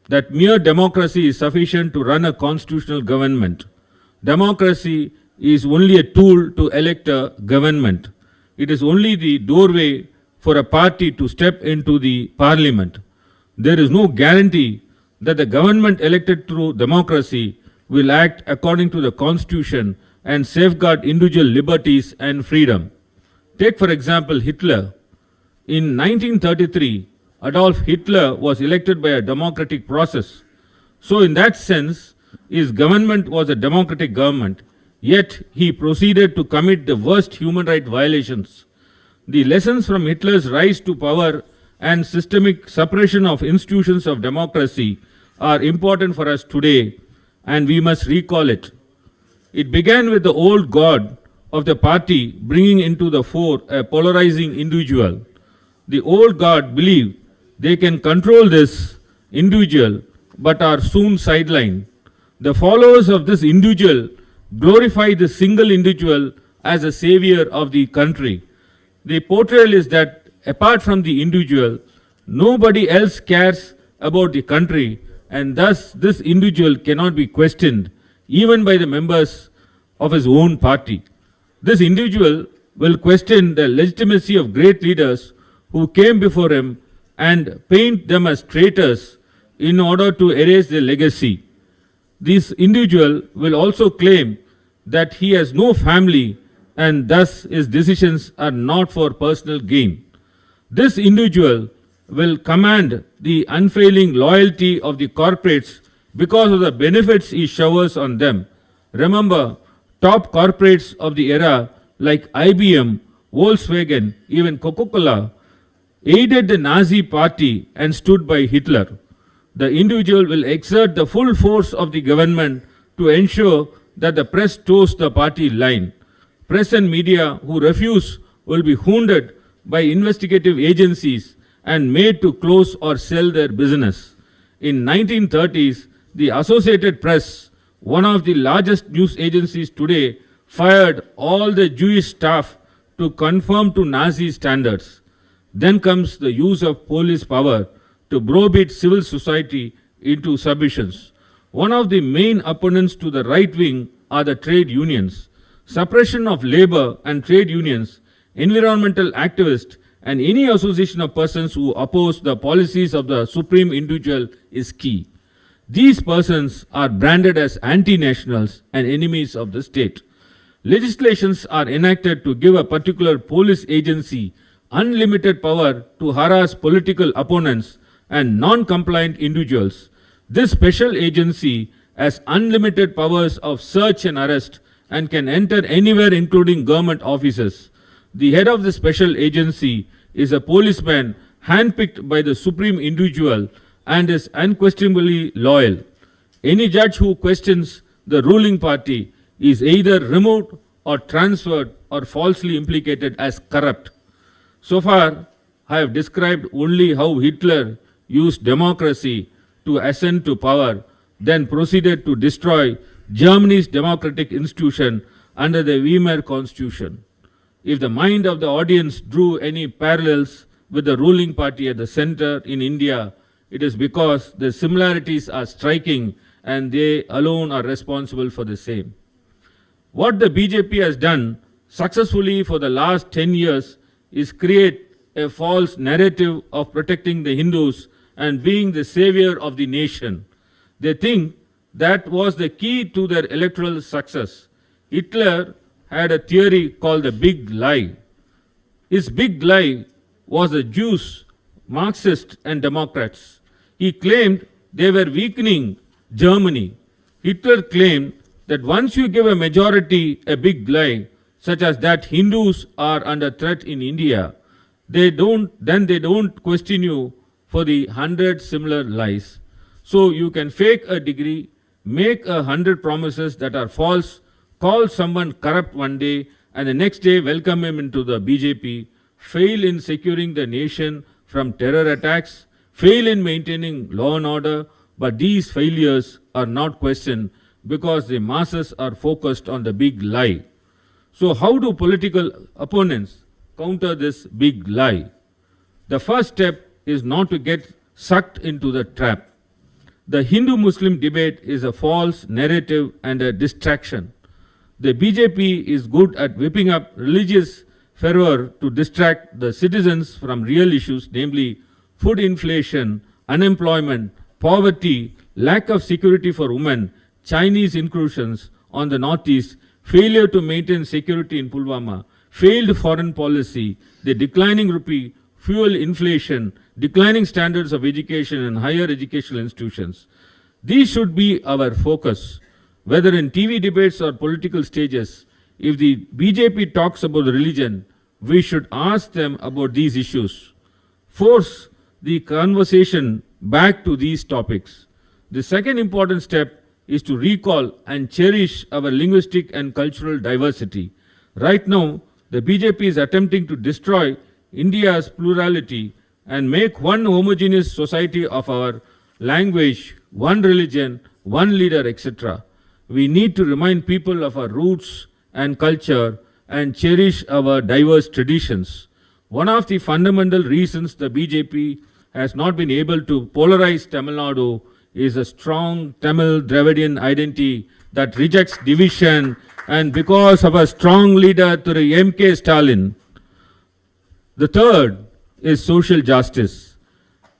that mere democracy is sufficient to run a constitutional government. Democracy is only a tool to elect a government. It is only the doorway for a party to step into the parliament. There is no guarantee that the government elected through democracy will act according to the constitution and safeguard individual liberties and freedom. Take for example Hitler. In 1933, Adolf Hitler was elected by a democratic process. So in that sense, his government was a democratic government, yet he proceeded to commit the worst human rights violations. The lessons from Hitler's rise to power and systemic suppression of institutions of democracy are important for us today, and we must recall it. It began with the old god of the party bringing into the fore a polarizing individual. The old god believed they can control this individual but are soon sidelined. The followers of this individual glorify the single individual as a savior of the country. The portrayal is that apart from the individual, nobody else cares about the country, and thus this individual cannot be questioned even by the members of his own party. This individual will question the legitimacy of great leaders who came before him and paint them as traitors in order to erase their legacy. This individual will also claim that he has no family and thus his decisions are not for personal gain. This individual will command the unfailing loyalty of the corporates because of the benefits he showers on them. Remember, top corporates of the era like IBM, Volkswagen, even Coca-Cola aided the Nazi party and stood by Hitler. The individual will exert the full force of the government to ensure that the press toes the party line. Press and media who refuse will be hounded by investigative agencies and made to close or sell their business. In 1930s, the Associated Press, one of the largest news agencies today, fired all the Jewish staff to conform to Nazi standards. Then comes the use of police power to browbeat civil society into submissions. One of the main opponents to the right wing are the trade unions. Suppression of labor and trade unions, environmental activists, and any association of persons who oppose the policies of the supreme individual is key. These persons are branded as anti-nationals and enemies of the state. Legislations are enacted to give a particular police agency unlimited power to harass political opponents and non-compliant individuals. This special agency has unlimited powers of search and arrest and can enter anywhere including government offices. The head of the special agency is a policeman handpicked by the supreme individual and is unquestionably loyal. Any judge who questions the ruling party is either removed or transferred or falsely implicated as corrupt. So far, I have described only how Hitler used democracy to ascend to power, then proceeded to destroy Germany's democratic institution under the Weimar Constitution. If the mind of the audience drew any parallels with the ruling party at the center in India, it is because the similarities are striking and they alone are responsible for the same. What the BJP has done successfully for the last 10 years is create a false narrative of protecting the Hindus and being the savior of the nation. They think that was the key to their electoral success. Hitler had a theory called the big lie. His big lie was the Jews, Marxists and Democrats. He claimed they were weakening Germany. Hitler claimed that once you give a majority a big lie, such as that Hindus are under threat in India, they don't question you for the 100 similar lies. So you can fake a degree, make 100 promises that are false, call someone corrupt one day, and the next day welcome him into the BJP, fail in securing the nation from terror attacks, fail in maintaining law and order, but these failures are not questioned because the masses are focused on the big lie. So how do political opponents counter this big lie? The first step is not to get sucked into the trap. The Hindu-Muslim debate is a false narrative and a distraction. The BJP is good at whipping up religious fervor to distract the citizens from real issues, namely food inflation, unemployment, poverty, lack of security for women, Chinese incursions on the northeast, failure to maintain security in Pulwama, failed foreign policy, the declining rupee, fuel inflation, declining standards of education and higher educational institutions. These should be our focus. Whether in TV debates or political stages, if the BJP talks about religion, we should ask them about these issues. Force the conversation back to these topics. The second important step is to recall and cherish our linguistic and cultural diversity. Right now, the BJP is attempting to destroy India's plurality and make one homogeneous society of our language, one religion, one leader, etc. We need to remind people of our roots and culture and cherish our diverse traditions. One of the fundamental reasons the BJP has not been able to polarize Tamilnadu is a strong Tamil Dravidian identity that rejects division, and because of a strong leader Thiru M.K.Stalin. The third is social justice.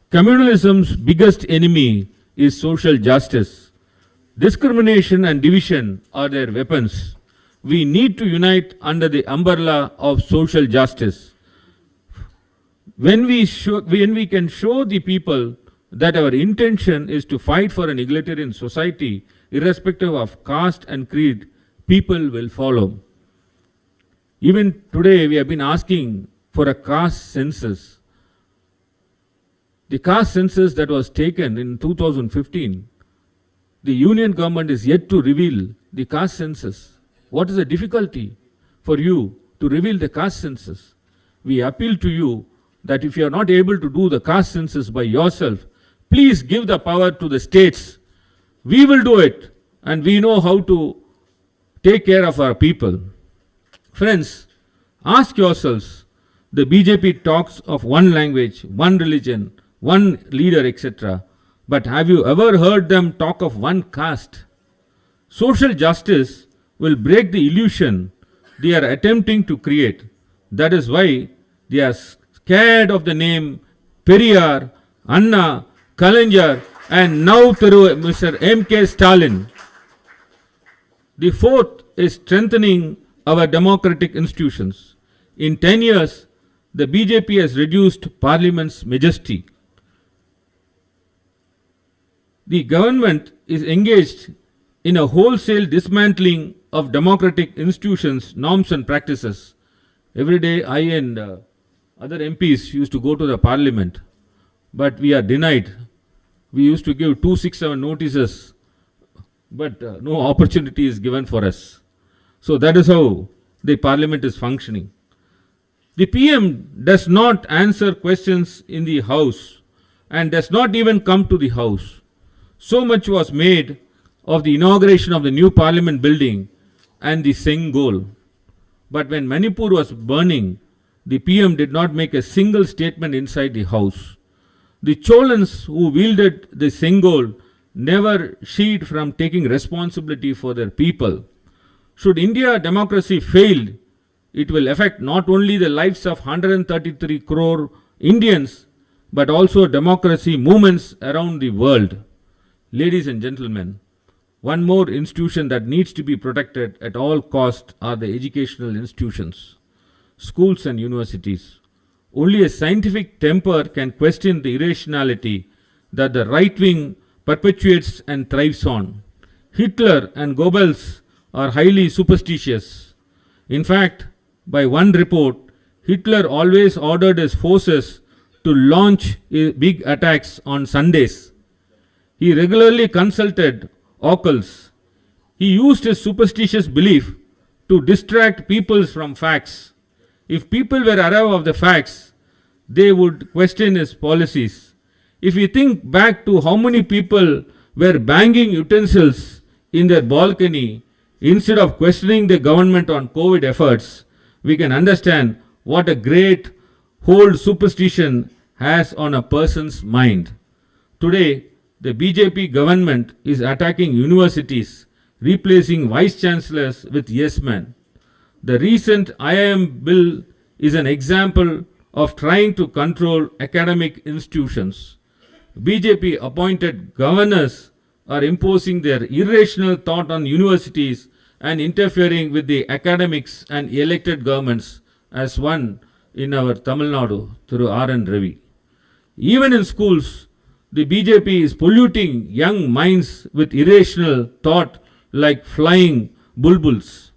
Communalism's biggest enemy is social justice. Discrimination and division are their weapons. We need to unite under the umbrella of social justice. When we can show the people that our intention is to fight for an egalitarian society, irrespective of caste and creed, people will follow. Even today, we have been asking for a caste census. The caste census that was taken in 2015, the union government is yet to reveal the caste census. What is the difficulty for you to reveal the caste census? We appeal to you that if you are not able to do the caste census by yourself, please give the power to the states. We will do it, and we know how to take care of our people. Friends, ask yourselves, the BJP talks of one language, one religion, one leader, etc. But have you ever heard them talk of one caste? Social justice will break the illusion they are attempting to create. That is why they are scared of the name Periyar, Anna-Kalaignar, and now Thiru, Mr. M.K.Stalin. The fourth is strengthening our democratic institutions. In 10 years, the BJP has reduced Parliament's majesty. The government is engaged in a wholesale dismantling of democratic institutions, norms and practices. Every day I and other MPs used to go to the Parliament, but we are denied. We used to give 267 notices, but no opportunity is given for us. So that is how the parliament is functioning. The PM does not answer questions in the house and does not even come to the house. So much was made of the inauguration of the new parliament building and the Sengol. But when Manipur was burning, the PM did not make a single statement inside the house. The Cholans who wielded the Sengol never shied from taking responsibility for their people. Should India democracy fail, it will affect not only the lives of 133 crore Indians, but also democracy movements around the world. Ladies and gentlemen, one more institution that needs to be protected at all costs are the educational institutions, schools and universities. Only a scientific temper can question the irrationality that the right wing perpetuates and thrives on. Hitler and Goebbels are highly superstitious. In fact, by one report, Hitler always ordered his forces to launch big attacks on Sundays. He regularly consulted oracles. He used his superstitious belief to distract people from facts. If people were aware of the facts, they would question his policies. If we think back to how many people were banging utensils in their balcony instead of questioning the government on COVID efforts, we can understand what a great hold superstition has on a person's mind. Today, the BJP government is attacking universities, replacing vice chancellors with yes men. The recent I.M. bill is an example of trying to control academic institutions. BJP appointed governors are imposing their irrational thought on universities and interfering with the academics and elected governments, as one in our Tamilnadu through R.N. Ravi. Even in schools, the BJP is polluting young minds with irrational thought like flying bulbuls.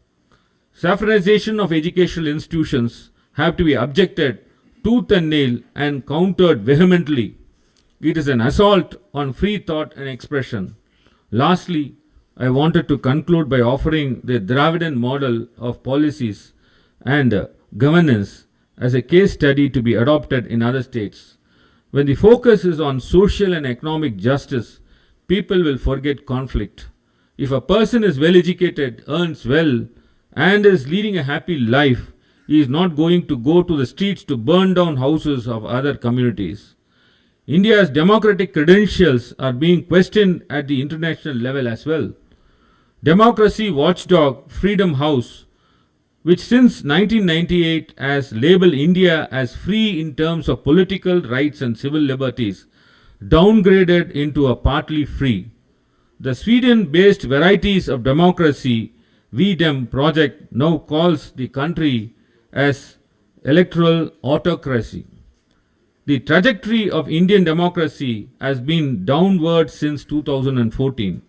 Saffronization of educational institutions have to be objected tooth and nail and countered vehemently. It is an assault on free thought and expression. Lastly, I wanted to conclude by offering the Dravidian model of policies and governance as a case study to be adopted in other states. When the focus is on social and economic justice, people will forget conflict. If a person is well educated, earns well, and is leading a happy life, he is not going to go to the streets to burn down houses of other communities. India's democratic credentials are being questioned at the international level as well. Democracy watchdog Freedom House, which since 1998 has labeled India as free in terms of political rights and civil liberties, downgraded into a partly free. The Sweden-based Varieties of Democracy V-Dem project now calls the country as electoral autocracy. The trajectory of Indian democracy has been downward since 2014.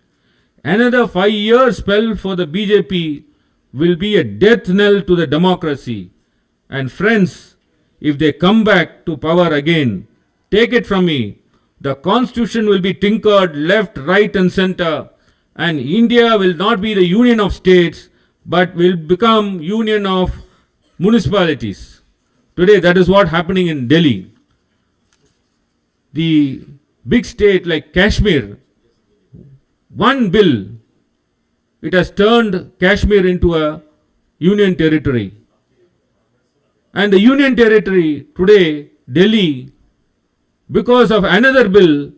Another 5-year spell for the BJP will be a death knell to the democracy. And friends, if they come back to power again, take it from me, the constitution will be tinkered left, right and center, and India will not be the union of states, but will become union of municipalities. Today that is what happening in Delhi. The big state like Kashmir, one bill, it has turned Kashmir into a union territory. And the union territory today, Delhi, because of another bill,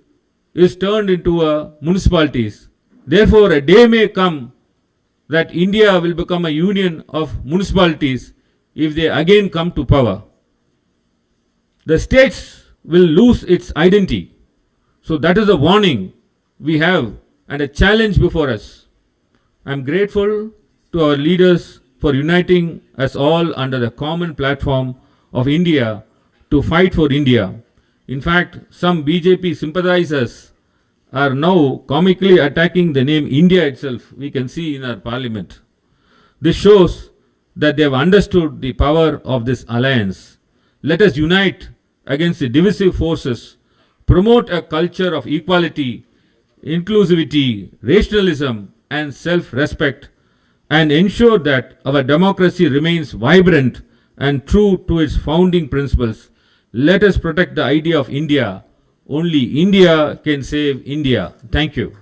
is turned into a municipalities. Therefore, a day may come that India will become a union of municipalities if they again come to power. The states will lose its identity. So that is a warning we have and a challenge before us. I am grateful to our leaders for uniting us all under the common platform of India to fight for India. In fact, some BJP sympathizers are now comically attacking the name India itself. We can see in our parliament. This shows that they have understood the power of this alliance. Let us unite against the divisive forces, promote a culture of equality, inclusivity, rationalism, and self-respect, and ensure that our democracy remains vibrant and true to its founding principles, let us protect the idea of India. Only India can save India. Thank you.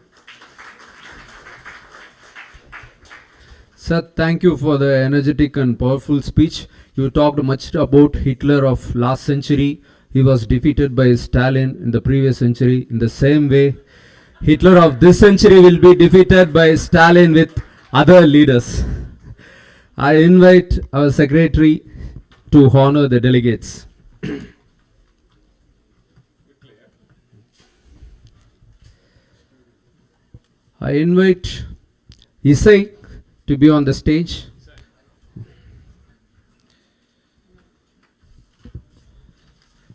Sir, thank you for the energetic and powerful speech. You talked much about Hitler of last century. He was defeated by Stalin in the previous century. In the same way, Hitler of this century will be defeated by Stalin with other leaders. I invite our secretary to honor the delegates. I invite Isai to be on the stage.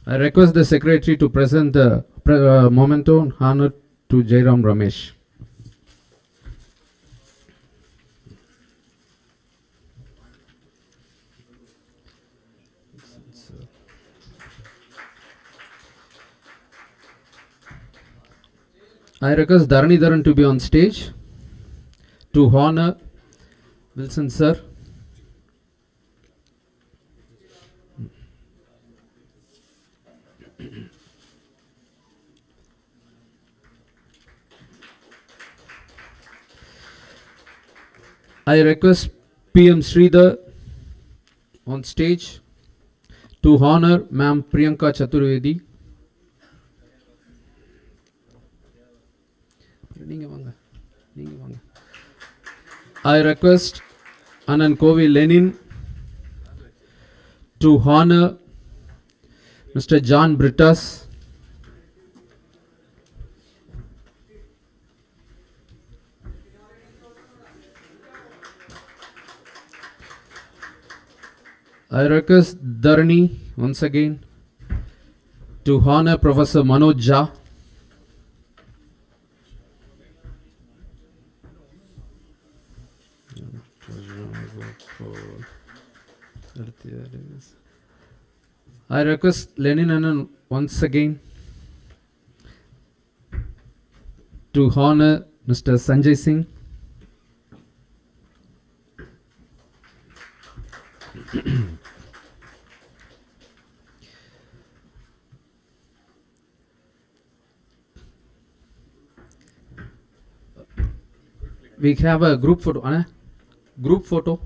I request the secretary to present the memento honor to Jairam Ramesh. I request Dharanidharan to be on stage to honor Wilson sir. I request PM Sridhar on stage to honor Ma'am Priyanka Chaturvedi. I request Anna-Kalaignar Lenin to honor Mr. John Brittas. I request Dharani once again to honor Professor Manoj Jha. I request Lenin Anand once again to honor Mr. Sanjay Singh. We have a group photo. Anna? Group photo.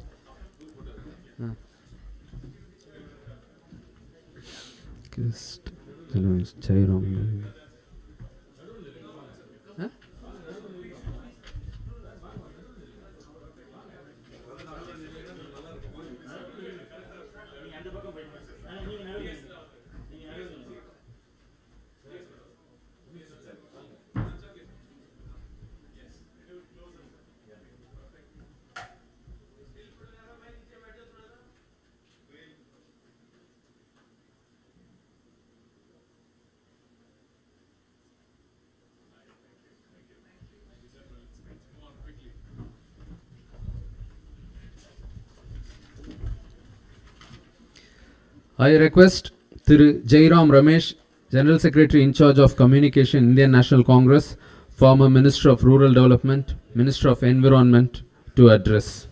I request Thiru Jairam Ramesh, General Secretary in charge of Communication, Indian National Congress, former Minister of Rural Development, Minister of Environment, to address.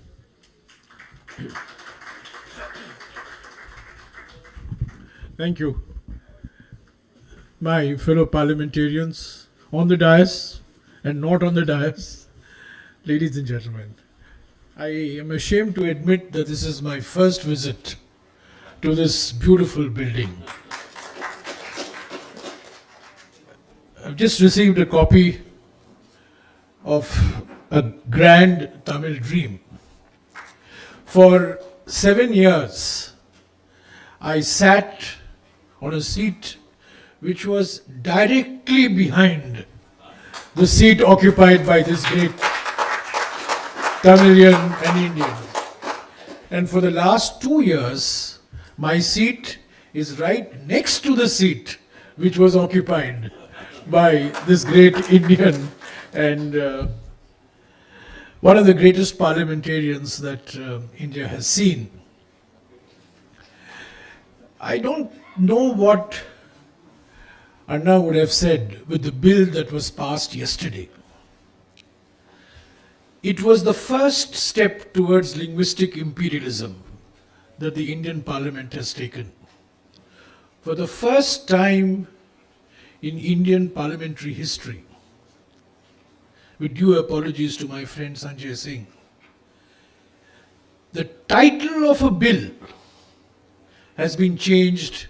Thank you. My fellow parliamentarians on the dais and not on the dais, ladies and gentlemen, I am ashamed to admit that this is my first visit to this beautiful building. I've just received a copy of a grand Tamil dream. For 7 years, I sat on a seat which was directly behind the seat occupied by this great Tamilian and Indian. And for the last 2 years, my seat is right next to the seat which was occupied by this great Indian and one of the greatest parliamentarians that India has seen. I don't know what Anna would have said with the bill that was passed yesterday. It was the first step towards linguistic imperialism that the Indian Parliament has taken. For the first time in Indian parliamentary history, with due apologies to my friend Sanjay Singh, the title of a bill has been changed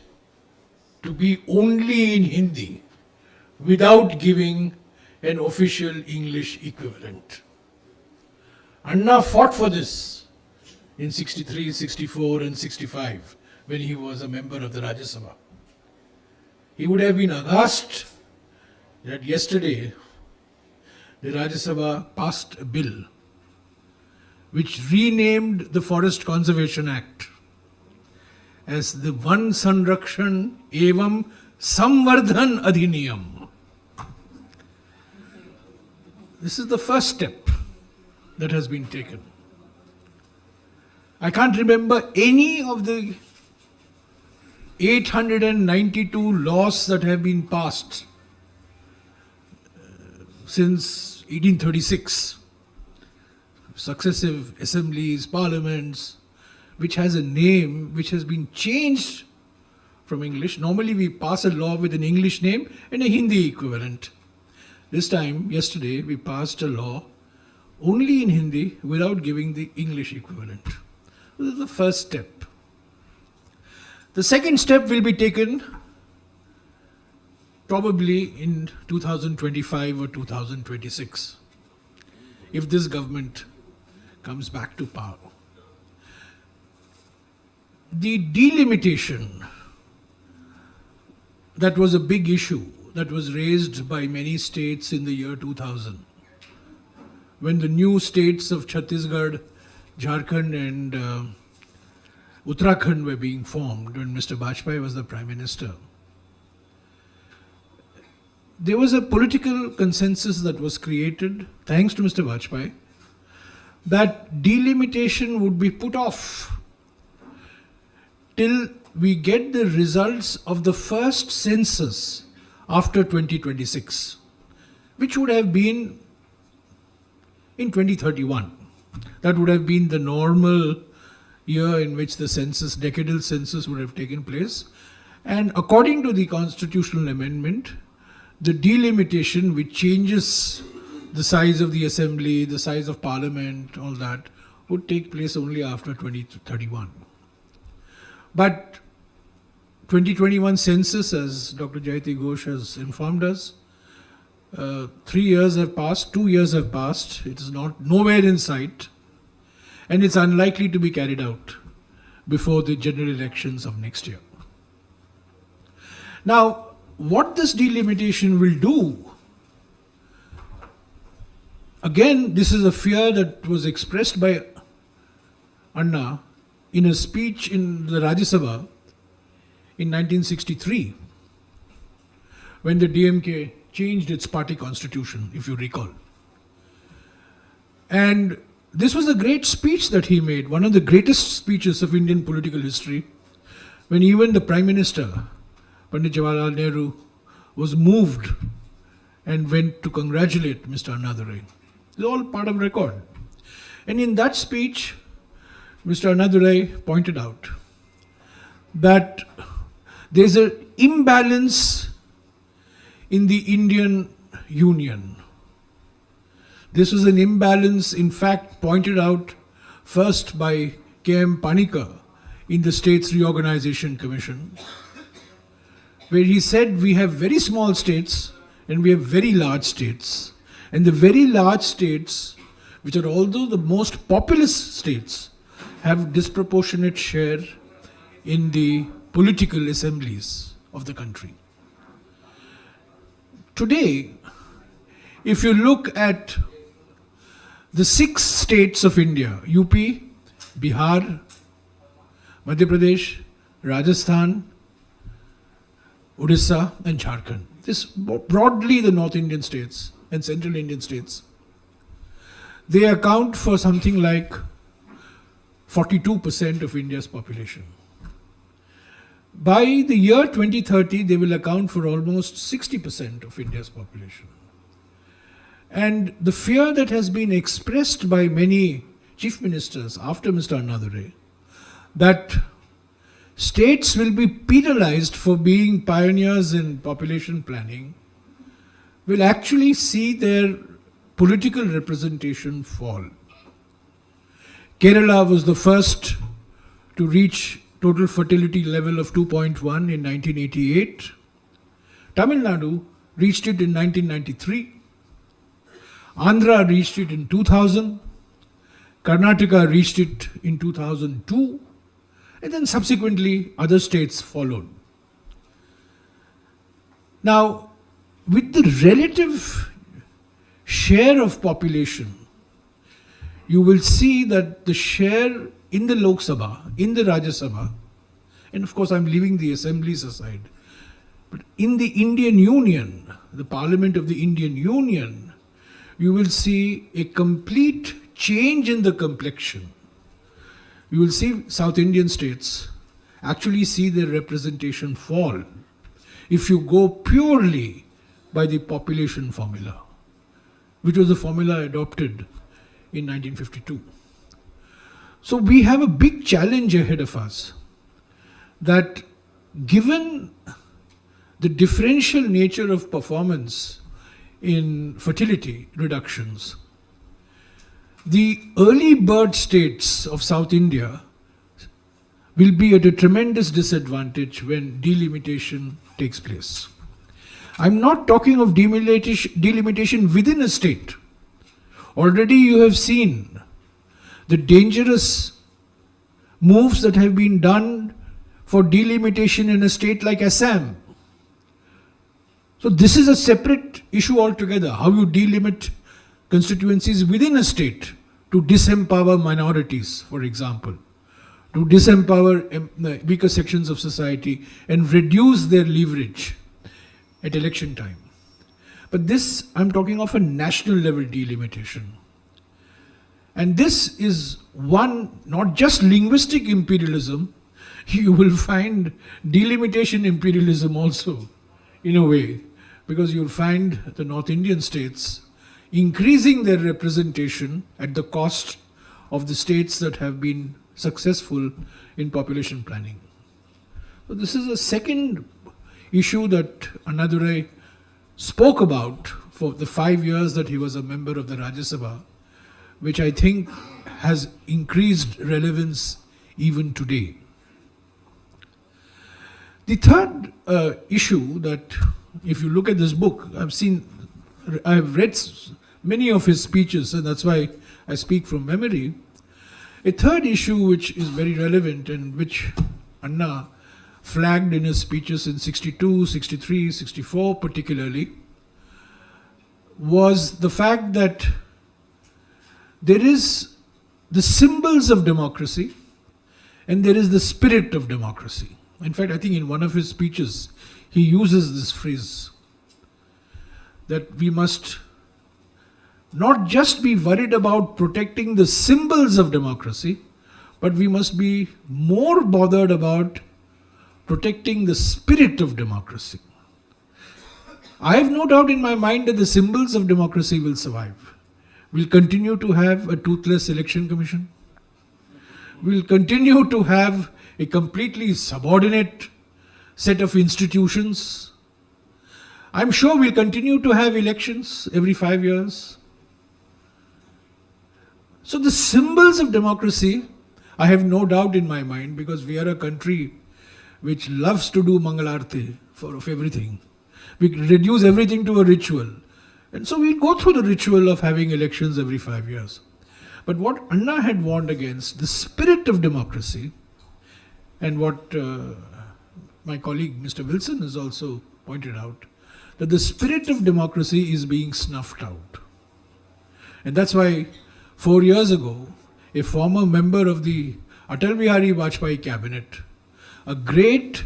to be only in Hindi without giving an official English equivalent. Anna fought for this in 63, 64 and 65 when he was a member of the Rajya Sabha. He would have been aghast that yesterday the Rajya Sabha passed a bill which renamed the Forest Conservation Act as the Van Sanrakshan Evam Samvardhan Adhiniyam. This is the first step that has been taken. I can't remember any of the 892 laws that have been passed since 1836, successive assemblies, parliaments, which has a name which has been changed from English. Normally we pass a law with an English name and a Hindi equivalent. This time, yesterday, we passed a law only in Hindi without giving the English equivalent. This is the first step. The second step will be taken probably in 2025 or 2026, if this government comes back to power. The delimitation, that was a big issue that was raised by many states in the year 2000, when the new states of Chhattisgarh, Jharkhand and Uttarakhand were being formed, when Mr. Bajpayee was the Prime Minister. There was a political consensus that was created, thanks to Mr. Bajpayee, that delimitation would be put off till we get the results of the first census after 2026, which would have been in 2031. That would have been the normal year in which the census, decadal census, would have taken place. And according to the constitutional amendment, the delimitation, which changes the size of the assembly, the size of parliament, all that, would take place only after 2031. But 2021 census, as Dr. Jayati Ghosh has informed us, 3 years have passed, 2 years have passed, it is nowhere in sight, and it's unlikely to be carried out before the general elections of next year. Now, what this delimitation will do, again, this is a fear that was expressed by Anna in a speech in the Rajya Sabha in 1963, when the DMK changed its party constitution, if you recall. And this was a great speech that he made, one of the greatest speeches of Indian political history, when even the Prime Minister, Pandit Jawaharlal Nehru, was moved and went to congratulate Mr. Anna-Kalaignar. It's all part of record. And in that speech, Mr. Anna-Kalaignar pointed out that there's an imbalance in the Indian Union. This was an imbalance, in fact, pointed out first by K.M. Panikar in the States Reorganization Commission, where he said we have very small states and we have very large states. And the very large states, which are although the most populous states, have disproportionate share in the political assemblies of the country. Today, if you look at the 6 states of India, UP, Bihar, Madhya Pradesh, Rajasthan, Odisha and Jharkhand. This broadly the North Indian states and Central Indian states. They account for something like 42% of India's population. By the year 2030, they will account for almost 60% of India's population. And the fear that has been expressed by many chief ministers after Mr. Anna-Kalaignar that states will be penalized for being pioneers in population planning will actually see their political representation fall. Kerala was the first to reach total fertility level of 2.1 in 1988. Tamilnadu reached it in 1993. Andhra reached it in 2000. Karnataka reached it in 2002. And then subsequently other states followed. Now, with the relative share of population, you will see that the share in the Lok Sabha, in the Rajya Sabha, and of course I'm leaving the assemblies aside, but in the Indian Union, the Parliament of the Indian Union, you will see a complete change in the complexion. You will see South Indian states actually see their representation fall if you go purely by the population formula, which was the formula adopted in 1952. So we have a big challenge ahead of us that given the differential nature of performance in fertility reductions, the early bird states of South India will be at a tremendous disadvantage when delimitation takes place. I'm not talking of delimitation within a state. Already you have seen the dangerous moves that have been done for delimitation in a state like Assam. So this is a separate issue altogether, how you delimit constituencies within a state to disempower minorities, for example, to disempower weaker sections of society and reduce their leverage at election time. But this, I'm talking of a national level delimitation. And this is one, not just linguistic imperialism, you will find delimitation imperialism also, in a way, because you'll find the North Indian states increasing their representation at the cost of the states that have been successful in population planning. So this is a second issue that Anna-Kalaignar spoke about for the 5 years that he was a member of the Rajya Sabha, which I think has increased relevance even today. The third issue that, if you look at this book, I have read many of his speeches, and that's why I speak from memory. A third issue which is very relevant and which Anna flagged in his speeches in 62, 63, 64 particularly, was the fact that there is the symbols of democracy and there is the spirit of democracy. In fact, I think in one of his speeches, he uses this phrase that we must not just be worried about protecting the symbols of democracy, but we must be more bothered about protecting the spirit of democracy. I have no doubt in my mind that the symbols of democracy will survive. We'll continue to have a toothless election commission. We'll continue to have a completely subordinate set of institutions. I'm sure we'll continue to have elections every 5 years. So the symbols of democracy, I have no doubt in my mind, because we are a country which loves to do Mangalarti of everything. We reduce everything to a ritual. And so we go through the ritual of having elections every 5 years. But what Anna had warned against, the spirit of democracy, and what my colleague Mr. Wilson has also pointed out, that the spirit of democracy is being snuffed out. And that's why 4 years ago, a former member of the Atal Bihari Vajpayee cabinet, a great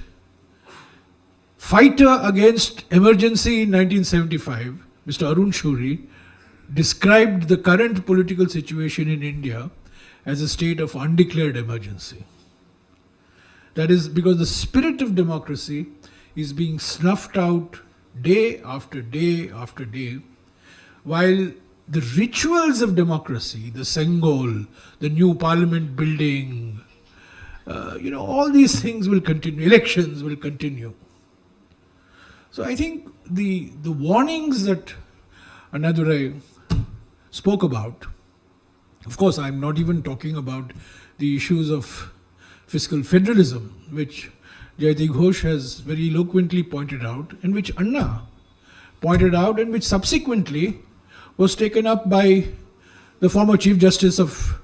fighter against emergency in 1975, Mr. Arun Shuri, described the current political situation in India as a state of undeclared emergency. That is because the spirit of democracy is being snuffed out day after day after day, while the rituals of democracy, the Sengol, the new parliament building, all these things will continue, elections will continue. So I think the warnings that Anna-Kalaignar spoke about, of course I'm not even talking about the issues of fiscal federalism, which Udhayanithi Ghosh has very eloquently pointed out, and which Anna pointed out, and which subsequently was taken up by the former Chief Justice of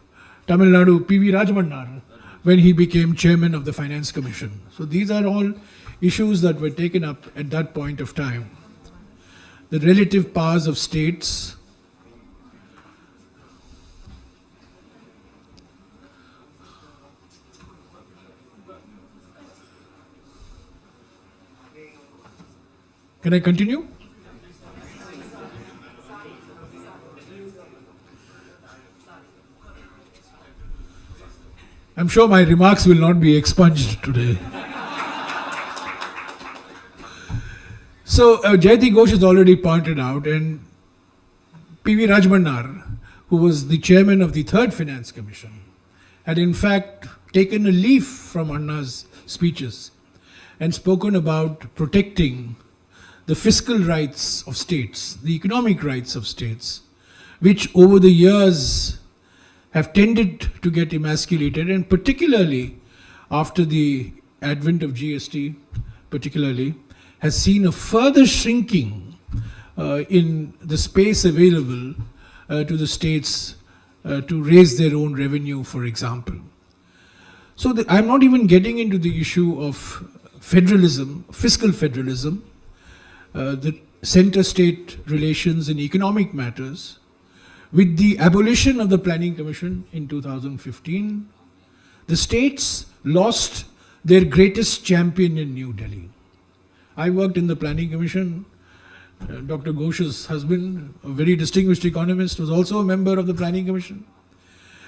Tamilnadu, P.V. Rajmannar, when he became chairman of the Finance Commission. So these are all issues that were taken up at that point of time. The relative powers of states, can I continue? I'm sure my remarks will not be expunged today. So Udhayanithi Ghosh has already pointed out, and P.V. Rajmannar, who was the chairman of the Third Finance Commission, had in fact taken a leaf from Anna's speeches and spoken about protecting the fiscal rights of states, the economic rights of states, which over the years have tended to get emasculated, and particularly after the advent of GST, particularly, has seen a further shrinking in the space available to the states to raise their own revenue, for example. So I'm not even getting into the issue of federalism, fiscal federalism, the center-state relations in economic matters. With the abolition of the Planning Commission in 2015, the states lost their greatest champion in New Delhi. I worked in the Planning Commission. Dr. Ghosh's husband, a very distinguished economist, was also a member of the Planning Commission.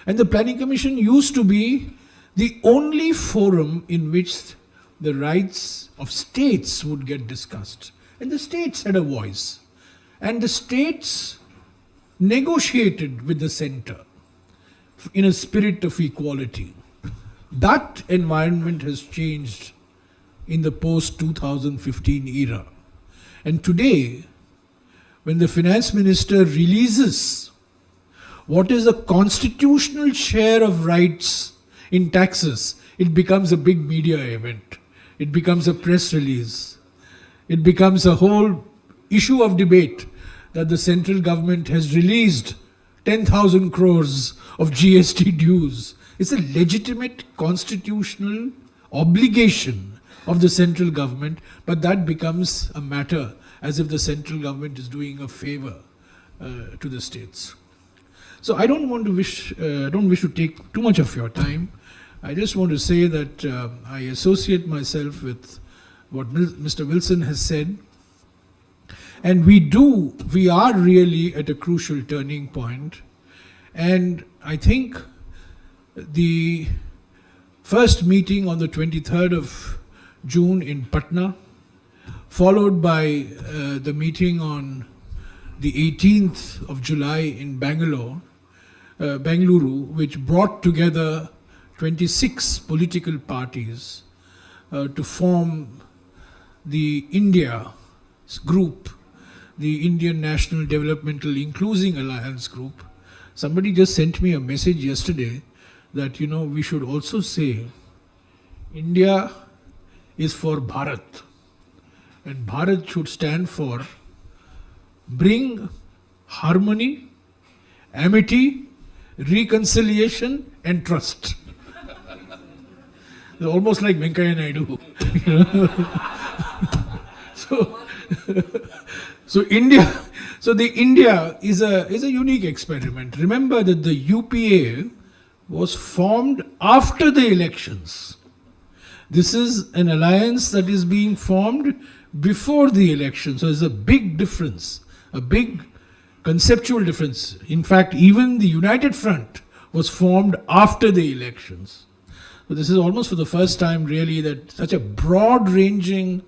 And the Planning Commission used to be the only forum in which the rights of states would get discussed. And the states had a voice. And the states negotiated with the center in a spirit of equality. That environment has changed in the post-2015 era. And today, when the finance minister releases what is a constitutional share of rights in taxes, it becomes a big media event. It becomes a press release. It becomes a whole issue of debate that the central government has released 10,000 crores of GST dues. It's a legitimate constitutional obligation of the central government, but that becomes a matter as if the central government is doing a favor to the states. So I don't wish to take too much of your time. I just want to say that I associate myself with what Mr. Wilson has said. And we are really at a crucial turning point. And I think the first meeting on the 23rd of June in Patna, followed by the meeting on the 18th of July in Bangalore, Bengaluru, which brought together 26 political parties to form the I.N.D.I.A group, the Indian National Developmental Inclusive Alliance group. Somebody just sent me a message yesterday that, we should also say India is for Bharat. And Bharat should stand for bring harmony, amity, reconciliation and trust. It's almost like M.K.Naidu. So India, the India is a unique experiment. Remember that the UPA was formed after the elections. This is an alliance that is being formed before the election. So there's a big difference, a big conceptual difference. In fact, even the United Front was formed after the elections. So this is almost for the first time really that such a broad-ranging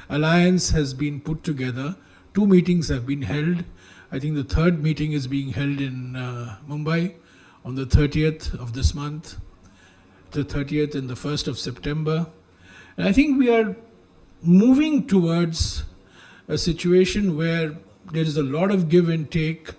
alliance has been put together. 2 meetings have been held. I think the third meeting is being held in Mumbai on the 30th of this month, the 30th and the 1st of September. And I think we are moving towards a situation where there is a lot of give and take.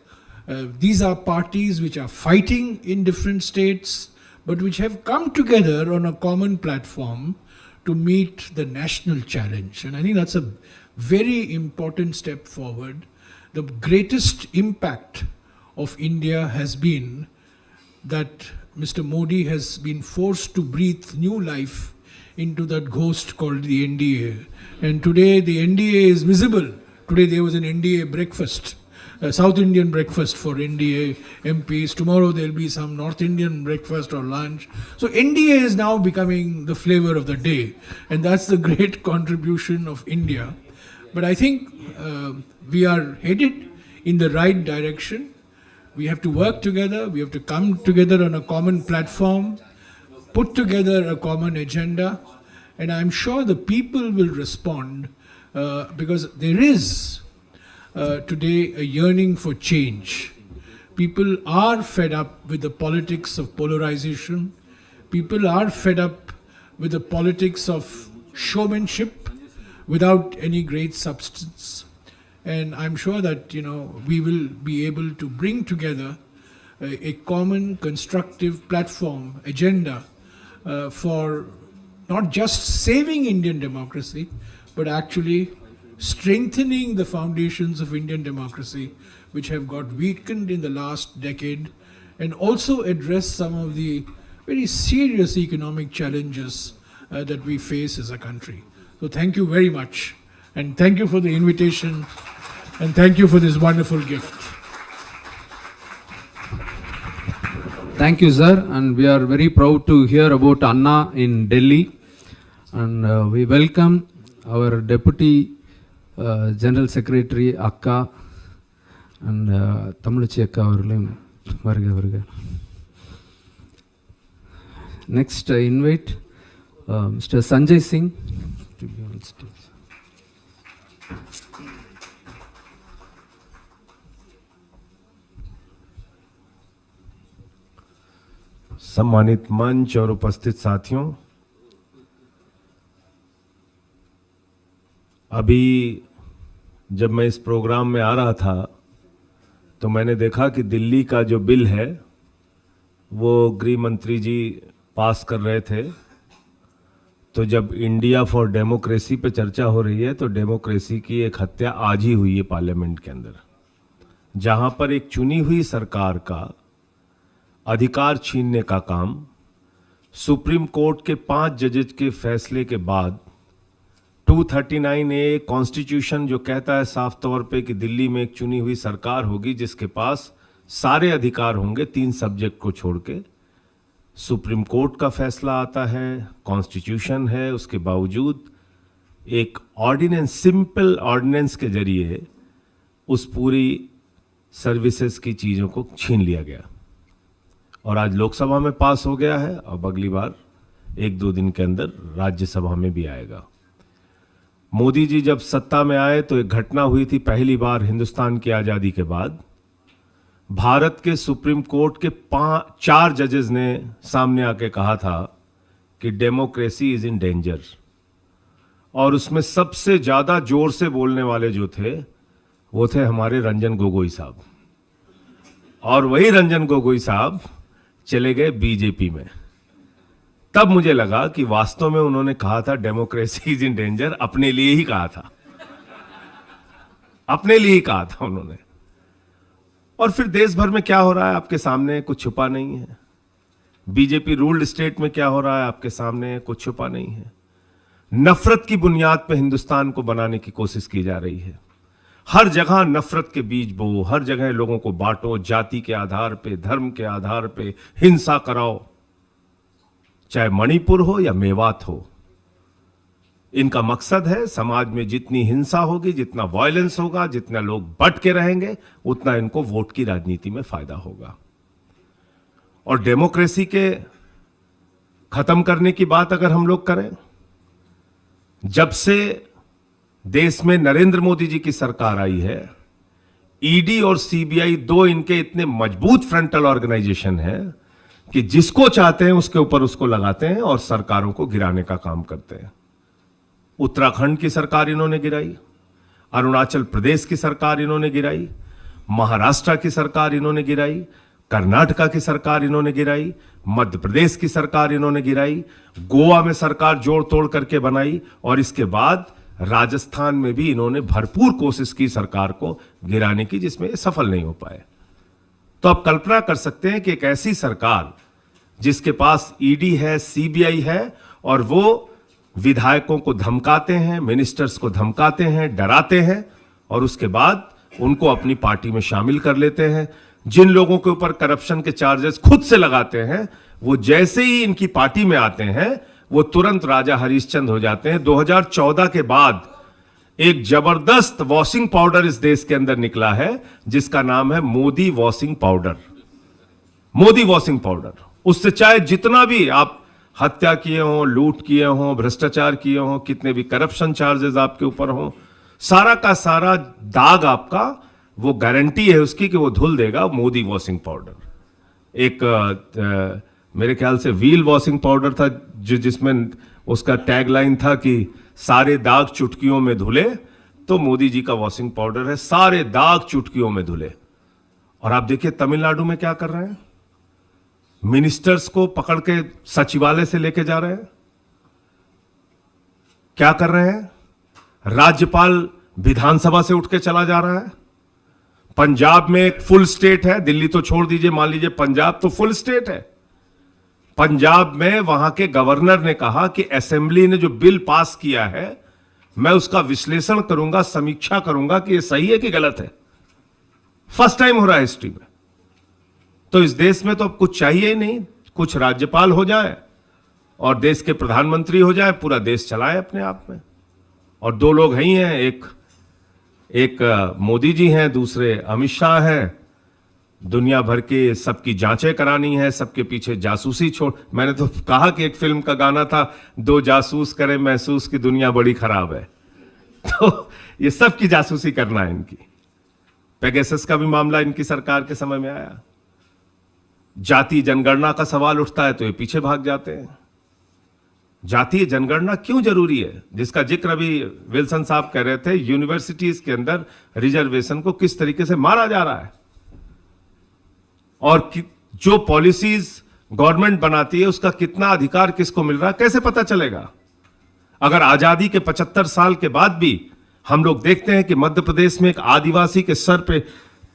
These are parties which are fighting in different states, but which have come together on a common platform to meet the national challenge. And I think that's a very important step forward. The greatest impact of India has been that Mr. Modi has been forced to breathe new life into that ghost called the N.D.A. And today the N.D.A. is visible. Today there was an N.D.A. breakfast, a South Indian breakfast for N.D.A. MPs. Tomorrow there will be some North Indian breakfast or lunch. So N.D.A. is now becoming the flavor of the day. And that's the great contribution of India. But I think we are headed in the right direction. We have to work together. We have to come together on a common platform, put together a common agenda. And I'm sure the people will respond because there is today a yearning for change. People are fed up with the politics of polarization. People are fed up with the politics of showmanship without any great substance. And I'm sure that, we will be able to bring together a common constructive platform, agenda for not just saving Indian democracy, but actually strengthening the foundations of Indian democracy, which have got weakened in the last decade, and also address some of the very serious economic challenges that we face as a country. So thank you very much, and thank you for the invitation, and thank you for this wonderful gift. Thank you, sir. And we are very proud to hear about Anna in Delhi. And we welcome our Deputy General Secretary Akka and Tamilnadu Akka avargalum varga. Next, I invite Mr. Sanjay Singh to be on stage. सम्मानित मंच और उपस्थित साथियों, अभी जब मैं इस programme में आ रहा था तो मैंने देखा कि दिल्ली का जो बिल है वो गृह मंत्री जी पास कर रहे थे। तो जब इंडिया फॉर डेमोक्रेसी पे चर्चा हो रही है तो डेमोक्रेसी की एक हत्या आज ही हुई है पार्लियामेंट के अंदर, जहां पर एक चुनी हुई सरकार का अधिकार छीनने का काम सुप्रीम कोर्ट के 5 जजेस के फैसले के बाद 239A कॉन्स्टिट्यूशन जो कहता है साफ तौर पे कि दिल्ली में एक चुनी हुई सरकार होगी जिसके पास सारे अधिकार होंगे 3 सब्जेक्ट को छोड़ के, सुप्रीम कोर्ट का फैसला आता है, कॉन्स्टिट्यूशन है, उसके बावजूद एक ऑर्डिनेंस, सिंपल ऑर्डिनेंस के जरिए उस पूरी सर्विसेज की चीज़ों को छीन लिया गया और आज लोकसभा में पास हो गया है। अब अगली बार 1-2 दिन के अंदर राज्यसभा में भी आएगा। मोदी जी जब सत्ता में आए तो एक घटना हुई थी, पहली बार हिंदुस्तान की आज़ादी के बाद भारत के सुप्रीम कोर्ट के 4 जजेस ने सामने आके कहा था कि डेमोक्रेसी इज इन डेंजर, और उसमें सबसे ज़्यादा जोर से बोलने वाले जो थे वो थे हमारे रंजन गोगोई साहब, और वही रंजन गोगोई साहब चले गए बीजेपी में। तब मुझे लगा कि वास्तव में उन्होंने कहा था डेमोक्रेसी इज इन डेंजर, अपने लिए ही कहा था, अपने लिए ही कहा था उन्होंने। और फिर देश भर में क्या हो रहा है आपके सामने कुछ छुपा नहीं है, बीजेपी रूल्ड स्टेट में क्या हो रहा है आपके सामने कुछ छुपा नहीं है। नफरत की बुनियाद पर हिंदुस्तान को बनाने की कोशिश की जा रही है, हर जगह नफरत के बीज बो, हर जगह लोगों को बांटो, जाति के आधार पे, धर्म के आधार पे हिंसा कराओ, चाहे मणिपुर हो या मेवात हो। इनका मकसद है समाज में जितनी हिंसा होगी, जितना वायलेंस होगा, जितना लोग बट के रहेंगे, उतना इनको वोट की राजनीति में फायदा होगा। और डेमोक्रेसी के खत्म करने की बात अगर हम लोग करें, जब से देश में नरेंद्र मोदी जी की सरकार आई है, ईडी और सीबीआई दो इनके इतने मजबूत फ्रंटल ऑर्गेनाइजेशन है कि जिसको चाहते हैं उसके ऊपर उसको लगाते हैं और सरकारों को गिराने का काम करते हैं। उत्तराखंड की सरकार इन्होंने गिराई, अरुणाचल प्रदेश की सरकार इन्होंने गिराई, महाराष्ट्र की सरकार इन्होंने गिराई, कर्नाटका की सरकार इन्होंने गिराई, मध्य प्रदेश की सरकार इन्होंने गिराई, गोवा में सरकार जोड़ तोड़ करके बनाई और इसके बाद राजस्थान में भी इन्होंने भरपूर कोशिश की सरकार को गिराने की, जिसमें ये सफल नहीं हो पाए। तो आप कल्पना कर सकते हैं कि एक ऐसी सरकार जिसके पास ईडी है, सीबीआई है और वो विधायकों को धमकाते हैं, मिनिस्टर्स को धमकाते हैं, डराते हैं और उसके बाद उनको अपनी पार्टी में शामिल कर लेते हैं। जिन लोगों के ऊपर करप्शन के चार्जेस खुद से लगाते हैं, वो जैसे ही इनकी पार्टी में आते हैं वो तुरंत राजा हरिश्चंद्र हो जाते हैं। 2014 के बाद एक जबरदस्त वॉशिंग पाउडर इस देश के अंदर निकला है जिसका नाम है Modi washing powder. Modi washing powder, उससे चाहे जितना भी आप हत्या किए हों, लूट किए हों, भ्रष्टाचार किए हों, कितने भी करप्शन चार्जेस आपके ऊपर हों, सारा का सारा दाग आपका, वो गारंटी है उसकी कि वो धुल देगा मोदी वॉशिंग पाउडर। एक मेरे ख्याल से व्हील वॉशिंग पाउडर था जिसमें उसका टैगलाइन था कि सारे दाग चुटकियों में धुले, तो मोदी जी का वॉशिंग पाउडर है, सारे दाग चुटकियों में धुले। और आप देखिए तमिलनाडु में क्या कर रहे हैं, मिनिस्टर्स को पकड़ के सचिवालय से लेके जा रहे हैं। क्या कर रहे हैं, राज्यपाल विधानसभा से उठ के चला जा रहा है। पंजाब में एक फुल स्टेट है, दिल्ली तो छोड़ दीजिए, मान लीजिए पंजाब तो फुल स्टेट है। पंजाब में वहां के गवर्नर ने कहा कि असेंबली ने जो बिल पास किया है मैं उसका विश्लेषण करूंगा, समीक्षा करूंगा कि यह सही है कि गलत है। फर्स्ट टाइम हो रहा है हिस्ट्री में। तो इस देश में तो अब कुछ चाहिए ही नहीं, कुछ राज्यपाल हो जाए और देश के प्रधानमंत्री हो जाए, पूरा देश चलाए अपने आप में। और दो लोग ही हैं, एक मोदी जी हैं, दूसरे अमित शाह हैं। दुनिया भर के सबकी जांचें करानी है, सबके पीछे जासूसी छोड़। मैंने तो कहा कि एक फिल्म का गाना था, दो जासूस करें महसूस की दुनिया बड़ी खराब है। तो ये सबकी जासूसी करना है इनकी। पेगासस का भी मामला इनकी सरकार के समय में आया। जातीय जनगणना का सवाल उठता है तो ये पीछे भाग जाते हैं। जातीय जनगणना क्यों जरूरी है, जिसका जिक्र अभी विल्सन साहब कह रहे थे। यूनिवर्सिटीज के अंदर रिजर्वेशन को किस तरीके से मारा जा रहा है और जो पॉलिसीज गवर्नमेंट बनाती है उसका कितना अधिकार किसको मिल रहा है, कैसे पता चलेगा। अगर आजादी के 75 साल के बाद भी हम लोग देखते हैं कि मध्य प्रदेश में एक आदिवासी के सर पे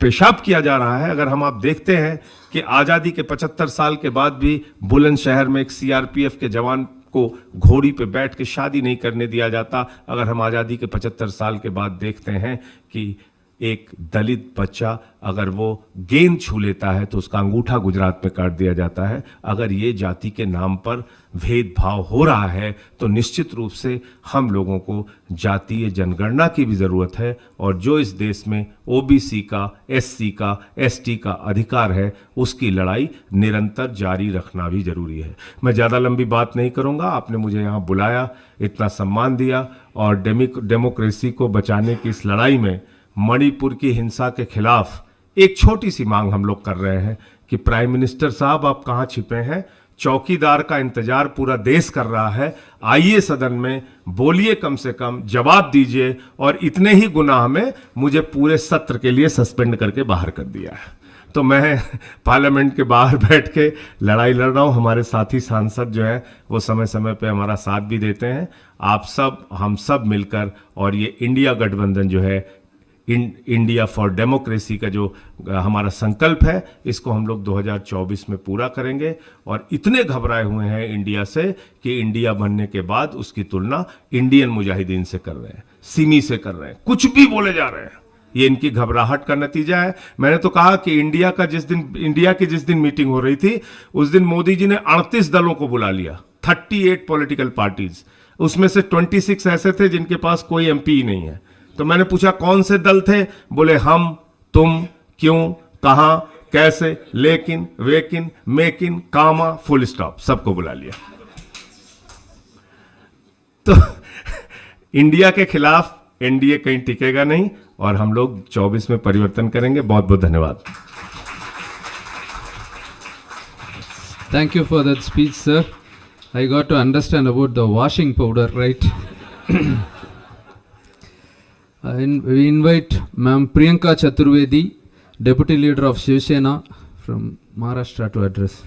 पेशाब किया जा रहा है, अगर हम आप देखते हैं कि आजादी के 75 साल के बाद भी बुलंदशहर में एक सीआरपीएफ के जवान को घोड़ी पे बैठ के शादी नहीं करने दिया जाता, अगर हम आजादी के 75 साल के बाद देखते हैं कि एक दलित बच्चा अगर वो गेंद छू लेता है तो उसका अंगूठा गुजरात में काट दिया जाता है, अगर ये जाति के नाम पर भेदभाव हो रहा है तो निश्चित रूप से हम लोगों को जातीय जनगणना की भी जरूरत है। और जो इस देश में ओबीसी का, एससी का, एसटी का अधिकार है उसकी लड़ाई निरंतर जारी रखना भी जरूरी है। मैं ज़्यादा लंबी बात नहीं करूंगा, आपने मुझे यहाँ बुलाया, इतना सम्मान दिया और डेमोक्रेसी को बचाने की इस लड़ाई में मणिपुर की हिंसा के खिलाफ एक छोटी सी मांग हम लोग कर रहे हैं कि प्राइम मिनिस्टर साहब आप कहाँ छिपे हैं, चौकीदार का इंतजार पूरा देश कर रहा है, आइए सदन में, बोलिए, कम से कम जवाब दीजिए। और इतने ही गुनाह में मुझे पूरे सत्र के लिए सस्पेंड करके बाहर कर दिया है, तो मैं पार्लियामेंट के बाहर बैठ के लड़ाई लड़ रहा हूँ। हमारे साथी सांसद जो है वो समय समय पे हमारा साथ भी देते हैं। आप सब, हम सब मिलकर, और ये इंडिया गठबंधन जो है, इंडिया फॉर डेमोक्रेसी का जो हमारा संकल्प है, इसको हम लोग 2024 में पूरा करेंगे। और इतने घबराए हुए हैं इंडिया से कि इंडिया बनने के बाद उसकी तुलना इंडियन मुजाहिदीन से कर रहे हैं, सिमी से कर रहे हैं, कुछ भी बोले जा रहे हैं। ये इनकी घबराहट का नतीजा है। मैंने तो कहा कि इंडिया की जिस दिन मीटिंग हो रही थी उस दिन मोदी जी ने 38 दलों को बुला लिया, 38 पॉलिटिकल पार्टीज। उसमें से 26 ऐसे थे जिनके पास कोई एमपी ही नहीं है। तो मैंने पूछा कौन से दल थे, बोले हम, तुम, क्यों, कहां, कैसे, लेकिन, वेकिन, मेकिन, कामा, फुल स्टॉप, सबको बुला लिया। तो इंडिया के खिलाफ एनडीए कहीं टिकेगा नहीं और हम लोग 24 में परिवर्तन करेंगे। बहुत बहुत धन्यवाद। Thank you for that speech, sir. I got to understand about the washing powder, right? We invite Ma'am Priyanka Chaturvedi, Deputy Leader of Shiv Sena from Maharashtra, to address.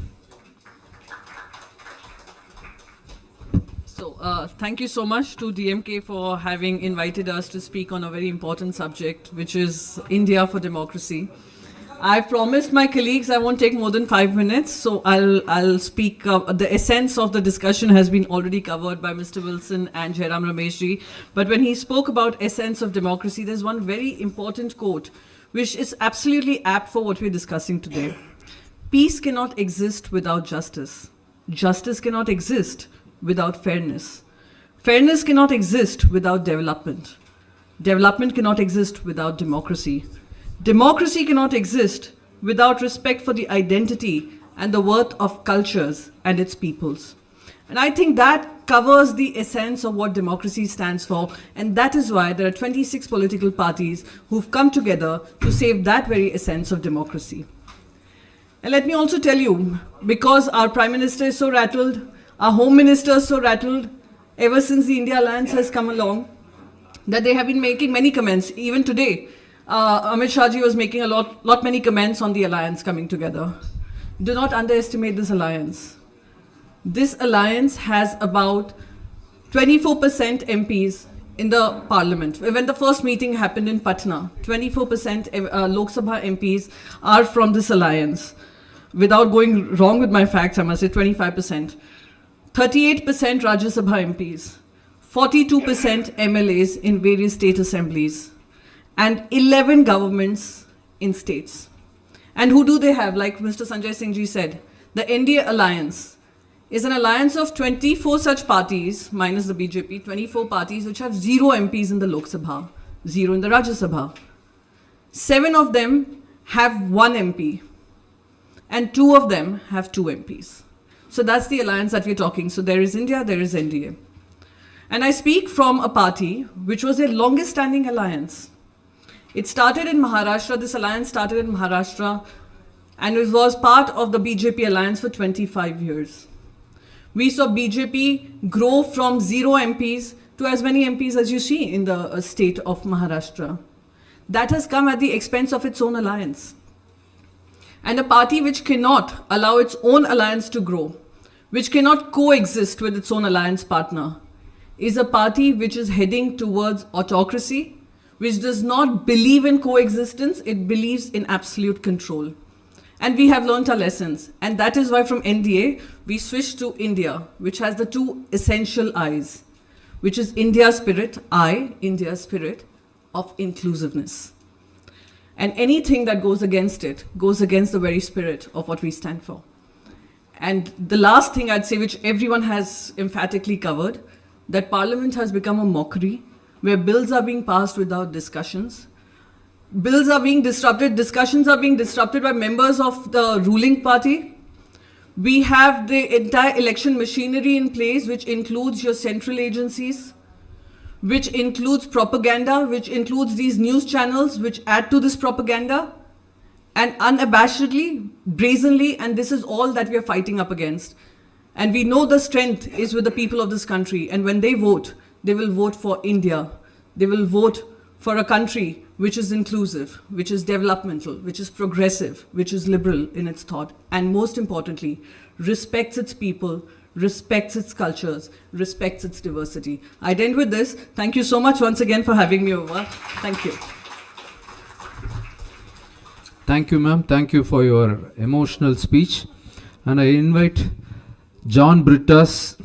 So, thank you so much to DMK for having invited us to speak on a very important subject, which is India for democracy. I promised my colleagues I won't take more than 5 minutes, so I'll speak. The essence of the discussion has been already covered by Mr. Wilson and Jairam Rameshji. But when he spoke about essence of democracy, there's one very important quote, which is absolutely apt for what we're discussing today. Peace cannot exist without justice. Justice cannot exist without fairness. Fairness cannot exist without development. Development cannot exist without democracy. Democracy cannot exist without respect for the identity and the worth of cultures and its peoples. And I think that covers the essence of what democracy stands for, and that is why there are 26 political parties who've come together to save that very essence of democracy. And let me also tell you, because our Prime Minister is so rattled, our Home Minister is so rattled, ever since the India Alliance has come along, that they have been making many comments. Even today, Amit Shah ji was making many comments on the alliance coming together. Do not underestimate this alliance. This alliance has about 24% MPs in the parliament. When the first meeting happened in Patna, 24% Lok Sabha MPs are from this alliance. Without going wrong with my facts, I must say 25%. 38% Rajya Sabha MPs, 42% MLAs in various state assemblies, and 11 governments in states. And who do they have? Like Mr. Sanjay Singh ji said, the N.D.A alliance is an alliance of 24 such parties, minus the BJP, 24 parties which have 0 MPs in the Lok Sabha, 0 in the Rajya Sabha. 7 of them have 1 MP, and 2 of them have 2 MPs. So that's the alliance that we're talking. So there is India, there is N.D.A. And I speak from a party which was a longest standing alliance. It started in Maharashtra, this alliance started in Maharashtra, and it was part of the BJP alliance for 25 years. We saw BJP grow from 0 MPs to as many MPs as you see in the state of Maharashtra. That has come at the expense of its own alliance. And a party which cannot allow its own alliance to grow, which cannot coexist with its own alliance partner, is a party which is heading towards autocracy, which does not believe in coexistence, it believes in absolute control. And we have learnt our lessons. And that is why from N.D.A, we switched to India, which has the 2 essential I's, which is India spirit, India spirit of inclusiveness. And anything that goes against it goes against the very spirit of what we stand for. And the last thing I'd say, which everyone has emphatically covered, that Parliament has become a mockery, where bills are being passed without discussions. Bills are being disrupted, discussions are being disrupted by members of the ruling party. We have the entire election machinery in place, which includes your central agencies, which includes propaganda, which includes these news channels, which add to this propaganda, and unabashedly, brazenly, and this is all that we are fighting up against. And we know the strength is with the people of this country, and when they vote, they will vote for India. They will vote for a country which is inclusive, which is developmental, which is progressive, which is liberal in its thought, and most importantly, respects its people, respects its cultures, respects its diversity. I'd end with this. Thank you so much once again for having me over. Thank you. Thank you, ma'am. Thank you for your emotional speech. And I invite John Brittas,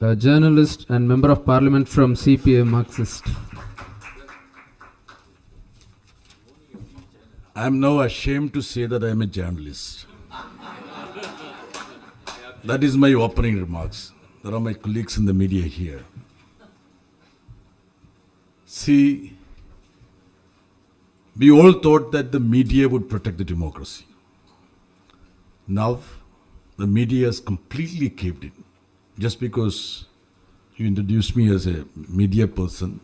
a journalist and member of parliament from CPA Marxist. I am now ashamed to say that I am a journalist. That is my opening remarks. There are my colleagues in the media here. See, we all thought that the media would protect the democracy. Now, the media has completely caved in. Just because you introduced me as a media person,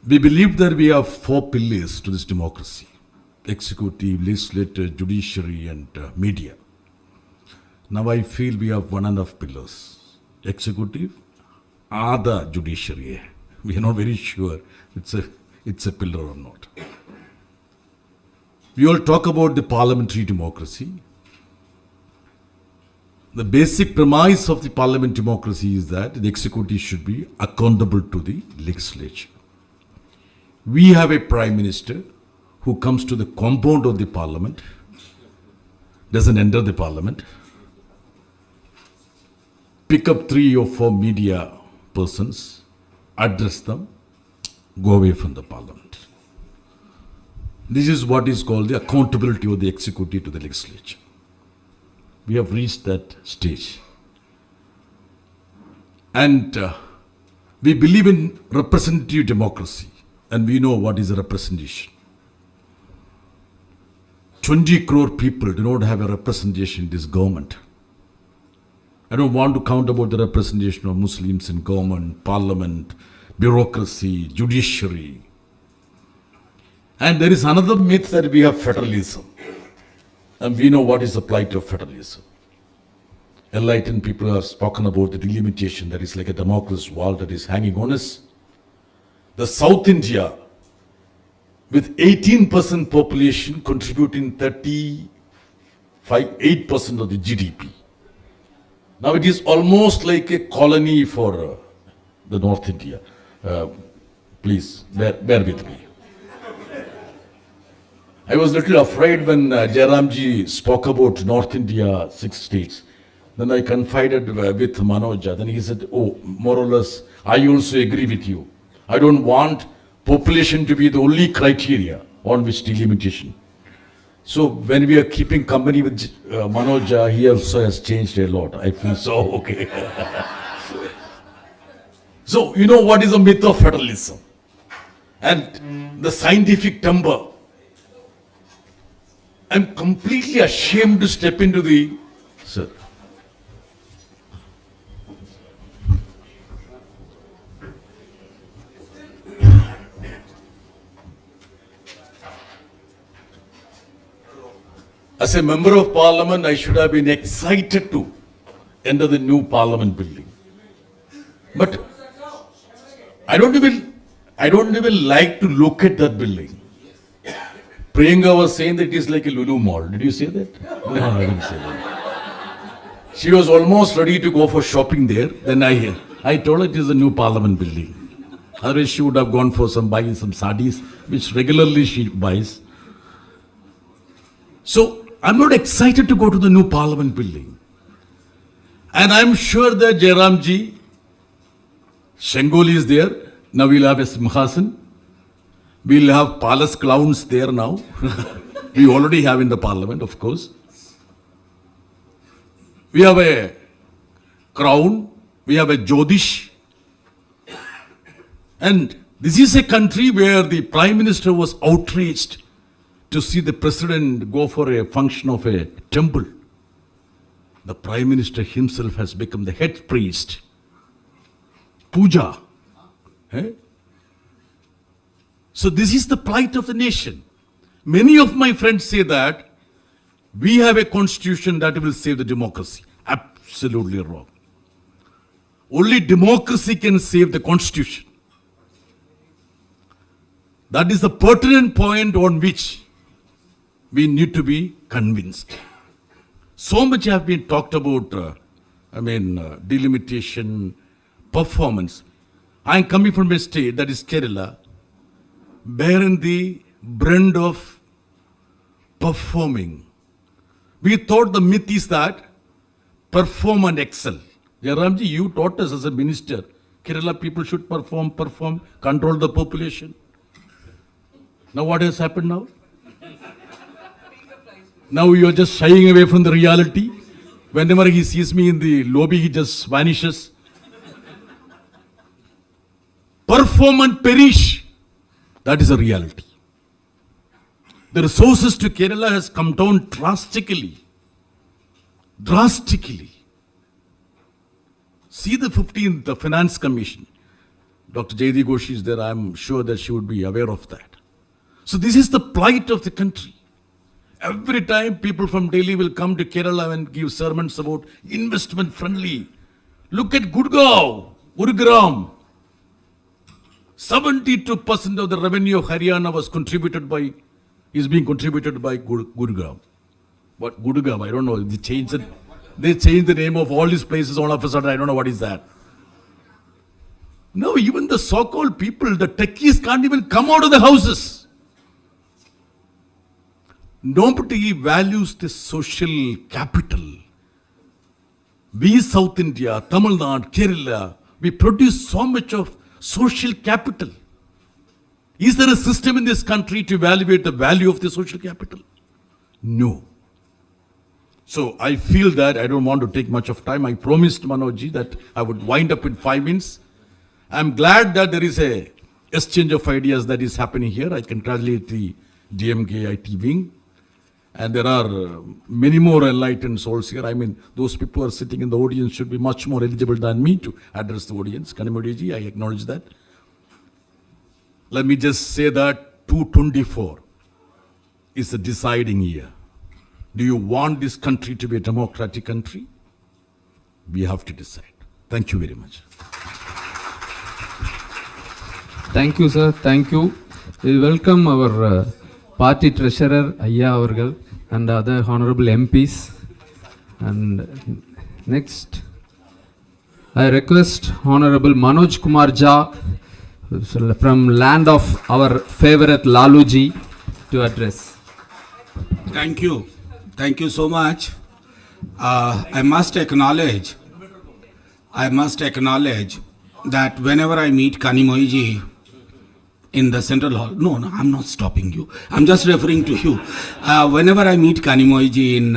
We believe that we have four pillars to this democracy: executive, legislature, judiciary, and media. Now I feel we have 1.5 pillars: executive, other judiciary. We are not very sure it's a pillar or not. We all talk about the parliamentary democracy. The basic premise of the parliamentary democracy is that the executive should be accountable to the legislature. We have a prime minister who comes to the compound of the parliament, doesn't enter the parliament, pick up 3 or 4 media persons, address them, go away from the parliament. This is what is called the accountability of the executive to the legislature. We have reached that stage. And we believe in representative democracy, and we know what is a representation. 20 crore people do not have a representation in this government. I don't want to count about the representation of Muslims in government, parliament, bureaucracy, judiciary. And there is another myth that we have federalism. And we know what is the plight of federalism. Enlightened people have spoken about the delimitation that is like a Damocles wall that is hanging on us. The South India, with 18% population contributing 8% of the GDP. Now it is almost like a colony for the North India. Please, bear with me. I was a little afraid when Jairamji spoke about North India, 6 states. Then I confided with Manoj. Then he said, oh, more or less, I also agree with you. I don't want population to be the only criteria on which delimitation. So when we are keeping company with Manoj, he also has changed a lot. I feel so okay. So you know what is the myth of federalism? And the scientific timber. I'm completely ashamed to step into the... Sir. As a member of parliament, I should have been excited to enter the new parliament building. But I don't even like to look at that building. Priyanka was saying that it is like a Lulu mall. Did you say that? No, I didn't say that. She was almost ready to go for shopping there. Then I told her it is a new parliament building. Otherwise she would have gone for buying some sarees, which regularly she buys. So I'm not excited to go to the new parliament building. And I'm sure that Jairamji, Shengoli is there. Now we'll have a Simhasan. We'll have palace clowns there now. We already have in the parliament, of course. We have a crown. We have a Jodish. And this is a country where the Prime Minister was outraged to see the President go for a function of a temple. The Prime Minister himself has become the head priest. Puja. So this is the plight of the nation. Many of my friends say that we have a constitution that will save the democracy. Absolutely wrong. Only democracy can save the constitution. That is the pertinent point on which we need to be convinced. So much have been talked about, delimitation, performance. I am coming from a state, that is Kerala, bearing the brand of performing. We thought the myth is that perform and excel. Jairamji, you taught us as a minister, Kerala people should perform, control the population. Now what has happened now? Now you are just shying away from the reality. Whenever he sees me in the lobby, he just vanishes. Perform and perish. That is a reality. The resources to Kerala has come down drastically. Drastically. See the 15th, the Finance Commission. Dr. Jayadi Ghosh is there. I'm sure that she would be aware of that. So this is the plight of the country. Every time people from Delhi will come to Kerala and give sermons about investment friendly. Look at Gurgaon, Gurugram. 72% of the revenue of Haryana is being contributed by Gurugram. What Gurugram? I don't know. They changed the name of all these places all of a sudden. I don't know what is that. No, even the so-called people, the techies can't even come out of the houses. Nobody values the social capital. We South India, Tamilnadu, Kerala, we produce so much of social capital. Is there a system in this country to evaluate the value of the social capital? No. So I feel that I don't want to take much of time. I promised Manojji that I would wind up in 5 minutes. I'm glad that there is a exchange of ideas that is happening here. I congratulate the DMK IT Wing. And there are many more enlightened souls here. I mean, those people who are sitting in the audience should be much more eligible than me to address the audience. Kanimodiji, I acknowledge that. Let me just say that 224 is a deciding year. Do you want this country to be a democratic country? We have to decide. Thank you very much. Thank you, sir. Thank you. We welcome our party treasurer, Ayya Avargal, and other honorable MPs. And next, I request Honorable Manoj Kumar Jha from land of our favorite Laluji to address. Thank you. Thank you so much. I must acknowledge that whenever I meet Kanimoiji in the Central Hall, no, I'm not stopping you. I'm just referring to you. Whenever I meet Kanimoiji in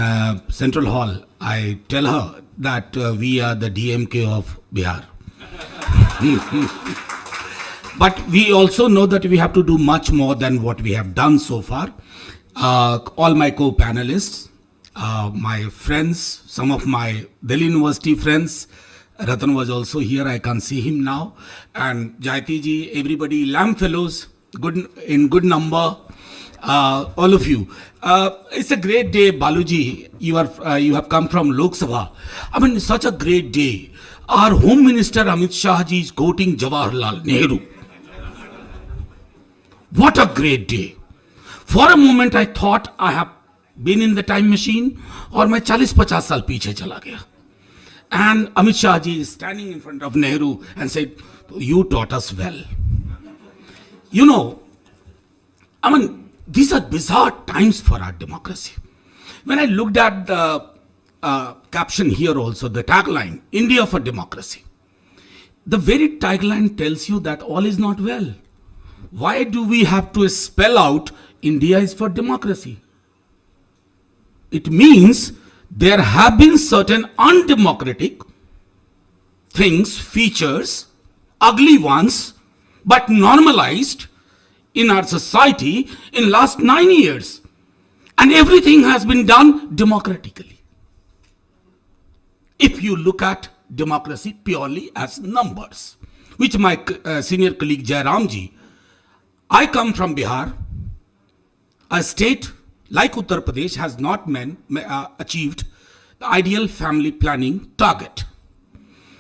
Central Hall, I tell her that we are the DMK of Bihar. But we also know that we have to do much more than what we have done so far. All my co-panelists, my friends, some of my Delhi University friends, Ratan was also here, I can't see him now, and Jayati ji, everybody, Lamb Fellows, in good number, all of you. It's a great day, Baluji, you have come from Lok Sabha. I mean, it's such a great day. Our Home Minister Amit Shah ji is quoting Jawaharlal Nehru. What a great day. For a moment I thought I have been in the time machine or मैं 40-50 साल पीछे चला गया. And Amit Shah ji is standing in front of Nehru and said, you taught us well. You know, I mean, these are bizarre times for our democracy. When I looked at the caption here also, the tagline, India for Democracy. The very tagline tells you that all is not well. Why do we have to spell out India is for democracy? It means there have been certain undemocratic things, features, ugly ones, but normalized in our society in last 9 years. And everything has been done democratically. If you look at democracy purely as numbers, which my senior colleague Jairam ji, I come from Bihar, a state like Uttar Pradesh has not achieved the ideal family planning target.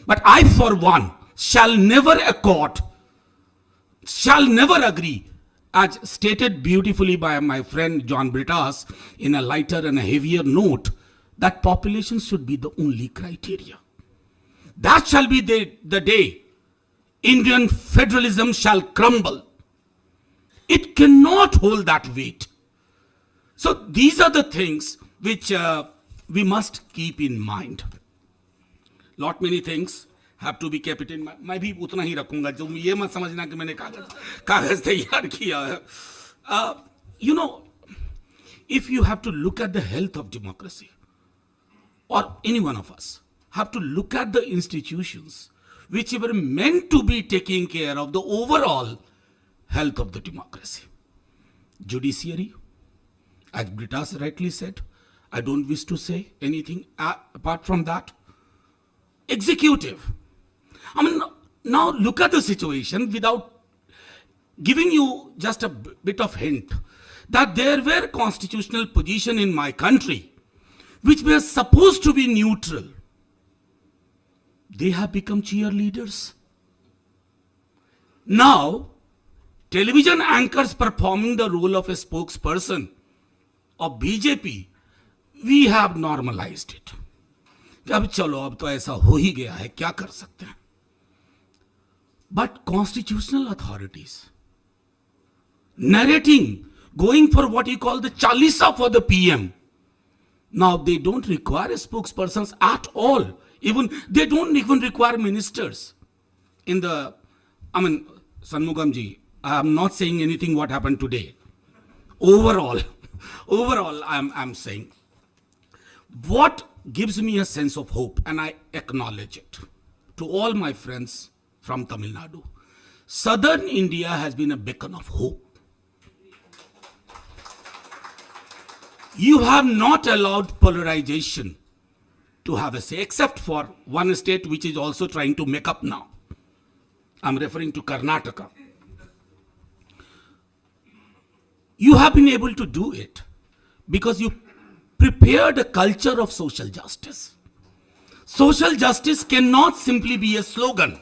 But I, for one, shall never agree, as stated beautifully by my friend John Britas in a lighter and a heavier note, that population should be the only criteria. That shall be the day Indian federalism shall crumble. It cannot hold that weight. So these are the things which we must keep in mind. Lot many things have to be kept in mind. मैं भी उतना ही रखूंगा जो ये मत समझना कि मैंने कागज तैयार किया है. You know, if you have to look at the health of democracy, or any one of us have to look at the institutions which were meant to be taking care of the overall health of the democracy. Judiciary, as Britas rightly said, I don't wish to say anything apart from that. Executive. I mean, now look at the situation without giving you just a bit of hint that there were constitutional position in my country which were supposed to be neutral. They have become cheerleaders. Now, television anchors performing the role of a spokesperson of BJP, we have normalized it. अब चलो अब तो ऐसा हो ही गया है, क्या कर सकते हैं? But constitutional authorities narrating, going for what you call the chalisa for the PM. Now they don't require spokespersons at all. Even they don't even require ministers. In the, Shanmugamji, I am not saying anything what happened today. Overall, I'm saying what gives me a sense of hope, and I acknowledge it to all my friends from Tamil Nadu. Southern India has been a beacon of hope. You have not allowed polarization to have a say, except for one state which is also trying to make up now. I'm referring to Karnataka. You have been able to do it because you prepared a culture of social justice. Social justice cannot simply be a slogan.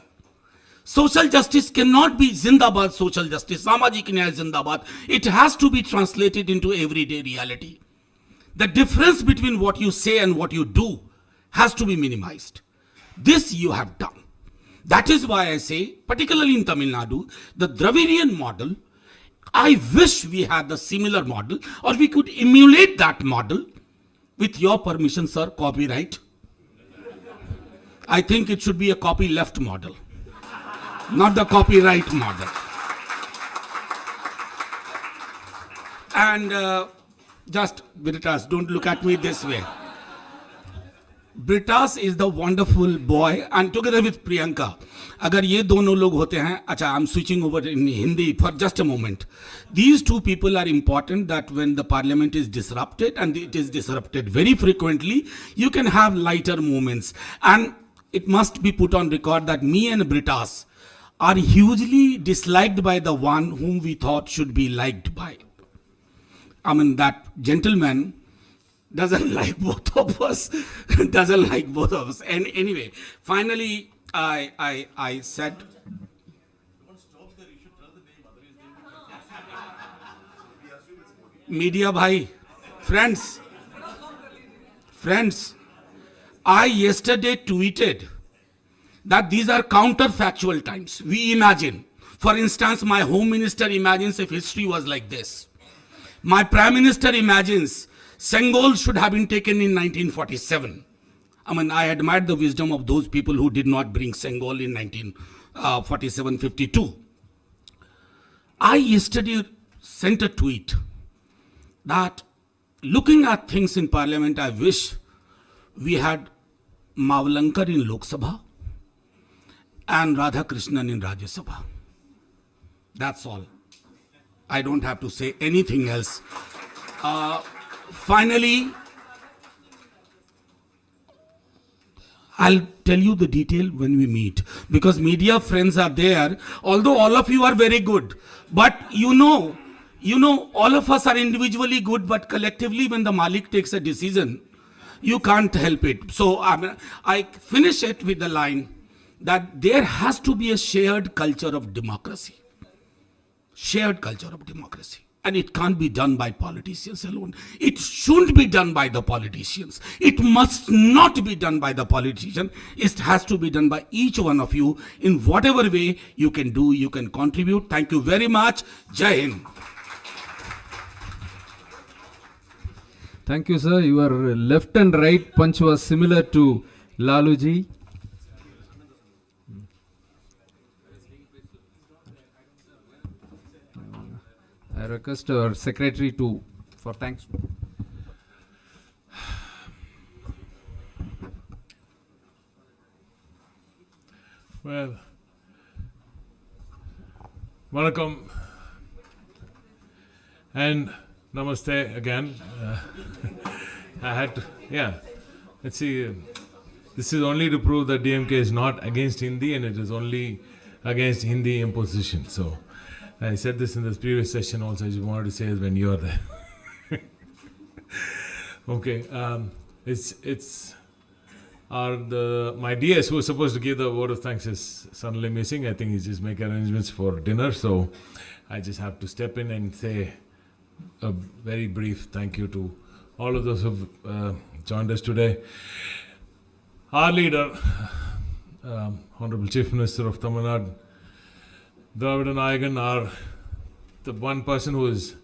Social justice cannot be Zindabad social justice, Samajik Nyaya Zindabad. It has to be translated into everyday reality. The difference between what you say and what you do has to be minimized. This you have done. That is why I say, particularly in Tamil Nadu, the Dravidian model, I wish we had the similar model, or we could emulate that model. With your permission, sir, copyright. I think it should be a copy left model, not the copyright model. And just, Britas, don't look at me this way. Britas is the wonderful boy, and together with Priyanka, agar ye dono log hote hain, acha, I'm switching over in Hindi for just a moment. These two people are important, that when the parliament is disrupted, and it is disrupted very frequently, you can have lighter moments. And it must be put on record that me and Britas are hugely disliked by the one whom we thought should be liked by. That gentleman doesn't like both of us, And anyway, finally, I said, media bhai, friends, I yesterday tweeted that these are counterfactual times. We imagine, for instance, my home minister imagines if history was like this. My prime minister imagines Sengol should have been taken in 1947. I admired the wisdom of those people who did not bring Sengol in 1947-52. I yesterday sent a tweet that looking at things in parliament, I wish we had Mavlankar in Lok Sabha and Radhakrishnan in Rajya Sabha. That's all. I don't have to say anything else. Finally, I'll tell you the detail when we meet, because media friends are there, although all of you are very good. But you know, all of us are individually good, but collectively when the Malik takes a decision, you can't help it. So I finish it with the line that there has to be a shared culture of democracy. Shared culture of democracy. And it can't be done by politicians alone. It shouldn't be done by the politicians. It must not be done by the politician. It has to be done by each one of you in whatever way you can do, you can contribute. Thank you very much. Jai Hind. Thank you, sir. Your left and right punch was similar to Laluji. I request our secretary for thanks. Well, Vanakkam and Namaste again. I had to, yeah. Let's see. This is only to prove that DMK is not against Hindi and it is only against Hindi imposition. So I said this in the previous session also. I just wanted to say it when you are there. Okay, my DS who was supposed to give the vote of thanks is suddenly missing. I think he's just making arrangements for dinner, so I just have to step in and say a very brief thank you to all of those who've joined us today. Our leader, Hon'ble Chief Minister of Tamilnadu, Udhayanithi, the one person who is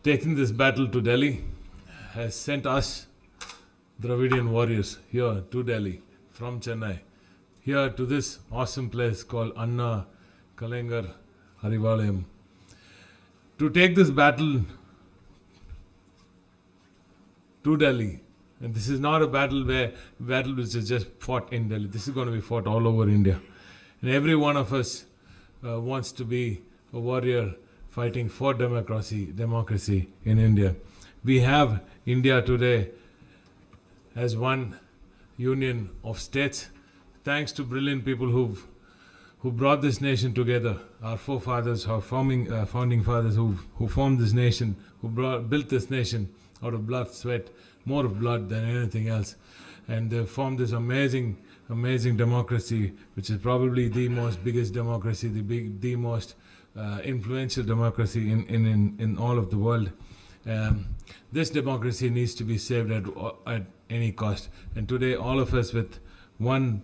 taking this battle to Delhi, has sent us Dravidian warriors here to Delhi from Chennai, here to this awesome place called Anna-Kalaignar Arivalayam, to take this battle to Delhi. And this is not a battle which is just fought in Delhi. This is going to be fought all over India. And every one of us wants to be a warrior fighting for democracy in India. We have India today as one union of states, thanks to brilliant people who brought this nation together. Our forefathers, our founding fathers who formed this nation, who built this nation out of blood, sweat, more of blood than anything else. And they formed this amazing democracy, which is probably the most biggest democracy, the most influential democracy in all of the world. This democracy needs to be saved at any cost. And today, all of us with one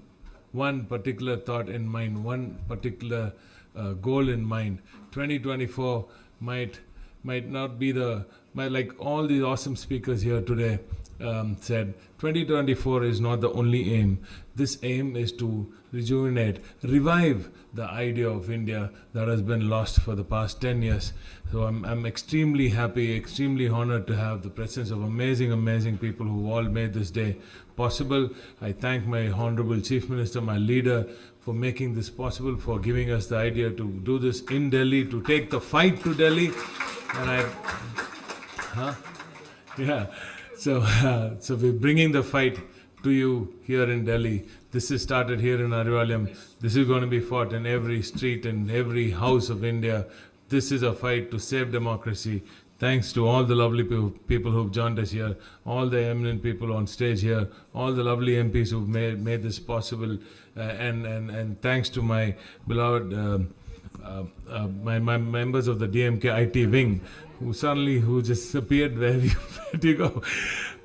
particular thought in mind, one particular goal in mind. 2024 might not be like all these awesome speakers here today said, 2024 is not the only aim. This aim is to rejuvenate, revive the idea of India that has been lost for the past 10 years. So I'm extremely happy, extremely honored to have the presence of amazing people who all made this day possible. I thank my Honorable Chief Minister, my leader, for making this possible, for giving us the idea to do this in Delhi, to take the fight to Delhi. And so we're bringing the fight to you here in Delhi. This is started here in Arivalayam. This is going to be fought in every street and every house of India. This is a fight to save democracy. Thanks to all the lovely people who've joined us here, all the eminent people on stage here, all the lovely MPs who've made this possible, and thanks to my beloved my members of the DMK IT Wing, who just appeared. Where do you go?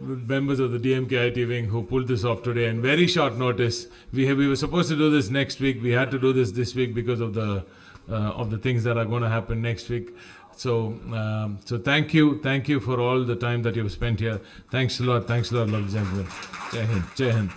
Members of the DMK IT Wing who pulled this off today in very short notice. We were supposed to do this next week. We had to do this week because of the things that are going to happen next week. So thank you for all the time that you've spent here. Thanks a lot, ladies and gentlemen. Jai Hind, Jai Hind.